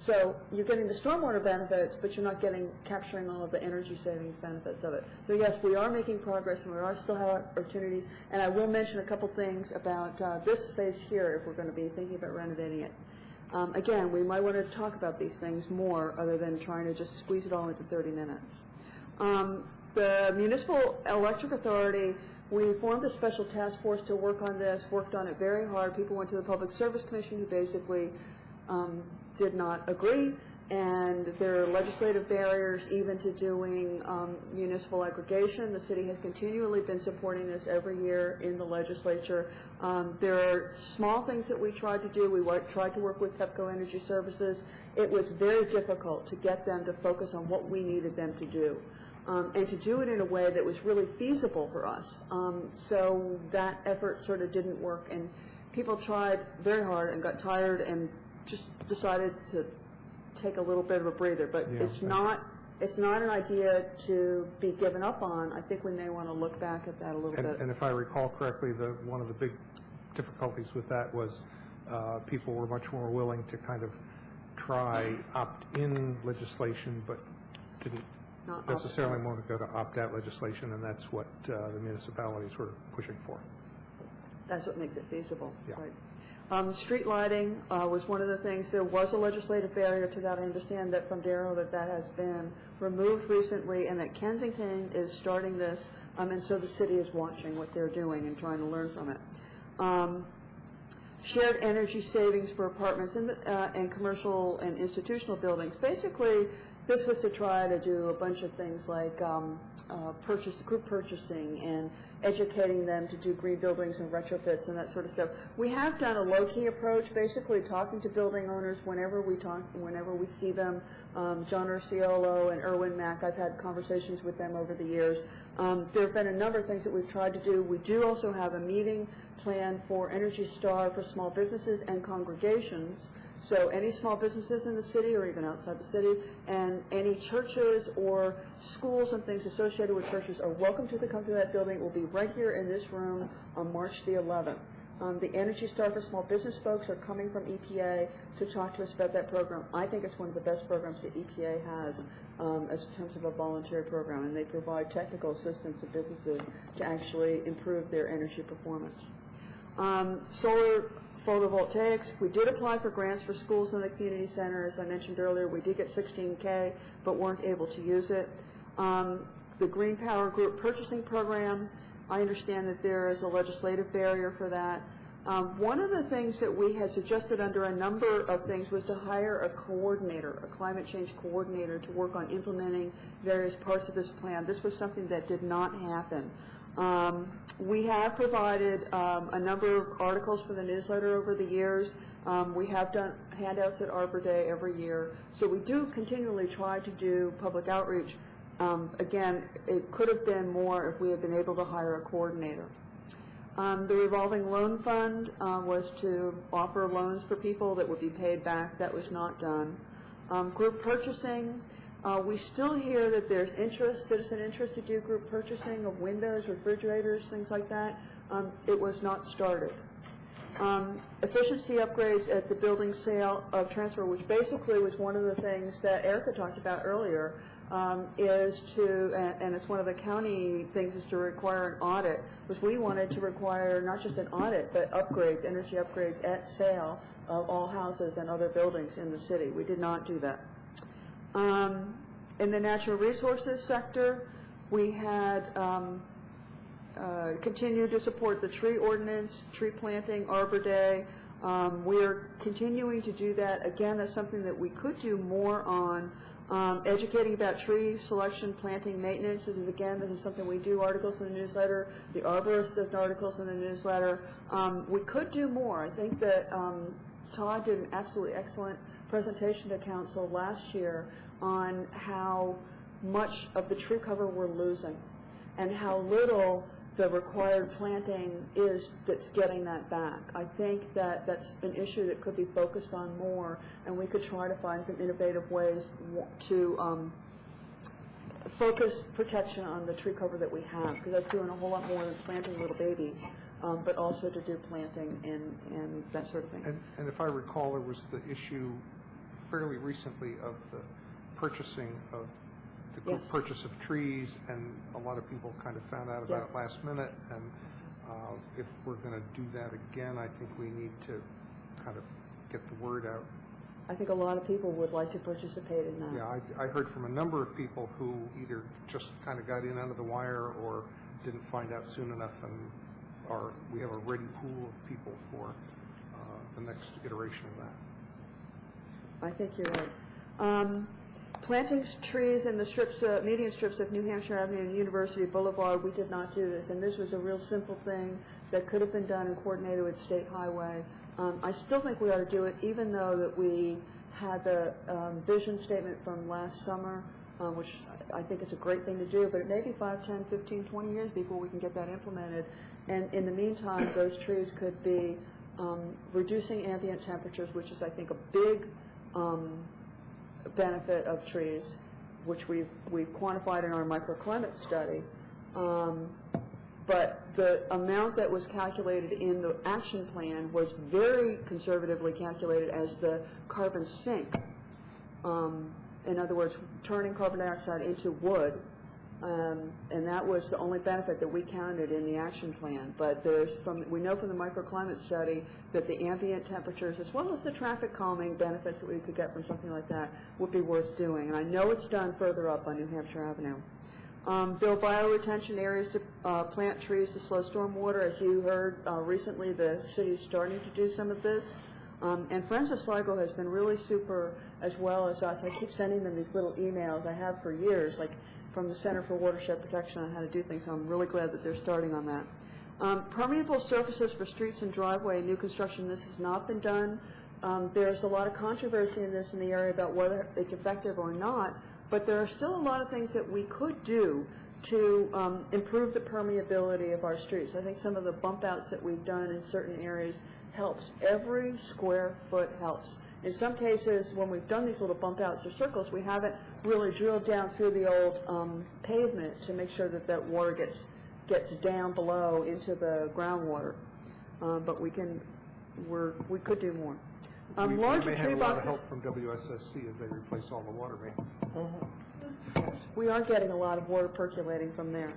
So you're getting the stormwater benefits, but you're not capturing all of the energy savings benefits of it. So yes, we are making progress, and we are still have opportunities. And I will mention a couple things about this space here if we're going to be thinking about renovating it. Again, we might want to talk about these things more, other than trying to just squeeze it all into 30 minutes. The Municipal Electric Authority, we formed a special task force to work on this, worked on it very hard. People went to the Public Service Commission, who basically did not agree, and there are legislative barriers even to doing municipal aggregation. The city has continually been supporting this every year in the legislature. There are small things that we tried to do. We tried to work with Pepco Energy Services. It was very difficult to get them to focus on what we needed them to do. And to do it in a way that was really feasible for us. So that effort sort of didn't work, and people tried very hard and got tired and just decided to take a little bit of a breather. But Yeah, it's not an idea to be given up on. I think we may want to look back at that a little bit. And if I recall correctly, one of the big difficulties with that was people were much more willing to kind of try opt-in legislation, but didn't necessarily want to go to opt-out legislation, and that's what the municipalities were pushing for. That's what makes it feasible. Yeah. Right. Street lighting was one of the things. There was a legislative barrier to that. I understand that from Darrow that has been removed recently, and that Kensington is starting this, and so the city is watching what they're doing and trying to learn from it. Shared energy savings for apartments and commercial and institutional buildings. Basically, this was to try to do a bunch of things like group purchasing and educating them to do green buildings and retrofits and that sort of stuff. We have done a low-key approach, basically talking to building owners whenever we see them. John Urciolo and Erwin Mack, I've had conversations with them over the years. There have been a number of things that we've tried to do. We do also have a meeting planned for Energy Star for small businesses and congregations. So any small businesses in the city or even outside the city, and any churches or schools and things associated with churches are welcome to come to that building. It will be right here in this room on March the 11th. The Energy Star for small business folks are coming from EPA to talk to us about that program. I think it's one of the best programs that EPA has as in terms of a voluntary program, and they provide technical assistance to businesses to actually improve their energy performance. Solar photovoltaics, we did apply for grants for schools and the community center. As I mentioned earlier, we did get $16K, but weren't able to use it. The Green Power Group Purchasing Program, I understand that there is a legislative barrier for that. One of the things that we had suggested under a number of things was to hire a coordinator, a climate change coordinator, to work on implementing various parts of this plan. This was something that did not happen. We have provided a number of articles for the newsletter over the years. We have done handouts at Arbor Day every year. So we do continually try to do public outreach. Again, it could have been more if we had been able to hire a coordinator. The revolving loan fund was to offer loans for people that would be paid back. That was not done. Group purchasing. We still hear that there's interest, citizen interest to do group purchasing of windows, refrigerators, things like that. It was not started. Efficiency upgrades at the building sale of transfer, which basically was one of the things that Erica talked about earlier, is to, and it's one of the county things, is to require an audit, which we wanted to require not just an audit, but upgrades, energy upgrades at sale of all houses and other buildings in the city. We did not do that. In the natural resources sector, we had continue to support the tree ordinance, tree planting, Arbor Day. We are continuing to do that. Again, that's something that we could do more on. Educating about tree selection, planting, maintenance. This is something we do articles in the newsletter. The arborist does articles in the newsletter. We could do more. I think that Todd did an absolutely excellent presentation to council last year on how much of the tree cover we're losing and how little the required planting is that's getting that back. I think that that's an issue that could be focused on more, and we could try to find some innovative ways to focus protection on the tree cover that we have, because that's doing a whole lot more than planting little babies, but also to do planting and that sort of thing. And if I recall, there was the issue fairly recently of the purchasing of the purchase of trees, and a lot of people kind of found out about it last minute. And if we're going to do that again, I think we need to kind of get the word out. I think a lot of people would like to participate in that. Yeah, I heard from a number of people who either just kind of got in under the wire or didn't find out soon enough, and we have a ready pool of people for the next iteration of that. I think you're right. Planting trees in the strips, median strips of New Hampshire Avenue and University Boulevard, we did not do this, and this was a real simple thing that could have been done and coordinated with State Highway. I still think we ought to do it, even though that we had the vision statement from last summer, which I think is a great thing to do, but it may be 5, 10, 15, 20 years before we can get that implemented. And in the meantime, those trees could be reducing ambient temperatures, which is, I think, a big benefit of trees, which we've quantified in our microclimate study. But the amount that was calculated in the action plan was very conservatively calculated as the carbon sink. In other words, turning carbon dioxide into wood. And that was the only benefit that we counted in the action plan. But we know from the microclimate study that the ambient temperatures, as well as the traffic calming benefits that we could get from something like that, would be worth doing. And I know it's done further up on New Hampshire Avenue. Build bioretention areas to plant trees to slow storm water. As you heard recently, the city is starting to do some of this. And Friends of Sligo has been really super, as well as us. I keep sending them these little emails I have for years, like from the Center for Watershed Protection on how to do things, so I'm really glad that they're starting on that. Permeable surfaces for streets and driveway, new construction, this has not been done. There's a lot of controversy in this in the area about whether it's effective or not, but there are still a lot of things that we could do to improve the permeability of our streets. I think some of the bump outs that we've done in certain areas helps. Every square foot helps. In some cases, when we've done these little bump outs or circles, we haven't really drilled down through the old pavement to make sure that that water gets down below into the groundwater. But we could do more. We may have a lot of help from WSSC as they replace all the water mains. We are getting a lot of water percolating from there.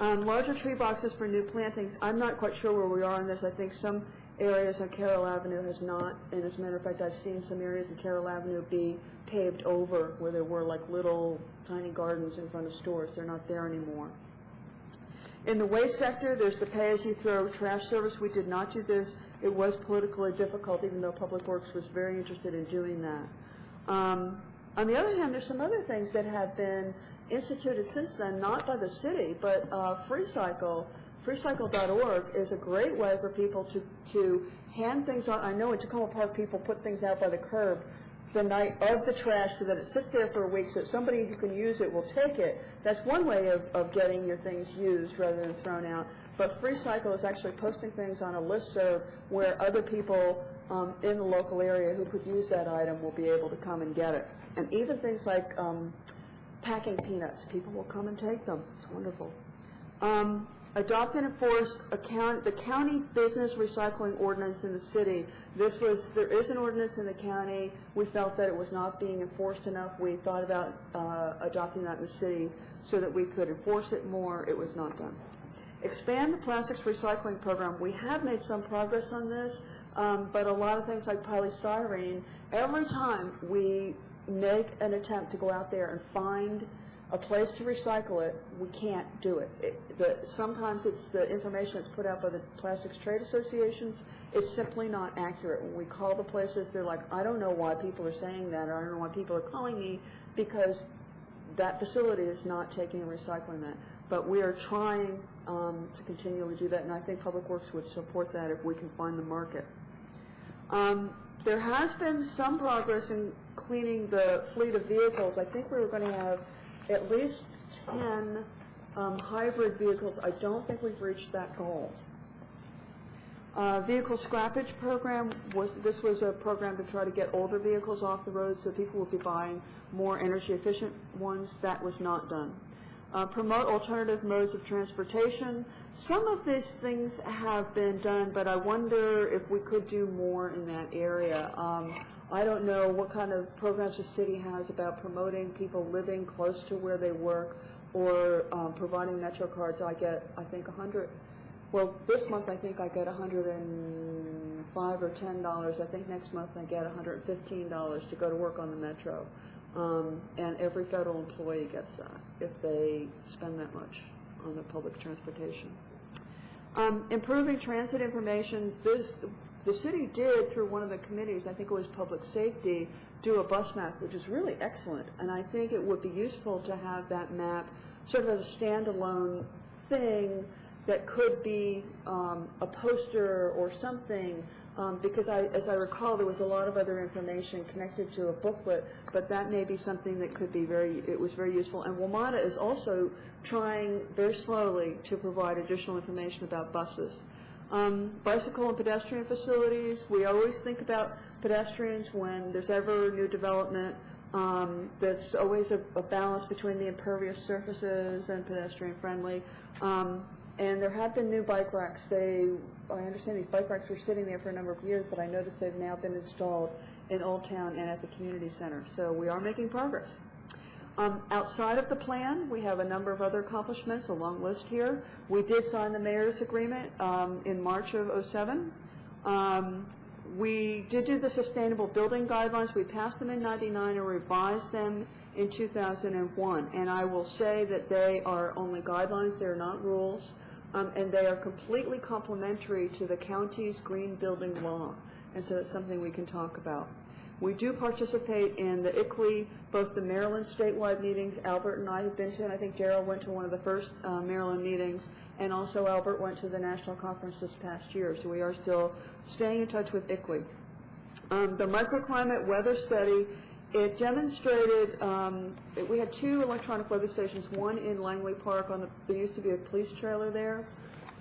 Larger tree boxes for new plantings. I'm not quite sure where we are on this. I think some areas on Carroll Avenue has not, and as a matter of fact, I've seen some areas of Carroll Avenue be paved over where there were like little tiny gardens in front of stores. They're not there anymore. In the waste sector, there's the pay-as-you-throw trash service. We did not do this. It was politically difficult, even though Public Works was very interested in doing that. On the other hand, there's some other things that have been instituted since then, not by the city, but FreeCycle. FreeCycle.org is a great way for people to hand things out. I know in Tacoma Park, people put things out by the curb the night of the trash so that it sits there for a week so somebody who can use it will take it. That's one way of getting your things used rather than thrown out. But FreeCycle is actually posting things on a listserv where other people in the local area who could use that item will be able to come and get it. And even things like packing peanuts, people will come and take them. It's wonderful. Adopt and enforce the county business recycling ordinance in the city. There is an ordinance in the county. We felt that it was not being enforced enough. We thought about adopting that in the city so that we could enforce it more. It was not done. Expand the plastics recycling program. We have made some progress on this, but a lot of things like polystyrene, every time we make an attempt to go out there and find a place to recycle it, we can't do it. Sometimes it's the information that's put out by the Plastics Trade Associations. It's simply not accurate. When we call the places, they're like, I don't know why people are saying that, or I don't know why people are calling me, because that facility is not taking and recycling that. But we are trying to continually do that, and I think Public Works would support that if we can find the market. There has been some progress in cleaning the fleet of vehicles. I think we were going to have at least 10 hybrid vehicles. I don't think we've reached that goal. Vehicle scrappage program, this was a program to try to get older vehicles off the road so people would be buying more energy efficient ones. That was not done. Promote alternative modes of transportation. Some of these things have been done, but I wonder if we could do more in that area. I don't know what kind of programs the city has about promoting people living close to where they work, or providing Metro cards. I get, I think, 100. Well, this month I think I get $105 or $10. I think next month I get $115 to go to work on the Metro. And every federal employee gets that if they spend that much on the public transportation. Improving transit information. The city did, through one of the committees, I think it was public safety, do a bus map, which is really excellent. And I think it would be useful to have that map sort of as a standalone thing that could be a poster or something, because as I recall, there was a lot of other information connected to a booklet, but that may be something that could be it was very useful. And WMATA is also trying very slowly to provide additional information about buses. Bicycle and pedestrian facilities, we always think about pedestrians when there's ever new development. There's always a balance between the impervious surfaces and pedestrian friendly. And there have been new bike racks. I understand these bike racks were sitting there for a number of years, but I noticed they've now been installed in Old Town and at the community center. So we are making progress. Outside of the plan, we have a number of other accomplishments, a long list here. We did sign the mayor's agreement in March of '07. We did do the sustainable building guidelines. We passed them in '99 and revised them in 2001. And I will say that they are only guidelines, they're not rules, and they are completely complementary to the county's green building law. And so that's something we can talk about. We do participate in the ICLEI, both the Maryland statewide meetings Albert and I have been to, and I think Darrell went to one of the first Maryland meetings, and also Albert went to the national conference this past year, so we are still staying in touch with ICLEI. The microclimate weather study, it demonstrated, we had 2 electronic weather stations, one in Langley Park, there used to be a police trailer there,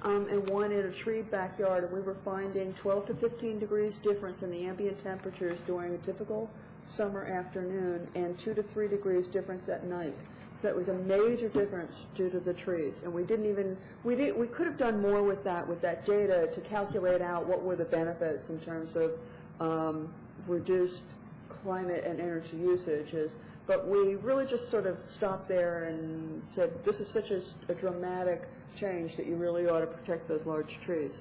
and one in a tree backyard, and we were finding 12 to 15 degrees difference in the ambient temperatures during a typical summer afternoon, and 2 to 3 degrees difference at night. So it was a major difference due to the trees, and we could have done more with that data to calculate out what were the benefits in terms of reduced climate and energy usages, but we really just sort of stopped there and said this is such a dramatic change that you really ought to protect those large trees.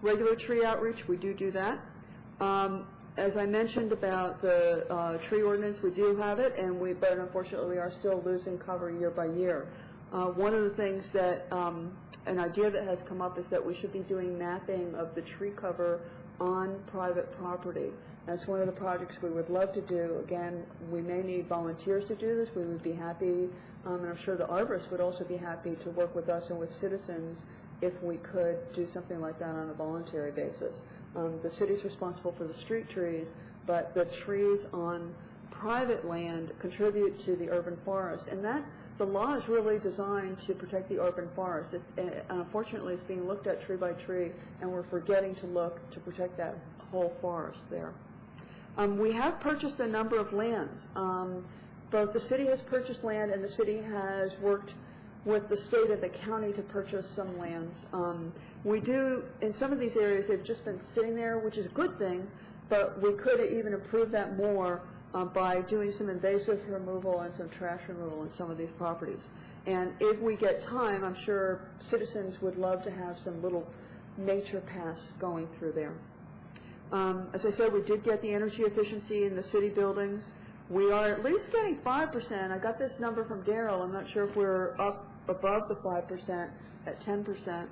Regular tree outreach, we do that. As I mentioned about the tree ordinance, we do have it, but unfortunately we are still losing cover year by year. One of the things that, an idea that has come up is that we should be doing mapping of the tree cover on private property. That's one of the projects we would love to do. Again, we may need volunteers to do this. We would be happy, and I'm sure the arborists would also be happy to work with us and with citizens if we could do something like that on a voluntary basis. The city's responsible for the street trees, but the trees on private land contribute to the urban forest, and the law is really designed to protect the urban forest. Unfortunately, it's being looked at tree by tree, and we're forgetting to look to protect that whole forest there. We have purchased a number of lands. Both the city has purchased land, and the city has worked with the state and the county to purchase some lands. We do, in some of these areas, they've just been sitting there, which is a good thing, but we could even improve that more by doing some invasive removal and some trash removal in some of these properties. And if we get time, I'm sure citizens would love to have some little nature paths going through there. As I said, we did get the energy efficiency in the city buildings. We are at least getting 5%. I got this number from Daryl. I'm not sure if we're up above the 5% at 10%.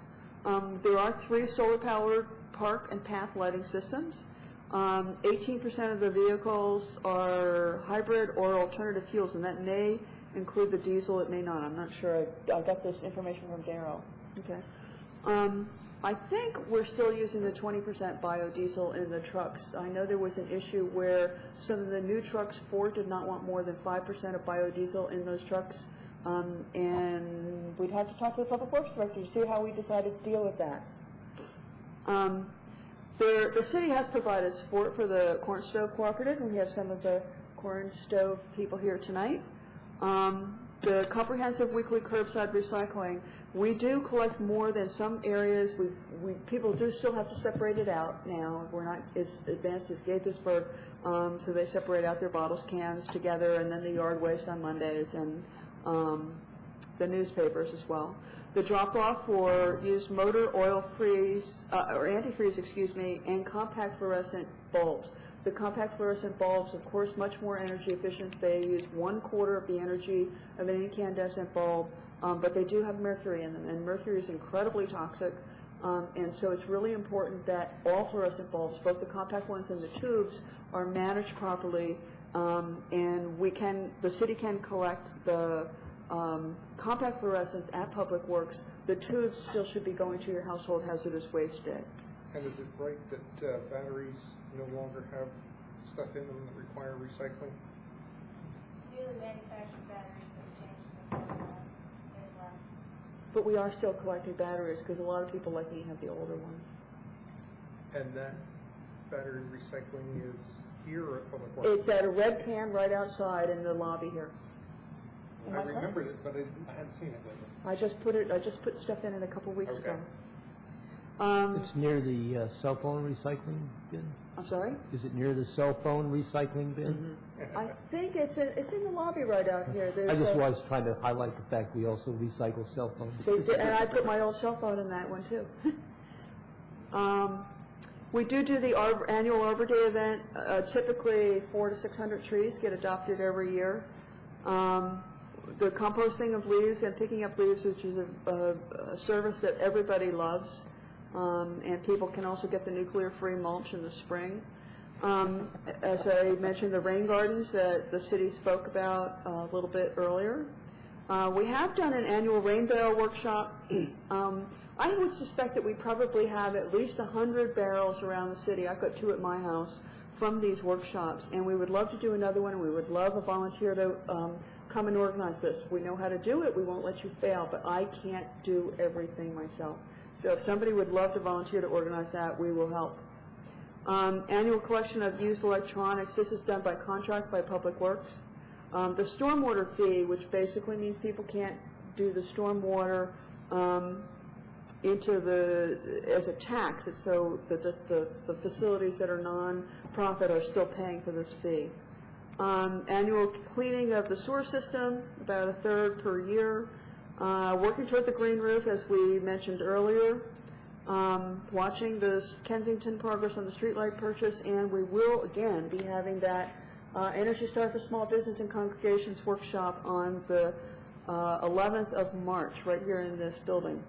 There are 3 solar-powered park and path lighting systems. 18% of the vehicles are hybrid or alternative fuels, and that may include the diesel. It may not. I'm not sure. I got this information from Daryl. Okay. I think we're still using the 20% biodiesel in the trucks. I know there was an issue where some of the new trucks, Ford did not want more than 5% of biodiesel in those trucks, and we'd have to talk to the Public Works Director to see how we decided to deal with that. The city has provided support for the Corn Stove Cooperative, and we have some of the Corn Stove people here tonight. The comprehensive weekly curbside recycling, we do collect more than some areas. People do still have to separate it out now. We're not as advanced as Gaithersburg, so they separate out their bottles, cans together, and then the yard waste on Mondays, and the newspapers as well. The drop-off for used motor oil freeze, or antifreeze, excuse me, and compact fluorescent bulbs. The compact fluorescent bulbs, of course, much more energy efficient. They use 1/4 of the energy of an incandescent bulb, but they do have mercury in them, and mercury is incredibly toxic. And so it's really important that all fluorescent bulbs, both the compact ones and the tubes, are managed properly, and the city can collect the compact fluorescents at Public Works. The tubes still should be going to your household hazardous waste day. And is it right that batteries no longer have stuff in them that require recycling? Newly manufactured batteries that change the formula, there's less. But we are still collecting batteries because a lot of people like me have the older ones. And that battery recycling is here or at Public Works? It's at a red can right outside in the lobby here. I remembered it, but I hadn't seen it lately. I just put stuff in it a couple weeks ago. It's near the cell phone recycling bin? I'm sorry? Is it near the cell phone recycling bin? I think it's in the lobby right out here. I just was trying to highlight the fact we also recycle cell phones. And I put my old cell phone in that one too. We do the annual Arbor Day event. Typically 400 to 600 trees get adopted every year. The composting of leaves and picking up leaves, which is a service that everybody loves. And people can also get the nuclear-free mulch in the spring. As I mentioned, the rain gardens that the city spoke about a little bit earlier. We have done an annual rain barrel workshop. I would suspect that we probably have at least 100 barrels around the city. I've got 2 at my house from these workshops, and we would love to do another one. We would love a volunteer to come and organize this. We know how to do it. We won't let you fail, but I can't do everything myself. So if somebody would love to volunteer to organize that, we will help. Annual collection of used electronics. This is done by contract by Public Works. The stormwater fee, which basically means people can't do the stormwater as a tax. It's so that the facilities that are non-profit are still paying for this fee. Annual cleaning of the sewer system, about 1/3 per year. Working toward the green roof, as we mentioned earlier. Watching the Kensington progress on the streetlight purchase, and we will again be having that Energy Star for Small Business and Congregations workshop on the 11th of March, right here in this building.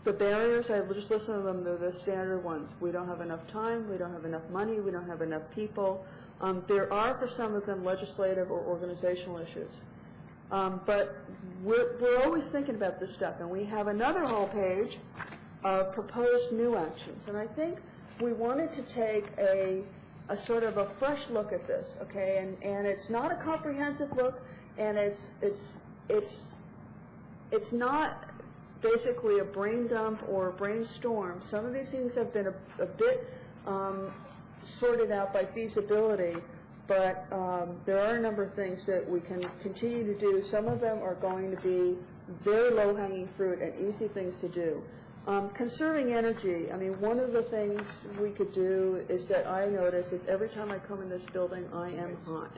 The barriers, I just listened to them, they're the standard ones. We don't have enough time, we don't have enough money, we don't have enough people. There are, for some of them, legislative or organizational issues. But we're always thinking about this stuff, and we have another whole page of proposed new actions. And I think we wanted to take a sort of a fresh look at this, okay? And it's not a comprehensive look, and it's not basically a brain dump or a brainstorm. Some of these things have been a bit sorted out by feasibility, but there are a number of things that we can continue to do. Some of them are going to be very low-hanging fruit and easy things to do. Conserving energy, I mean, one of the things we could do is that I notice is every time I come in this building, I am hot.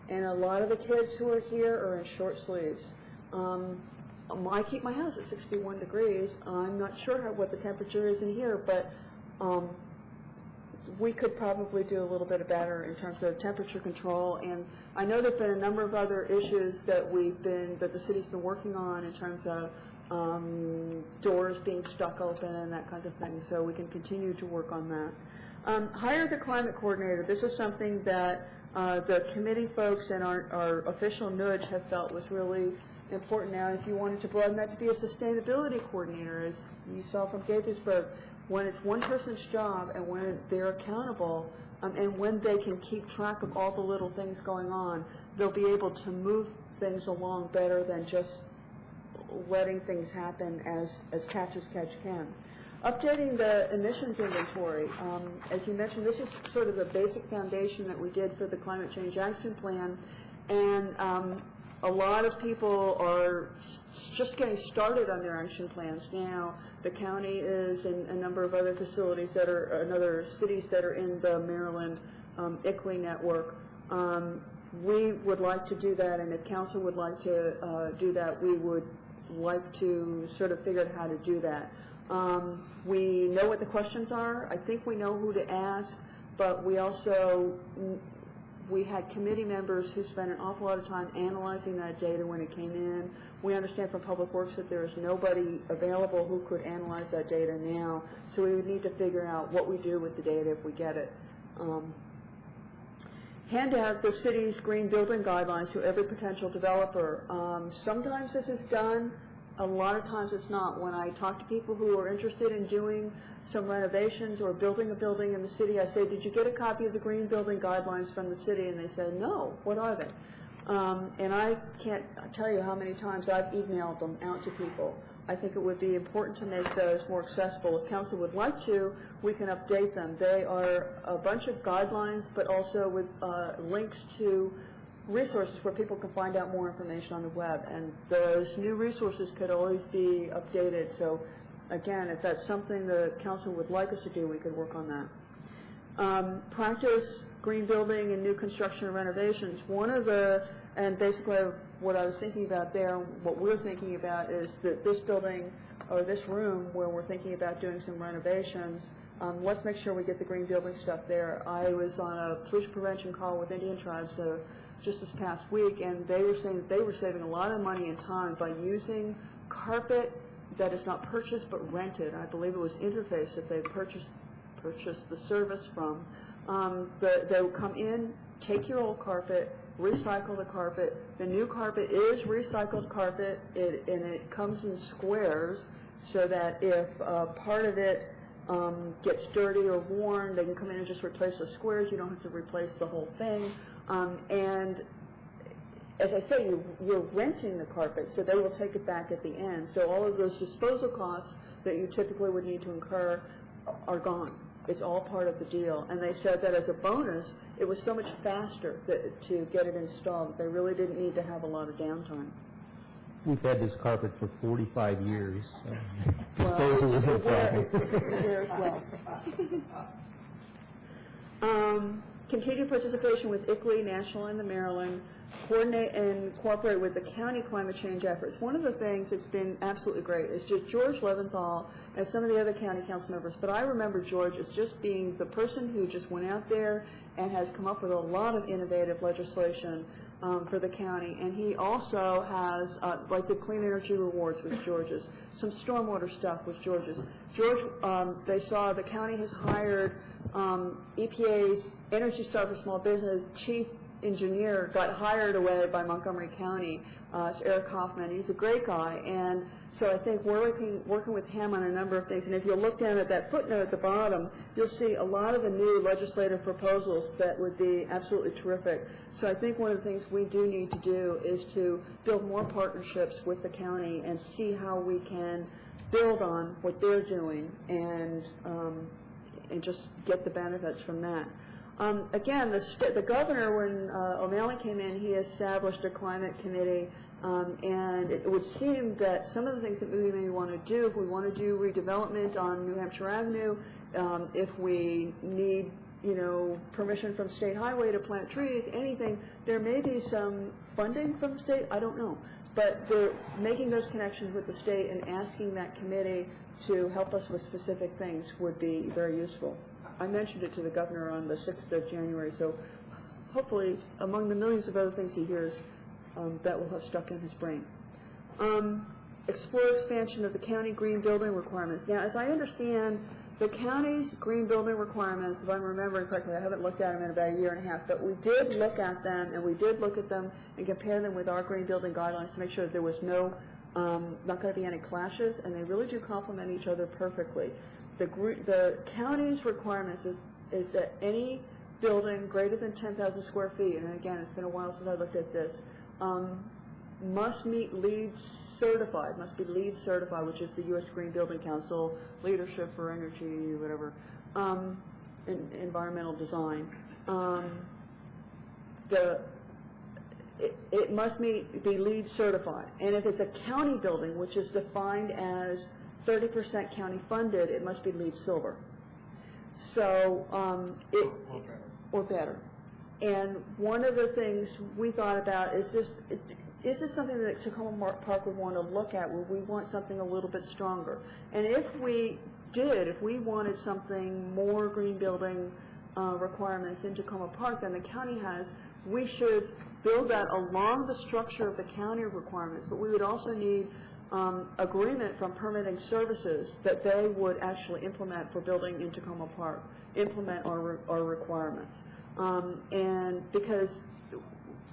And a lot of the kids who are here are in short sleeves. I keep my house at 61 degrees. I'm not sure what the temperature is in here, but we could probably do a little bit better in terms of temperature control. And I know there've been a number of other issues that the city's been working on in terms of doors being stuck open and that kind of thing. So we can continue to work on that. Hire the climate coordinator. This is something that the committee folks and our official nudge have felt was really important. Now, if you wanted to broaden that to be a sustainability coordinator, as you saw from Gaithersburg, when it's one person's job and when they're accountable and when they can keep track of all the little things going on, they'll be able to move things along better than just letting things happen as catch as catch can. Updating the emissions inventory. As you mentioned, this is sort of the basic foundation that we did for the Climate Change Action Plan, and a lot of people are just getting started on their action plans now. The county is in a number of other facilities that are, other cities that are in the Maryland ICLEI network. We would like to do that, and if council would like to do that, we would like to sort of figure out how to do that. We know what the questions are. I think we know who to ask, but we also we had committee members who spent an awful lot of time analyzing that data when it came in. We understand from Public Works that there is nobody available who could analyze that data now, so we would need to figure out what we do with the data if we get it. Hand out the city's green building guidelines to every potential developer. Sometimes this is done, a lot of times it's not. When I talk to people who are interested in doing some renovations or building a building in the city, I say, did you get a copy of the green building guidelines from the city? And they say, no, what are they? And I can't tell you how many times I've emailed them out to people. I think it would be important to make those more accessible. If council would like to, we can update them. They are a bunch of guidelines, but also with links to resources where people can find out more information on the web. And those new resources could always be updated. So again, if that's something the council would like us to do, we could work on that. Practice green building and new construction and renovations. And basically what I was thinking about there, what we're thinking about is that this building or this room where we're thinking about doing some renovations, let's make sure we get the green building stuff there. I was on a pollution prevention call with Indian tribes just this past week, and they were saying that they were saving a lot of money and time by using carpet that is not purchased but rented. I believe it was Interface that they purchased the service from. They would come in, take your old carpet, recycle the carpet. The new carpet is recycled carpet, and it comes in squares so that if part of it gets dirty or worn, they can come in and just replace the squares. You don't have to replace the whole thing. And as I say, you're renting the carpet, so they will take it back at the end. So all of those disposal costs that you typically would need to incur are gone. It's all part of the deal. And they said that as a bonus, it was so much faster to get it installed. They really didn't need to have a lot of downtime. We've had this carpet for 45 years. Well, isn't a problem. Continued participation with ICLEI, National and the Maryland, coordinate and cooperate with the county climate change efforts. One of the things that's been absolutely great is just George Leventhal and some of the other county council members, but I remember George as just being the person who just went out there and has come up with a lot of innovative legislation for the county. And he also has, like the Clean Energy Rewards with George's, some stormwater stuff with George's. George, they saw the county has hired EPA's Energy Star for Small Business chief engineer, got hired away by Montgomery County. It's Eric Hoffman. He's a great guy, and so I think we're working with him on a number of things. And if you look down at that footnote at the bottom, you'll see a lot of the new legislative proposals that would be absolutely terrific. So I think one of the things we do need to do is to build more partnerships with the county and see how we can build on what they're doing and just get the benefits from that. Again, the governor, when O'Malley came in, he established a climate committee, and it would seem that some of the things that we may want to do, if we want to do redevelopment on New Hampshire Avenue, if we need, permission from State Highway to plant trees, anything, there may be some funding from the state, I don't know. But they're making those connections with the state and asking that committee to help us with specific things would be very useful. I mentioned it to the governor on the 6th of January, so hopefully among the millions of other things he hears, that will have stuck in his brain. Explore expansion of the county green building requirements. Now, as I understand, the county's green building requirements, if I'm remembering correctly, I haven't looked at them in about a year and a half, but we did look at them, and we did look at them and compare them with our green building guidelines to make sure that there was no, not going to be any clashes, and they really do complement each other perfectly. The county's requirements is that any building greater than 10,000 square feet, and again, it's been a while since I looked at this, must meet LEED certified, must be LEED certified, which is the U.S. Green Building Council, Leadership for Energy, whatever, environmental design. It must be LEED certified. And if it's a county building, which is defined as 30% county funded, it must be LEED silver. So, or better. And one of the things we thought about is this something that Tacoma Park would want to look at, where we want something a little bit stronger? And if we wanted something more green building requirements in Tacoma Park than the county has, we should build that along the structure of the county requirements, but we would also need agreement from permitting services that they would actually implement for building in Tacoma Park, implement our requirements. And because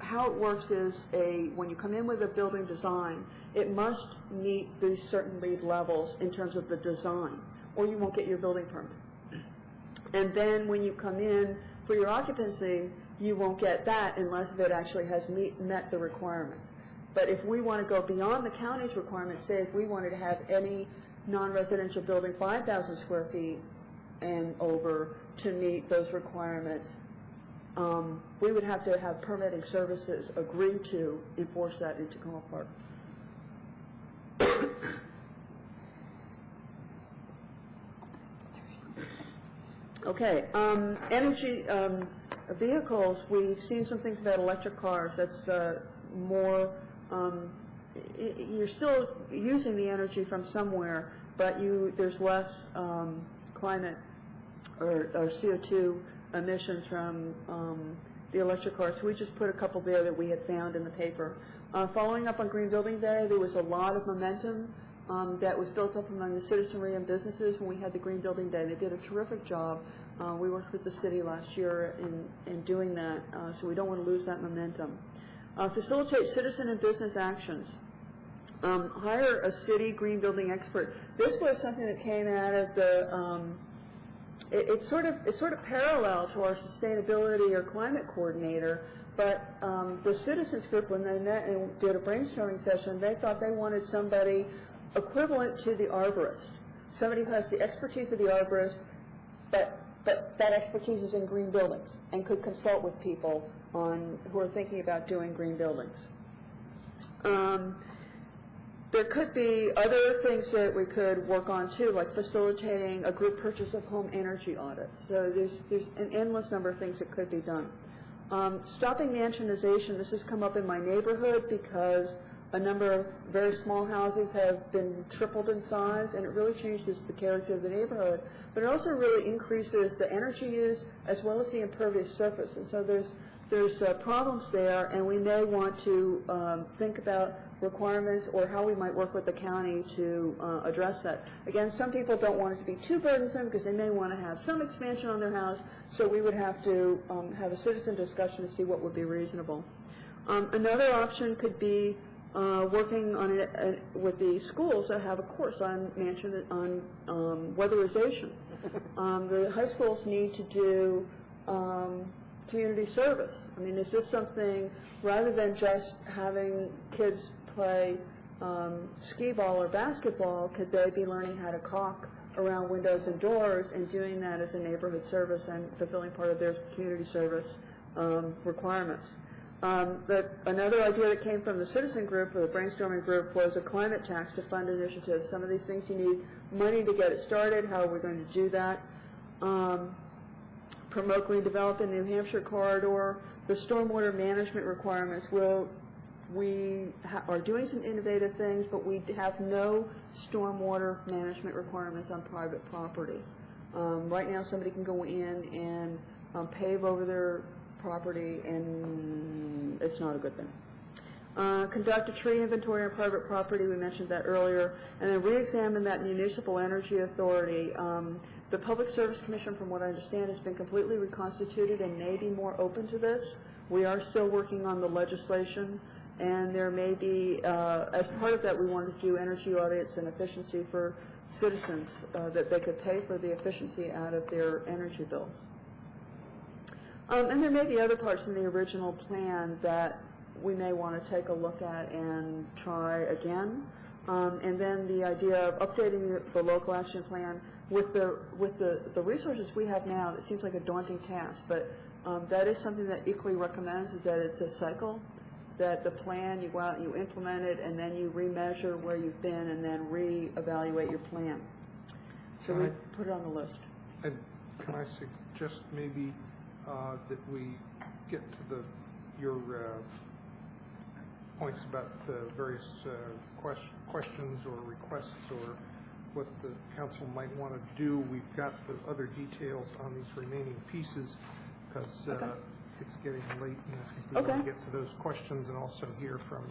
how it works is when you come in with a building design, it must meet these certain LEED levels in terms of the design, or you won't get your building permit. And then when you come in for your occupancy, you won't get that unless it actually has met the requirements. But if we want to go beyond the county's requirements, say if we wanted to have any non-residential building 5,000 square feet and over to meet those requirements, we would have to have permitting services agree to enforce that in Tacoma Park. Okay, energy vehicles, we've seen some things about electric cars. That's more, you're still using the energy from somewhere, but there's less climate or CO2 emissions from the electric cars. So we just put a couple there that we had found in the paper. Following up on Green Building Day, there was a lot of momentum that was built up among the citizenry and businesses when we had the Green Building Day. They did a terrific job. We worked with the city last year in doing that, so we don't want to lose that momentum. Facilitate citizen and business actions. Hire a city green building expert. This was something that came out of the it's sort of parallel to our sustainability or climate coordinator, but the citizens group, when they met and did a brainstorming session, they thought they wanted somebody equivalent to the arborist, somebody who has the expertise of the arborist, but that expertise is in green buildings and could consult with people who are thinking about doing green buildings. There could be other things that we could work on too, like facilitating a group purchase of home energy audits. So there's an endless number of things that could be done. Stopping mansionization. This has come up in my neighborhood because a number of very small houses have been tripled in size, and it really changes the character of the neighborhood. But it also really increases the energy use as well as the impervious surface. And so there's problems there, and we may want to think about requirements or how we might work with the county to address that. Again, some people don't want it to be too burdensome because they may want to have some expansion on their house, so we would have to have a citizen discussion to see what would be reasonable. Another option could be working on it with the schools that have a course on weatherization. The high schools need to do community service. I mean, is this something, rather than just having kids play skee-ball or basketball, could they be learning how to caulk around windows and doors and doing that as a neighborhood service and fulfilling part of their community service requirements? Another idea that came from the citizen group or the brainstorming group was a climate tax to fund initiatives. Some of these things you need money to get it started. How are we going to do that? Promote green development in the New Hampshire corridor. The stormwater management requirements. We are doing some innovative things, but we have no stormwater management requirements on private property. Right now, somebody can go in and pave over their property, and it's not a good thing. Conduct a tree inventory on private property, we mentioned that earlier, and then re-examine that municipal energy authority. The Public Service Commission, from what I understand, has been completely reconstituted and may be more open to this. We are still working on the legislation, and there may be, as part of that, we wanted to do energy audits and efficiency for citizens, that they could pay for the efficiency out of their energy bills. And there may be other parts in the original plan that we may want to take a look at and try again. And then the idea of updating the local action plan with the resources we have now, it seems like a daunting task, but that is something that ECLI recommends, is that it's a cycle, that the plan, you go out and you implement it, and then you remeasure where you've been, and then re-evaluate your plan. So we put it on the list. And can I suggest maybe that we get to your points about various questions or requests or what the council might want to do. We've got the other details on these remaining pieces because it's getting late, and I think we want to get to those questions and also hear from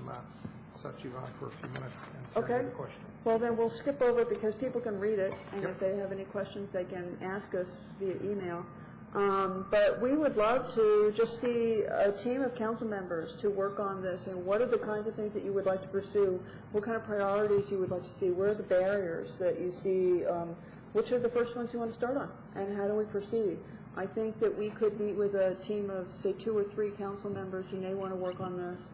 Satyavant for a few minutes and turn to the questions. Well, then we'll skip over it because people can read it, and if they have any questions, they can ask us via email. But we would love to just see a team of council members to work on this, and what are the kinds of things that you would like to pursue, what kind of priorities you would like to see, where are the barriers that you see, which are the first ones you want to start on, and how do we proceed? I think that we could meet with a team of, say, 2 or 3 council members who may want to work on this.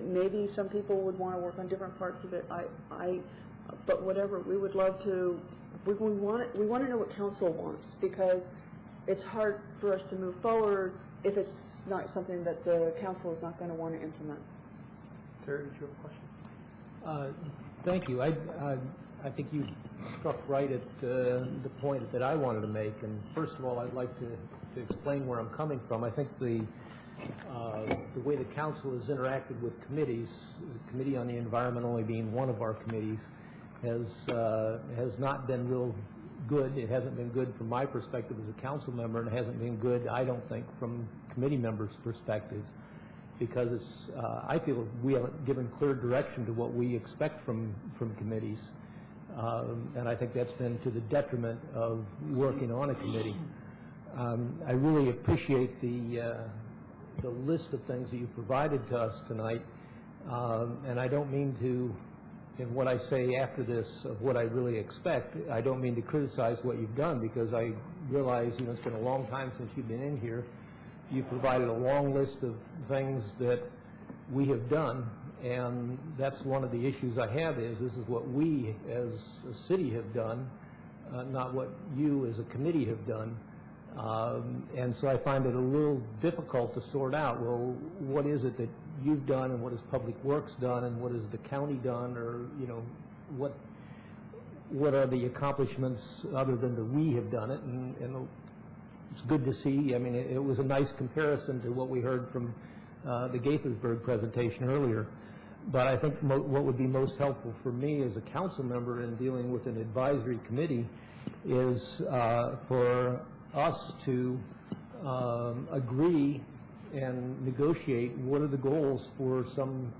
Maybe some people would want to work on different parts of it. But whatever, we would love to. We want to know what council wants, because it's hard for us to move forward if it's not something that the council is not going to want to implement. Terry, did you have a question? Thank you. I think you struck right at the point that I wanted to make. And first of all, I'd like to explain where I'm coming from. I think the way the council has interacted with committees, the Committee on the Environment only being one of our committees, has not been real good. It hasn't been good from my perspective as a council member, and it hasn't been good, I don't think, from committee members' perspectives, because it's, I feel we haven't given clear direction to what we expect from committees, and I think that's been to the detriment of working on a committee. I really appreciate the list of things that you provided to us tonight, and I don't mean to, in what I say after this of what I really expect, I don't mean to criticize what you've done, because I realize, it's been a long time since you've been in here. You've provided a long list of things that we have done, and that's one of the issues I have is this is what we as a city have done, not what you as a committee have done. And so I find it a little difficult to sort out, well, what is it that you've done, and what has Public Works done, and what has the county done, or, what are the accomplishments other than that we have done it, and it's good to see. I mean, it was a nice comparison to what we heard from the Gaithersburg presentation earlier. But I think what would be most helpful for me as a council member in dealing with an advisory committee is for us to agree and negotiate what are the goals for some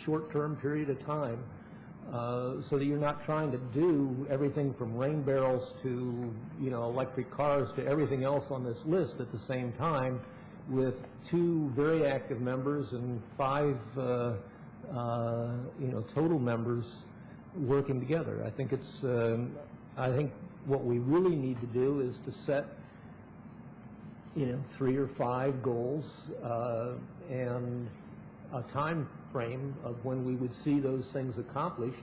short-term period of time, so that you're not trying to do everything from rain barrels to electric cars to everything else on this list at the same time, with 2 very active members and 5 total members working together. I think it's I think what we really need to do is to set 3 or 5 goals and a time frame of when we would see those things accomplished,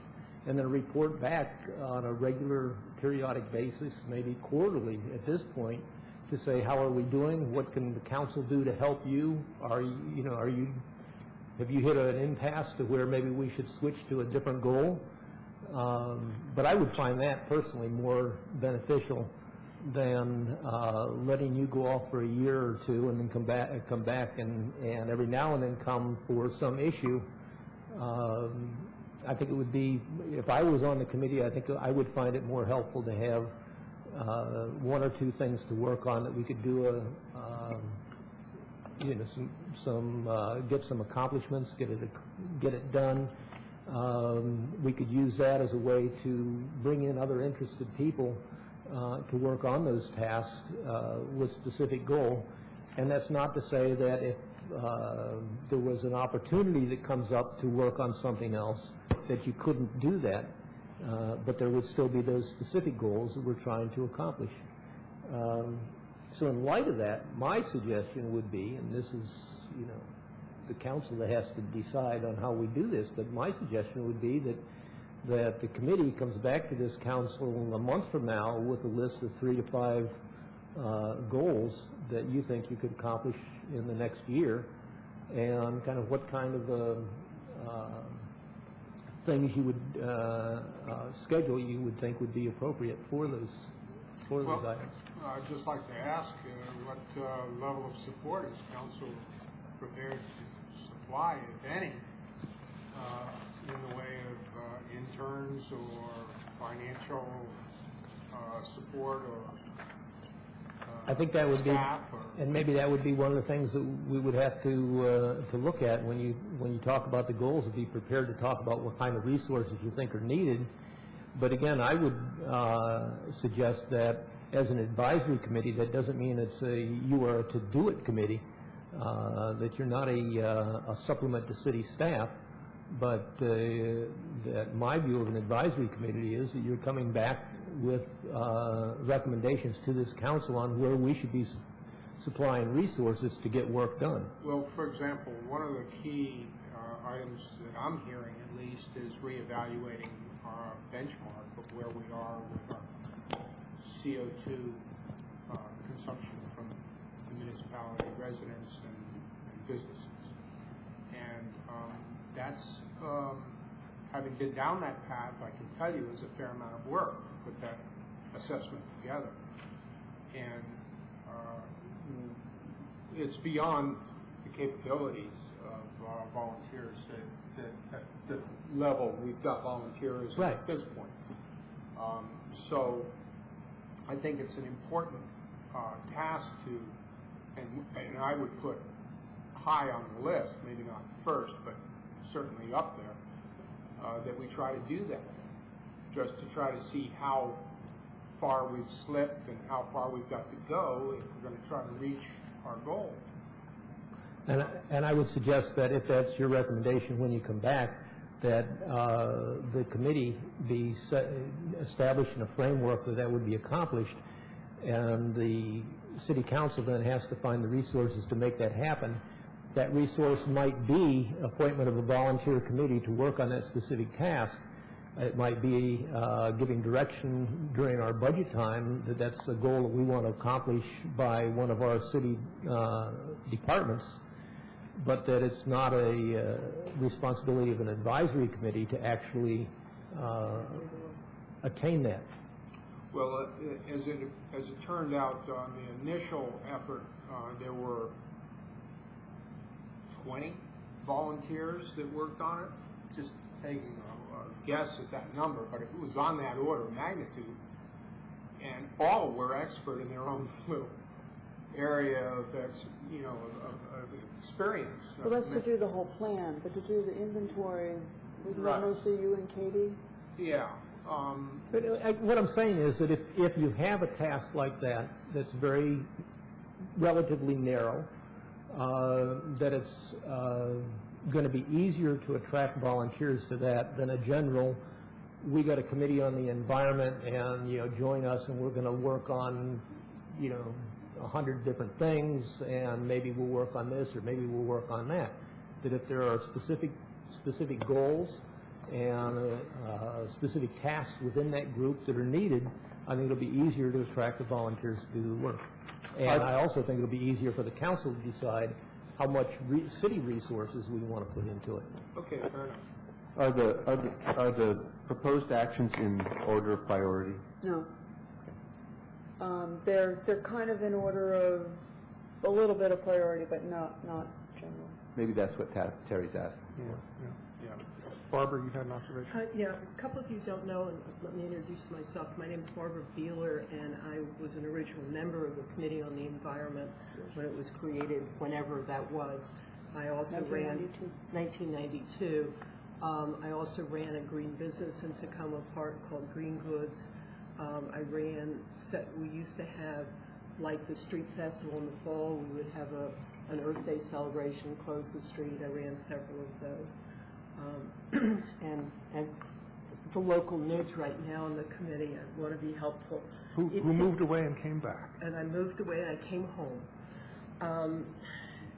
and then report back on a regular periodic basis, maybe quarterly at this point, to say how are we doing, what can the council do to help you, have you hit an impasse to where maybe we should switch to a different goal? But I would find that personally more beneficial than letting you go off for a year or 2 and then come back and every now and then come for some issue. I think it would be, if I was on the committee, I think I would find it more helpful to have one or two things to work on, that we could do get some accomplishments, get it done. We could use that as a way to bring in other interested people to work on those tasks with specific goal. And that's not to say that if there was an opportunity that comes up to work on something else, that you couldn't do that, but there would still be those specific goals that we're trying to accomplish. So in light of that, my suggestion would be, and this is, the council that has to decide on how we do this, but my suggestion would be that the committee comes back to this council a month from now with a list of 3 to 5 goals that you think you could accomplish in the next year, and kind of what kind of things you would schedule you would think would be appropriate for those items. I'd just like to ask what level of support is council prepared to supply, if any, in the way of interns or financial support or I think that would be, staff and maybe that would be one of the things that we would have to look at when you talk about the goals, and be prepared to talk about what kind of resources you think are needed. But again, I would suggest that as an advisory committee, that doesn't mean you are a to-do-it committee, that you're not a supplement to city staff, but that my view of an advisory committee is that you're coming back with recommendations to this council on where we should be supplying resources to get work done. Well, for example, one of the key items that I'm hearing at least is reevaluating our benchmark of where we are with our CO2 consumption from the municipality residents and businesses. And that's, having been down that path, I can tell you, is a fair amount of work to put that assessment together. And it's beyond the capabilities of volunteers at the level we've got volunteers at this point. So I think it's an important task to, and I would put high on the list, maybe not first, but certainly up there, that we try to do that, just to try to see how far we've slipped and how far we've got to go if we're going to try to reach our goal. And I would suggest that if that's your recommendation when you come back, that the committee be establishing a framework that would be accomplished, and the city council then has to find the resources to make that happen. That resource might be appointment of a volunteer committee to work on that specific task. It might be giving direction during our budget time that that's a goal that we want to accomplish by one of our city departments, but that it's not a responsibility of an advisory committee to actually attain that. Well, as it turned out, on the initial effort, there were 20 volunteers that worked on it, just taking a guess at that number, but it was on that order of magnitude, and all were expert in their own little area of experience. Well, that's to do the whole plan, but to do the inventory, would mostly you and Katie? Yeah. But what I'm saying is that if you have a task like that that's very relatively narrow, that it's going to be easier to attract volunteers to that than a general, we got a committee on the environment and, join us and we're going to work on, 100 different things, and maybe we'll work on this or maybe we'll work on that. That if there are specific goals and specific tasks within that group that are needed, I think it'll be easier to attract the volunteers to do the work. And I also think it'll be easier for the council to decide how much city resources we want to put into it. Okay, fair enough. Are the proposed actions in order of priority? No. They're kind of in order of a little bit of priority, but not general. Maybe that's what Terry's asking. Yeah. Barbara, you had an observation? Yeah, a couple of you don't know, and let me introduce myself. My name is Barbara Beeler, and I was an original member of the Committee on the Environment when it was created, whenever that was. I also ran 1992. I also ran a green business in Tacoma Park called Green Goods. We used to have, like the street festival in the fall, we would have an Earth Day celebration, close the street. I ran several of those. And the local news right now in the committee, I want to be helpful. Who moved away and came back? And I moved away and I came home.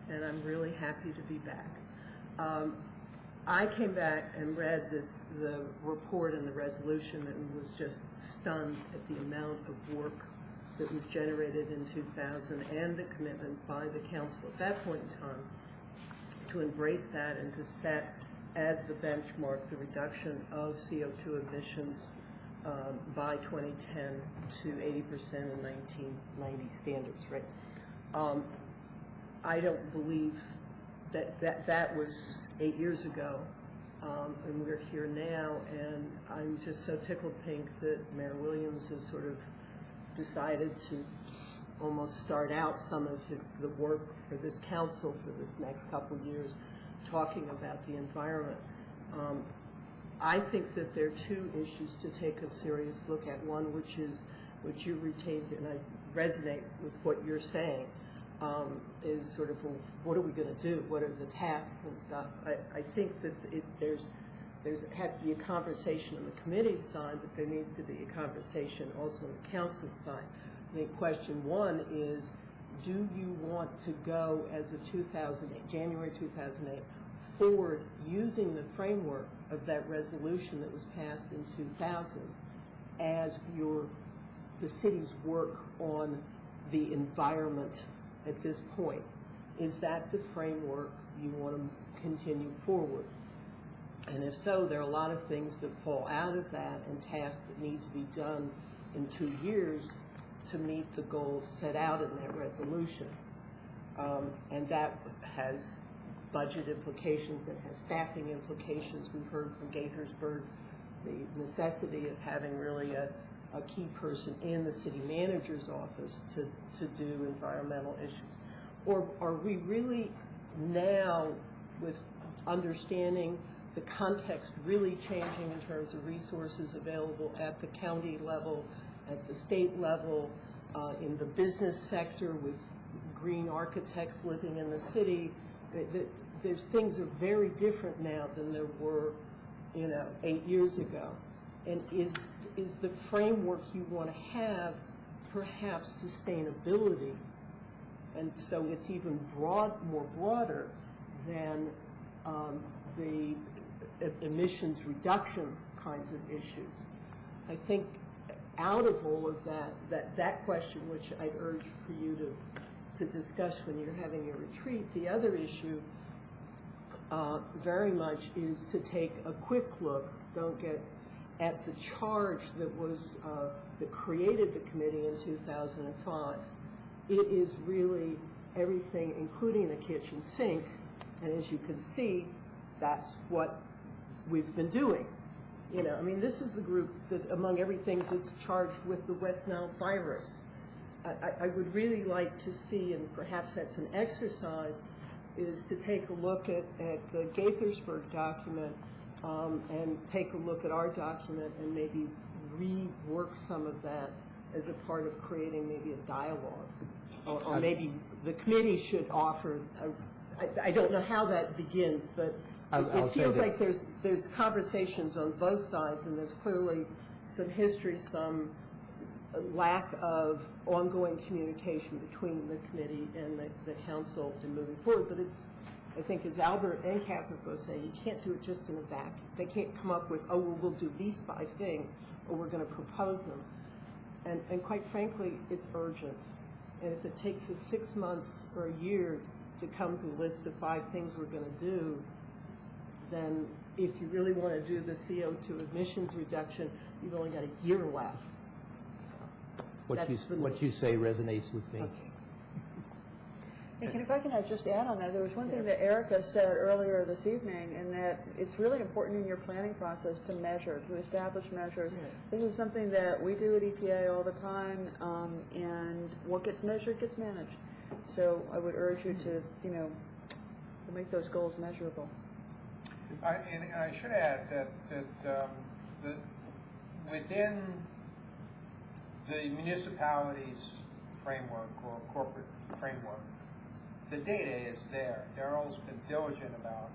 And I'm really happy to be back. I came back and read the report and the resolution and was just stunned at the amount of work that was generated in 2000 and the commitment by the council at that point in time to embrace that and to set as the benchmark the reduction of CO2 emissions by 2010 to 80% in 1990 standards, right? I don't believe that was 8 years ago, and we're here now, and I'm just so tickled pink that Mayor Williams has sort of decided to almost start out some of the work for this council for this next couple of years, talking about the environment. I think that there are two issues to take a serious look at. One, which you retained, and I resonate with what you're saying, is sort of, well, what are we going to do? What are the tasks and stuff? I think that it has to be a conversation on the committee side, but there needs to be a conversation also on the council side. I think question one is, do you want to go as a January 2008 forward using the framework of that resolution that was passed in 2000 as the city's work on the environment at this point? Is that the framework you want to continue forward? And if so, there are a lot of things that fall out of that and tasks that need to be done in 2 years to meet the goals set out in that resolution. And that has budget implications, it has staffing implications. We've heard from Gaithersburg the necessity of having really a key person in the city manager's office to do environmental issues. Or are we really now, with understanding the context really changing in terms of resources available at the county level, at the state level, in the business sector with green architects living in the city, there's things are very different now than there were, 8 years ago. And is the framework you want to have perhaps sustainability? And so it's even more broader than the emissions reduction kinds of issues. I think out of all of that question, which I'd urge for you to discuss when you're having your retreat, the other issue very much is to take a quick look, don't get at the charge that created the committee in 2005. It is really everything, including the kitchen sink, and as you can see, that's what we've been doing. This is the group that, among everything, that's charged with the West Nile virus. I would really like to see, and perhaps that's an exercise, is to take a look at the Gaithersburg document and take a look at our document and maybe rework some of that as a part of creating maybe a dialogue. Or maybe the committee should offer, I don't know how that begins, but it feels like there's conversations on both sides, and there's clearly some history, some lack of ongoing communication between the committee and the council in moving forward. But I think as Albert and Catherine both say, you can't do it just in a vacuum. They can't come up with, we'll do these 5 things, or we're going to propose them. And quite frankly, it's urgent. And if it takes us 6 months or a year to come to a list of 5 things we're going to do, then if you really want to do the CO2 emissions reduction, you've only got a year left. What you say resonates with me. Okay. And if I can just add on that, there was one thing that Erica said earlier this evening, and that it's really important in your planning process to measure, to establish measures. Yes. This is something that we do at EPA all the time, and what gets measured gets managed. So I would urge you to, to make those goals measurable. And I should add that within the municipality's framework or corporate framework, the data is there. Daryl's been diligent about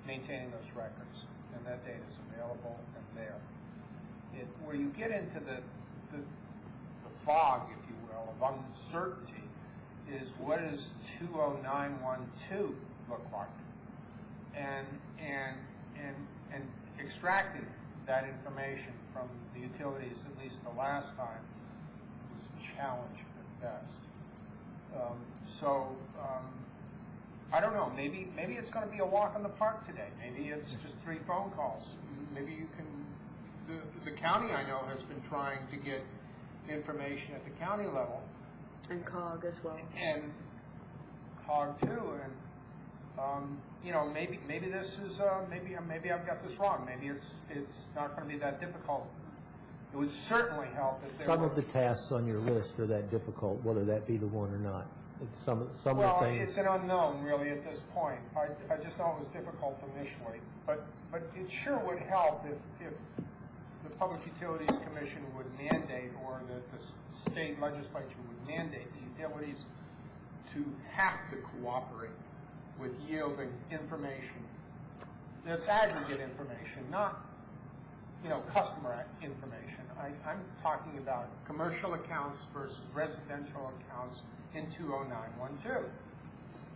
maintaining those records, and that data is available and there. Where you get into the fog, if you will, of uncertainty is what does 20912 look like? And extracting that information from the utilities, at least the last time, was a challenge at best. I don't know. Maybe it's going to be a walk in the park today. Maybe it's just 3 phone calls. Maybe you can. The county, I know, has been trying to get information at the county level, and COG as well, and COG too. And maybe this is maybe I've got this wrong. Maybe it's not going to be that difficult. It would certainly help if there Some were, of the tasks on your list are that difficult, whether that be the one or not. Some of the well, things. it's an unknown really at this point. I just know it was difficult initially, but it sure would help if the Public Utilities Commission would mandate, or the state legislature would mandate the utilities to have to cooperate with yielding information. That's aggregate information, not customer information. I'm talking about commercial accounts versus residential accounts in 20912.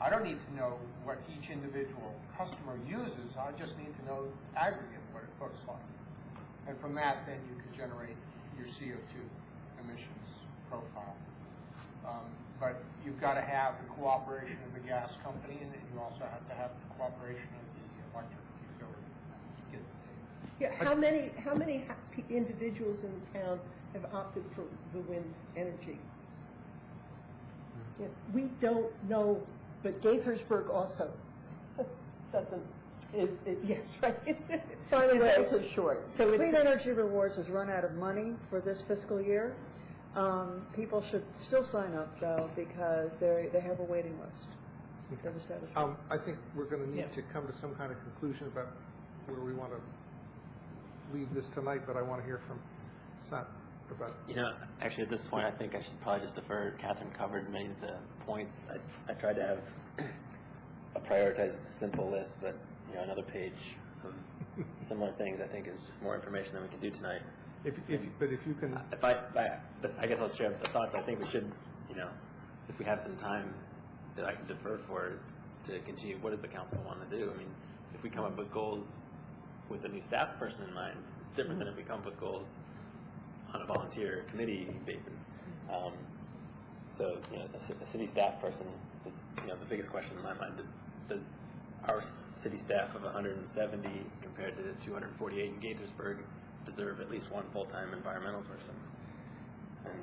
I don't need to know what each individual customer uses. I just need to know aggregate what it looks like. And from that, then you can generate your CO2 emissions profile. But you've got to have the cooperation of the gas company, and then you also have to have the cooperation of the electric utility. Yeah, how many individuals in the town have opted for the wind energy? Yeah, we don't know, but Gaithersburg also doesn't. Yes, right. Finally, that's so short. So Clean Energy Rewards has run out of money for this fiscal year. People should still sign up though, because they have a waiting list. I think we're going to need to come to some kind of conclusion about where we want to leave this tonight, but I want to hear from Sat about. Actually, at this point, I think I should probably just defer. Catherine covered many of the points. I tried to have a prioritized, simple list, but another page of similar things I think is just more information than we can do tonight. But if you can, I guess I'll share the thoughts. I think we should, if we have some time that I can defer for to continue. What does the council want to do? I mean, if we come up with goals with a new staff person in mind, it's different than if we come up with goals on a volunteer committee basis. So, a city staff person is, the biggest question in my mind. Does our city staff of 170 compared to 248 in Gaithersburg deserve at least one full-time environmental person? And,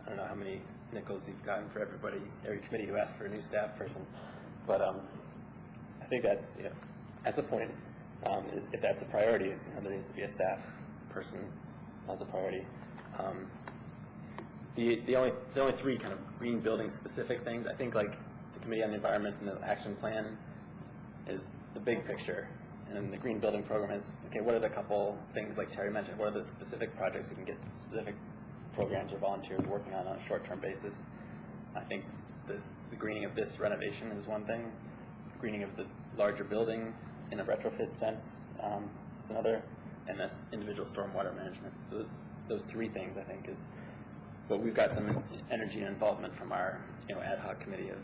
I don't know how many nickels you've gotten for every committee who asked for a new staff person, but I think that's the point. Is if that's a priority, there needs to be a staff person as a priority. The only 3 kind of green building specific things, I think, like the Committee on the Environment and the Action Plan is the big picture, and the green building program is, okay, what are the couple things like Terry mentioned, what are the specific projects we can get specific programs or volunteers working on a short-term basis? I think the greening of this renovation is one thing, greening of the larger building in a retrofit sense is another, and this individual stormwater management. So those 3 things, I think, is what we've got some energy and involvement from our ad hoc committee of.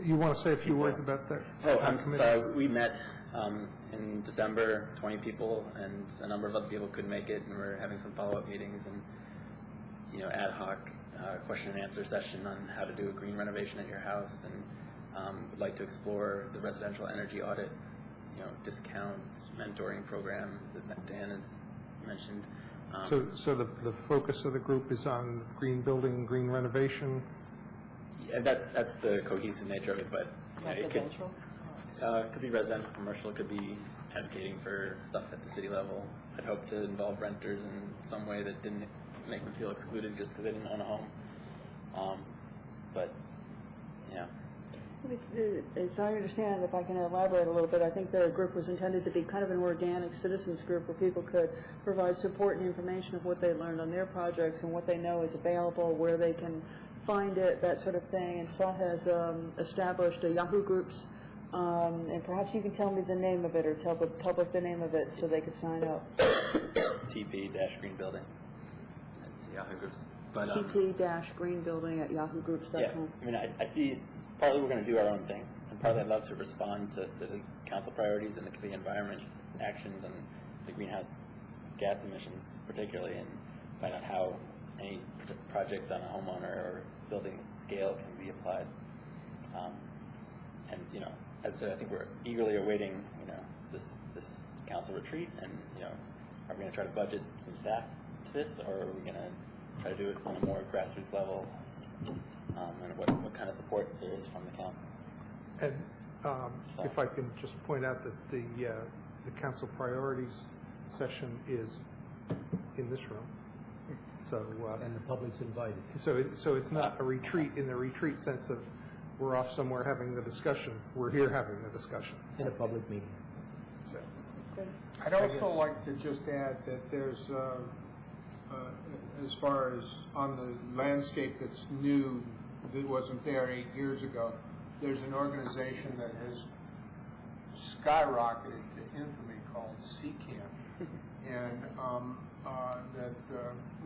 You want to say a few words about that? Oh, I'm sorry. We met in December, 20 people, and a number of other people couldn't make it, and we're having some follow-up meetings and ad hoc question and answer session on how to do a green renovation at your house, and would like to explore the residential energy audit, discount mentoring program that Dan has mentioned. So the focus of the group is on green building, green renovation? and that's the cohesive nature of it, but it could be residential, commercial, it could be advocating for stuff at the city level. I'd hope to involve renters in some way that didn't make them feel excluded just because they didn't own a home. But, yeah. As I understand, if I can elaborate a little bit, I think the group was intended to be kind of an organic citizens group where people could provide support and information of what they learned on their projects and what they know is available, where they can find it, that sort of thing. And SAW has established a Yahoo Groups, and perhaps you can tell me the name of it or tell the public the name of it so they could sign up. It's TP-Green Building at Yahoo Groups. But, TP-Green Building at yahoogroups.com. Yeah, I mean, I see partly we're going to do our own thing, and partly I'd love to respond to city council priorities and the environment actions and the greenhouse gas emissions particularly, and find out how any project on a homeowner or building scale can be applied. And, you know, as I said, I think we're eagerly awaiting, you know, this council retreat, and, you know, are we going to try to budget some staff to this, or are we going to try to do it on a more grassroots level, and what kind of support there is from the council. And if I can just point out that the council priorities session is in this room. So and the public's invited. So it's not a retreat in the retreat sense of we're off somewhere having the discussion. We're here having the discussion. In a public meeting. So. I'd also like to just add that there's as far as on the landscape that's new, that wasn't there 8 years ago, there's an organization that has skyrocketed to infamy called CCAN. And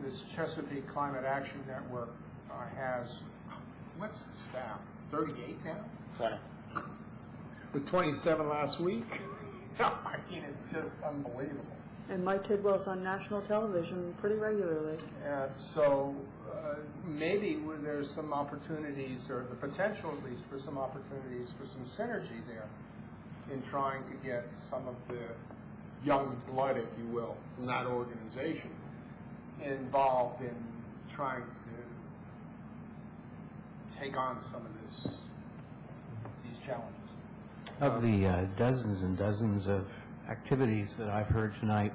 this Chesapeake Climate Action Network has, what's the staff, 38 now? 20. With 27 last week? I mean, it's just unbelievable. And Mike Tidwell's on national television pretty regularly. And so maybe there's some opportunities, or the potential at least for some opportunities for some synergy there in trying to get some of the young blood, if you will, from that organization involved in trying to take on some of these challenges. Of the dozens and dozens of activities that I've heard tonight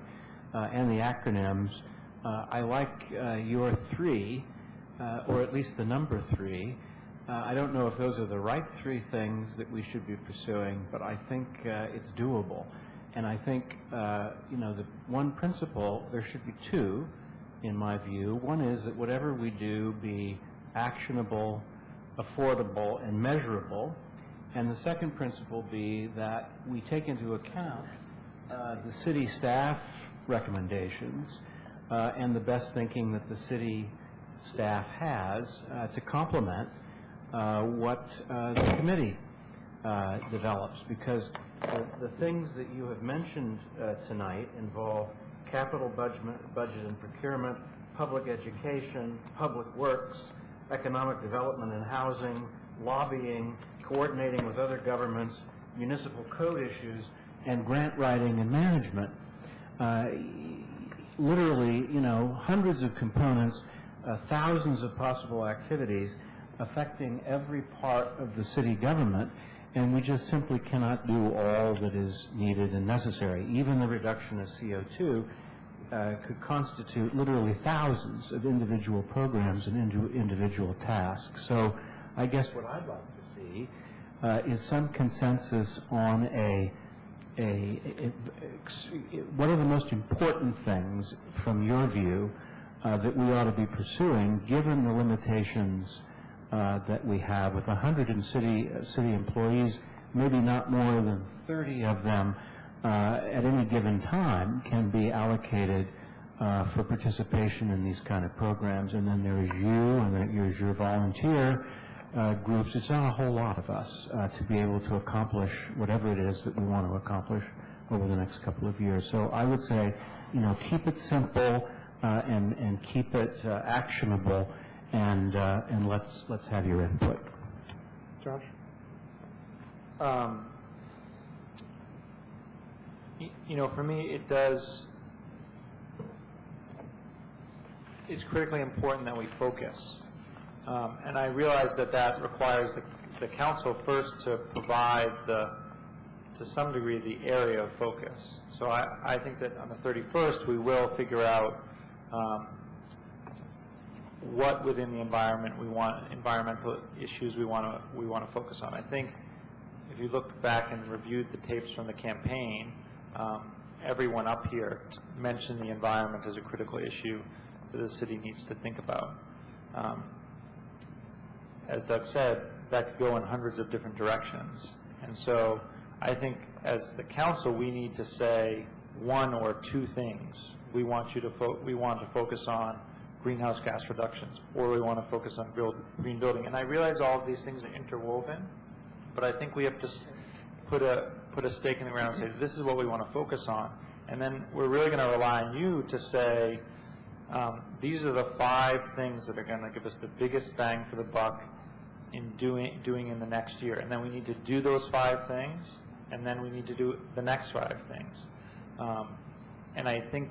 and the acronyms, I like your 3, or at least the number 3. I don't know if those are the right 3 things that we should be pursuing, but I think it's doable. And I think, you know, the one principle, there should be 2, in my view. One is that whatever we do be actionable, affordable, and measurable. And the second principle be that we take into account the city staff recommendations and the best thinking that the city staff has to complement what the committee develops. Because the things that you have mentioned tonight involve capital budget and procurement, public education, public works, economic development and housing, lobbying, coordinating with other governments, municipal code issues, and grant writing and management. Literally, you know, hundreds of components, thousands of possible activities affecting every part of the city government, and we just simply cannot do all that is needed and necessary. Even the reduction of CO2 could constitute literally thousands of individual programs and individual tasks. So I guess what I'd like to see is some consensus on what are the most important things from your view that we ought to be pursuing, given the limitations that we have with 100 city employees, maybe not more than 30 of them at any given time can be allocated for participation in these kind of programs. And then there is you, and then there's your volunteer groups. It's not a whole lot of us to be able to accomplish whatever it is that we want to accomplish over the next couple of years. So I would say, you know, keep it simple and keep it actionable, and let's have your input. Josh? You know, for me, it's critically important that we focus. And I realize that that requires the council first to provide to some degree, the area of focus. So I think that on the 31st, we will figure out what within the environment environmental issues we want to focus on. I think if you look back and reviewed the tapes from the campaign, everyone up here mentioned the environment as a critical issue that the city needs to think about. As Doug said, that could go in hundreds of different directions. And so I think as the council, we need to say one or two things. We want to focus on greenhouse gas reductions, or we want to focus on green building. And I realize all of these things are interwoven, but I think we have to put a stake in the ground and say, this is what we want to focus on. And then we're really going to rely on you to say, these are the 5 things that are going to give us the biggest bang for the buck in doing in the next year. And then we need to do those 5 things, and then we need to do the next 5 things. And I think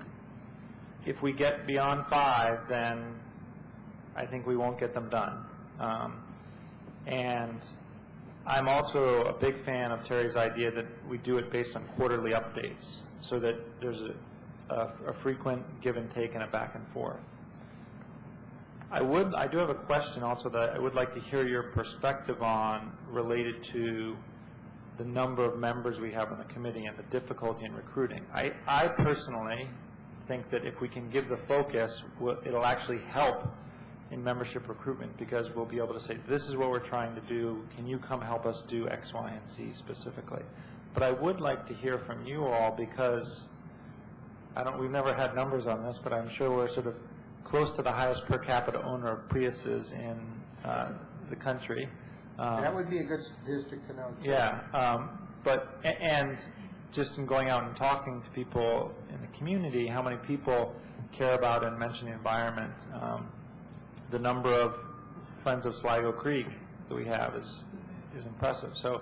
if we get beyond 5, then I think we won't get them done. And I'm also a big fan of Terry's idea that we do it based on quarterly updates, so that there's a frequent give and take and a back and forth. I do have a question also that I would like to hear your perspective on, related to the number of members we have on the committee and the difficulty in recruiting. I personally think that if we can give the focus, it'll actually help in membership recruitment, because we'll be able to say, this is what we're trying to do, can you come help us do X, Y, and Z specifically? But I would like to hear from you all, because we've never had numbers on this, but I'm sure we're sort of close to the highest per capita owner of Priuses in the country. That would be a good statistic to know, too. Yeah, and just in going out and talking to people in the community, how many people care about and mention the environment. The number of Friends of Sligo Creek that we have is impressive. So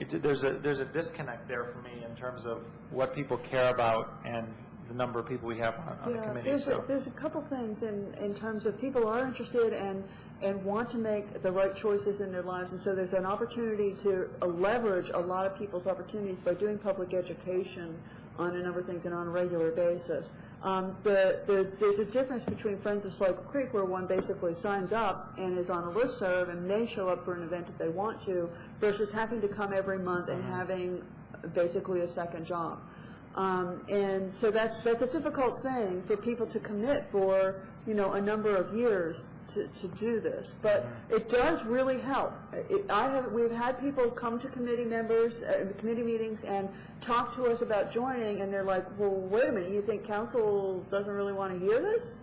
there's a disconnect there for me in terms of what people care about and the number of people we have on the committee. There's a couple things in terms of people are interested and want to make the right choices in their lives, and so there's an opportunity to leverage a lot of people's opportunities by doing public education on a number of things and on a regular basis. There's a difference between Friends of Sligo Creek, where one basically signs up and is on a listserv and may show up for an event if they want to, versus having to come every month and having basically a second job. And so that's a difficult thing for people to commit for, a number of years to do this. But it does really help. We've had people come to committee meetings and talk to us about joining, and they're like, well, wait a minute, you think council doesn't really want to hear this?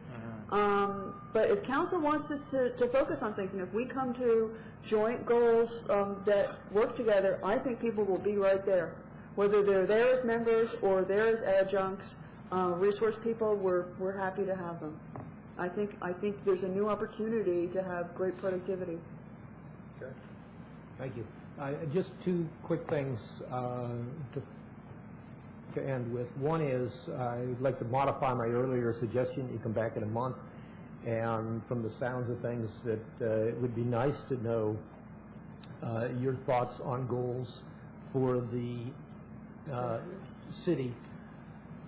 But if council wants us to focus on things, and if we come to joint goals that work together, I think people will be right there. Whether they're there as members or there as adjuncts, resource people, we're happy to have them. I think there's a new opportunity to have great productivity. Okay. Thank you. Just 2 quick things to end with. One is I'd like to modify my earlier suggestion. You come back in a month, and from the sounds of things, that it would be nice to know your thoughts on goals for the city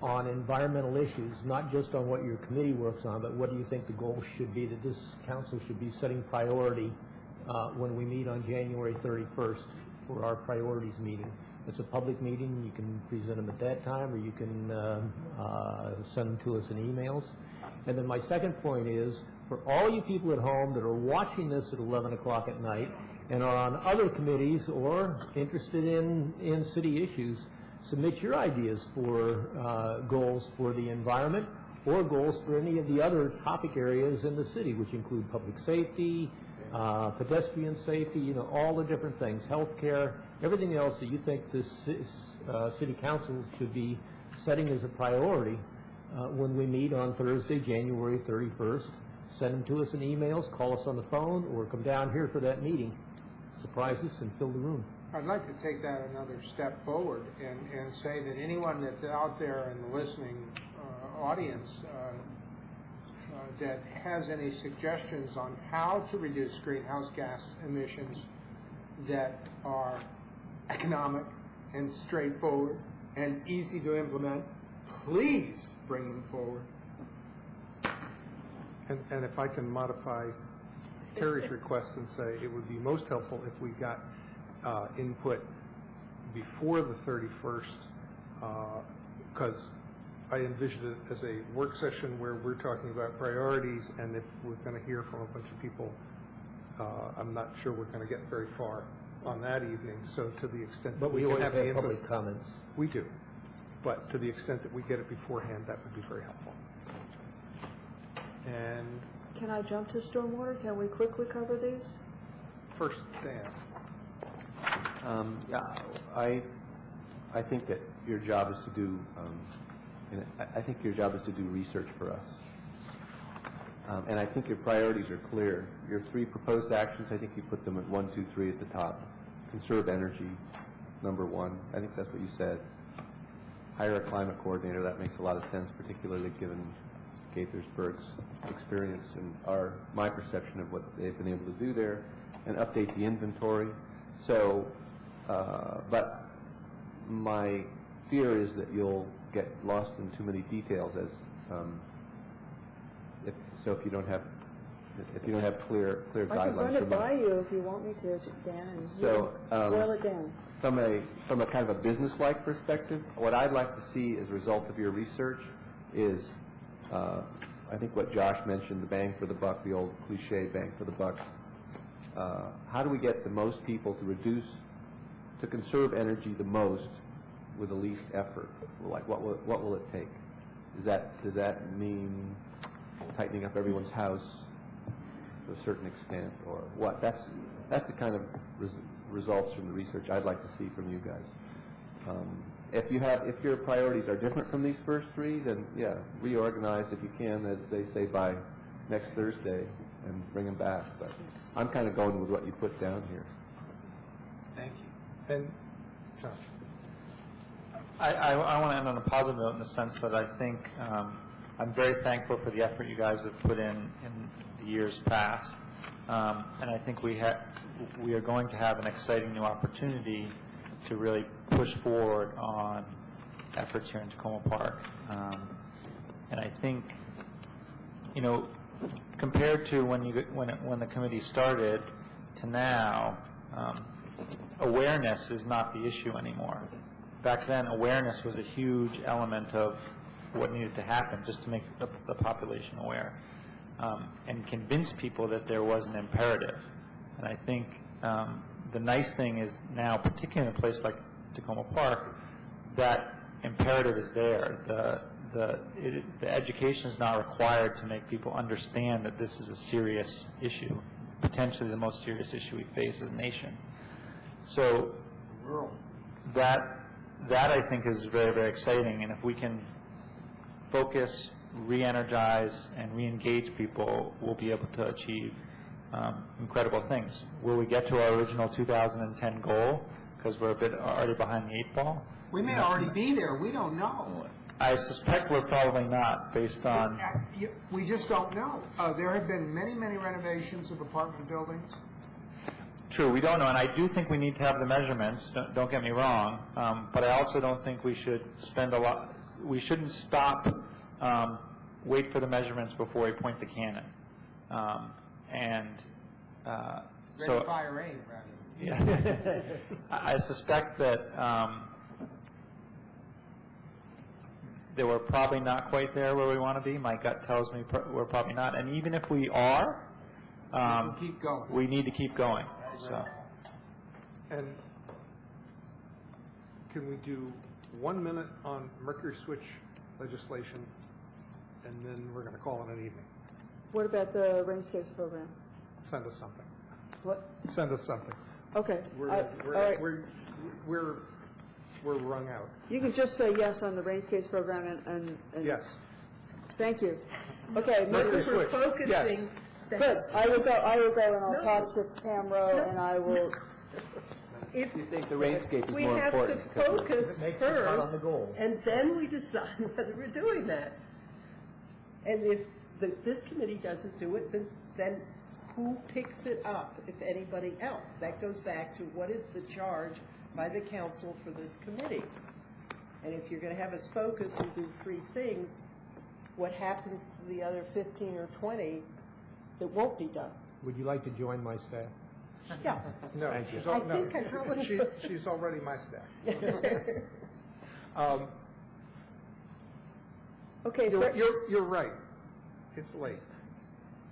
on environmental issues, not just on what your committee works on, but what do you think the goals should be that this council should be setting priority when we meet on January 31st for our priorities meeting. It's a public meeting. You can present them at that time, or you can send them to us in emails. And then my second point is, for all you people at home that are watching this at 11 o'clock at night and are on other committees or interested in city issues, submit your ideas for goals for the environment or goals for any of the other topic areas in the city, which include public safety, pedestrian safety, all the different things, healthcare, everything else that you think this city council should be setting as a priority when we meet on Thursday, January 31st. Send them to us in emails, call us on the phone, or come down here for that meeting. Surprise us and fill the room. I'd like to take that another step forward and say that anyone that's out there in the listening audience that has any suggestions on how to reduce greenhouse gas emissions that are economic and straightforward and easy to implement, please bring them forward. And if I can modify Terry's request and say it would be most helpful if we got input before the 31st, because I envision it as a work session where we're talking about priorities, and if we're going to hear from a bunch of people, I'm not sure we're going to get very far on that evening. So to the extent that we can have the input, public comments. we do. But to the extent that we get it beforehand, that would be very helpful. And Can I jump to stormwater? Can we quickly cover these? first, Dan. I think that your job is to do, I think your job is to do research for us. And I think your priorities are clear. Your 3 proposed actions, I think you put them at 1, 2, 3 at the top. Conserve energy, number 1. I think that's what you said. Hire a climate coordinator. That makes a lot of sense, particularly given Gaithersburg's experience and my perception of what they've been able to do there, and update the inventory. So, but my fear is that you'll get lost in too many details if you don't have clear guidelines. I can run it by you if you want me to, Dan. And So, boil it down. From a kind of a business-like perspective, what I'd like to see as a result of your research is, I think what Josh mentioned, the bang for the buck, the old cliche bang for the buck. How do we get the most people to conserve energy the most with the least effort? Like, what will it take? Does that mean tightening up everyone's house to a certain extent, or what? That's the kind of results from the research I'd like to see from you guys. If your priorities are different from these first 3, then yeah, reorganize if you can, as they say, by next Thursday, and bring them back. But I'm kind of going with what you put down here. Thank you. And Josh. I want to end on a positive note in the sense that I think I'm very thankful for the effort you guys have put in the years past, and I think we are going to have an exciting new opportunity to really push forward on efforts here in Tacoma Park. And I think, compared to when the committee started to now, awareness is not the issue anymore. Back then, awareness was a huge element of what needed to happen just to make the population aware and convince people that there was an imperative. And I think the nice thing is now, particularly in a place like Tacoma Park, that imperative is there. The education is not required to make people understand that this is a serious issue, potentially the most serious issue we face as a nation. So that I think is very, very exciting, and if we can focus, re-energize, and re-engage people, we'll be able to achieve incredible things. Will we get to our original 2010 goal? Because we're a bit already behind the 8 ball. We may already be there. We don't know. I suspect we're probably not, based on... We just don't know. There have been many, many renovations of apartment buildings. True, we don't know, and I do think we need to have the measurements, don't get me wrong, but I also don't think we should spend a lot... We shouldn't stop, wait for the measurements before we point the cannon. Ready, fire, aim, rather. Yeah. I suspect that that we're probably not quite there where we want to be. My gut tells me we're probably not. And even if we are, keep going. We need to keep going. So. And can we do 1 minute on Mercury Switch legislation, and then we're going to call it an evening? What about the Rainscapes program? Send us something. What? Send us something. Okay. We're wrung out. You can just say yes on the Rainscapes program and yes. Thank you. Okay. Mercury Switch. Focusing. Yes. Good. I will go and I'll talk to Pam Rowe and I will. If you think the Rainscape is we more have important, to focus on the first, goal. and then we decide whether we're doing that. And if this committee doesn't do it, then who picks it up, if anybody else? That goes back to what is the charge by the council for this committee? And if you're going to have us focus and do 3 things, what happens to the other 15 or 20 that won't be done? Would you like to join my staff? Yeah. No, Thank you. she's, I think I probably she's already my staff. Okay, You're right. It's late.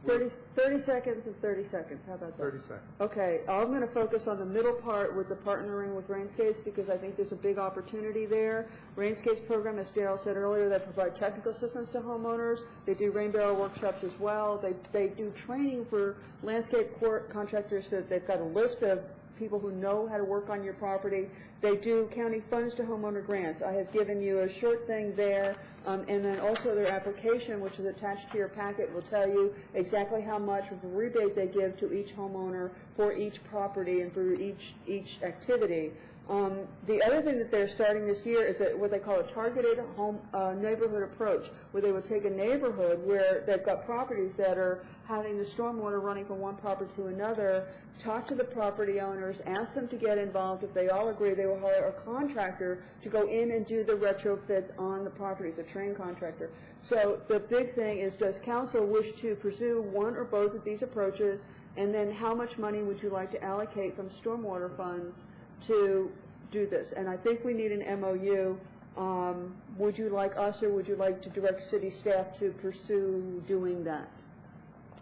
30 seconds and 30 seconds. How about that? 30 seconds. Okay, I'm going to focus on the middle part with the partnering with Rainscapes because I think there's a big opportunity there. Rainscapes program, as Darrell said earlier, they provide technical assistance to homeowners. They do rain barrel workshops as well. They do training for landscape contractors so that they've got a list of people who know how to work on your property. They do county funds to homeowner grants. I have given you a short thing there, and then also their application, which is attached to your packet, will tell you exactly how much of a rebate they give to each homeowner for each property and for each activity. The other thing that they're starting this year is what they call a targeted home neighborhood approach, where they will take a neighborhood where they've got properties that are having the stormwater running from one property to another, talk to the property owners, ask them to get involved. If they all agree, they will hire a contractor to go in and do the retrofits on the properties, a trained contractor. So the big thing is, does council wish to pursue one or both of these approaches, and then how much money would you like to allocate from stormwater funds to do this? And I think we need an MOU. Would you like us, or would you like to direct city staff to pursue doing that,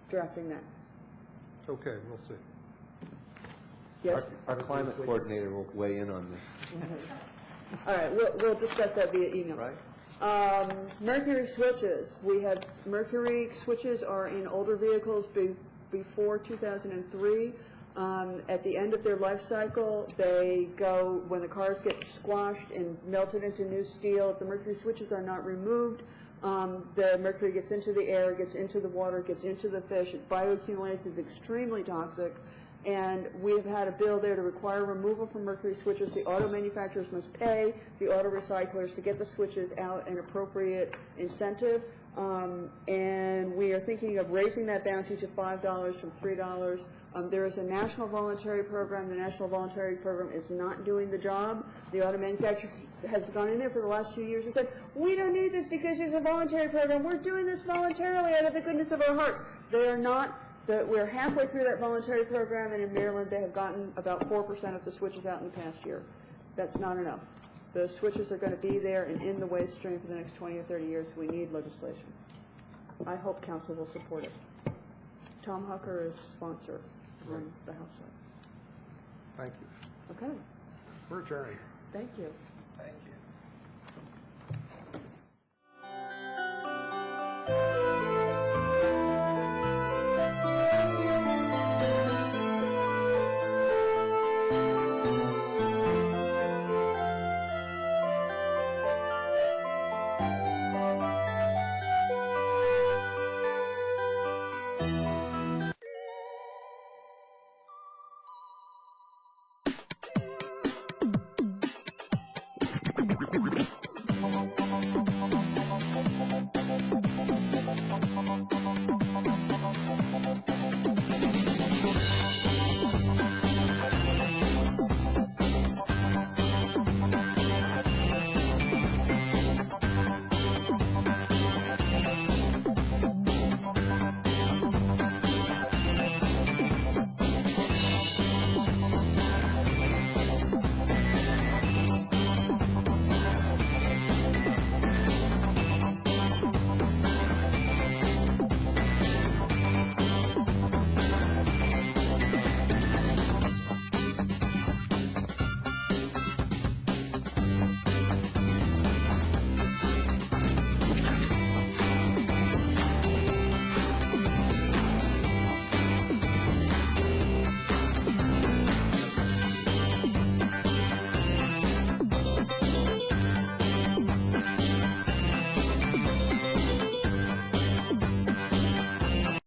drafting that? Okay, we'll see. Yes? Our climate coordinator will weigh in on this. All right, we'll discuss that via email. Right. Mercury switches. We have Mercury switches are in older vehicles before 2003. At the end of their life cycle, they go, when the cars get squashed and melted into new steel, if the mercury switches are not removed, the mercury gets into the air, gets into the water, gets into the fish, it bioaccumulates, is extremely toxic, and we've had a bill there to require removal from mercury switches. The auto manufacturers must pay the auto recyclers to get the switches out an appropriate incentive. And we are thinking of raising that bounty to $5 from $3. There is a national voluntary program. The national voluntary program is not doing the job. The auto manufacturer has gone in there for the last few years and said, we don't need this because there's a voluntary program. We're doing this voluntarily out of the goodness of our hearts. They are not. We're halfway through that voluntary program, and in Maryland they have gotten about 4% of the switches out in the past year. That's not enough. The switches are going to be there and in the waste stream for the next 20 or 30 years. We need legislation. I hope council will support it. Tom Hucker is sponsor on the House side. Thank you. Okay. We're adjourned. Thank you. Thank you.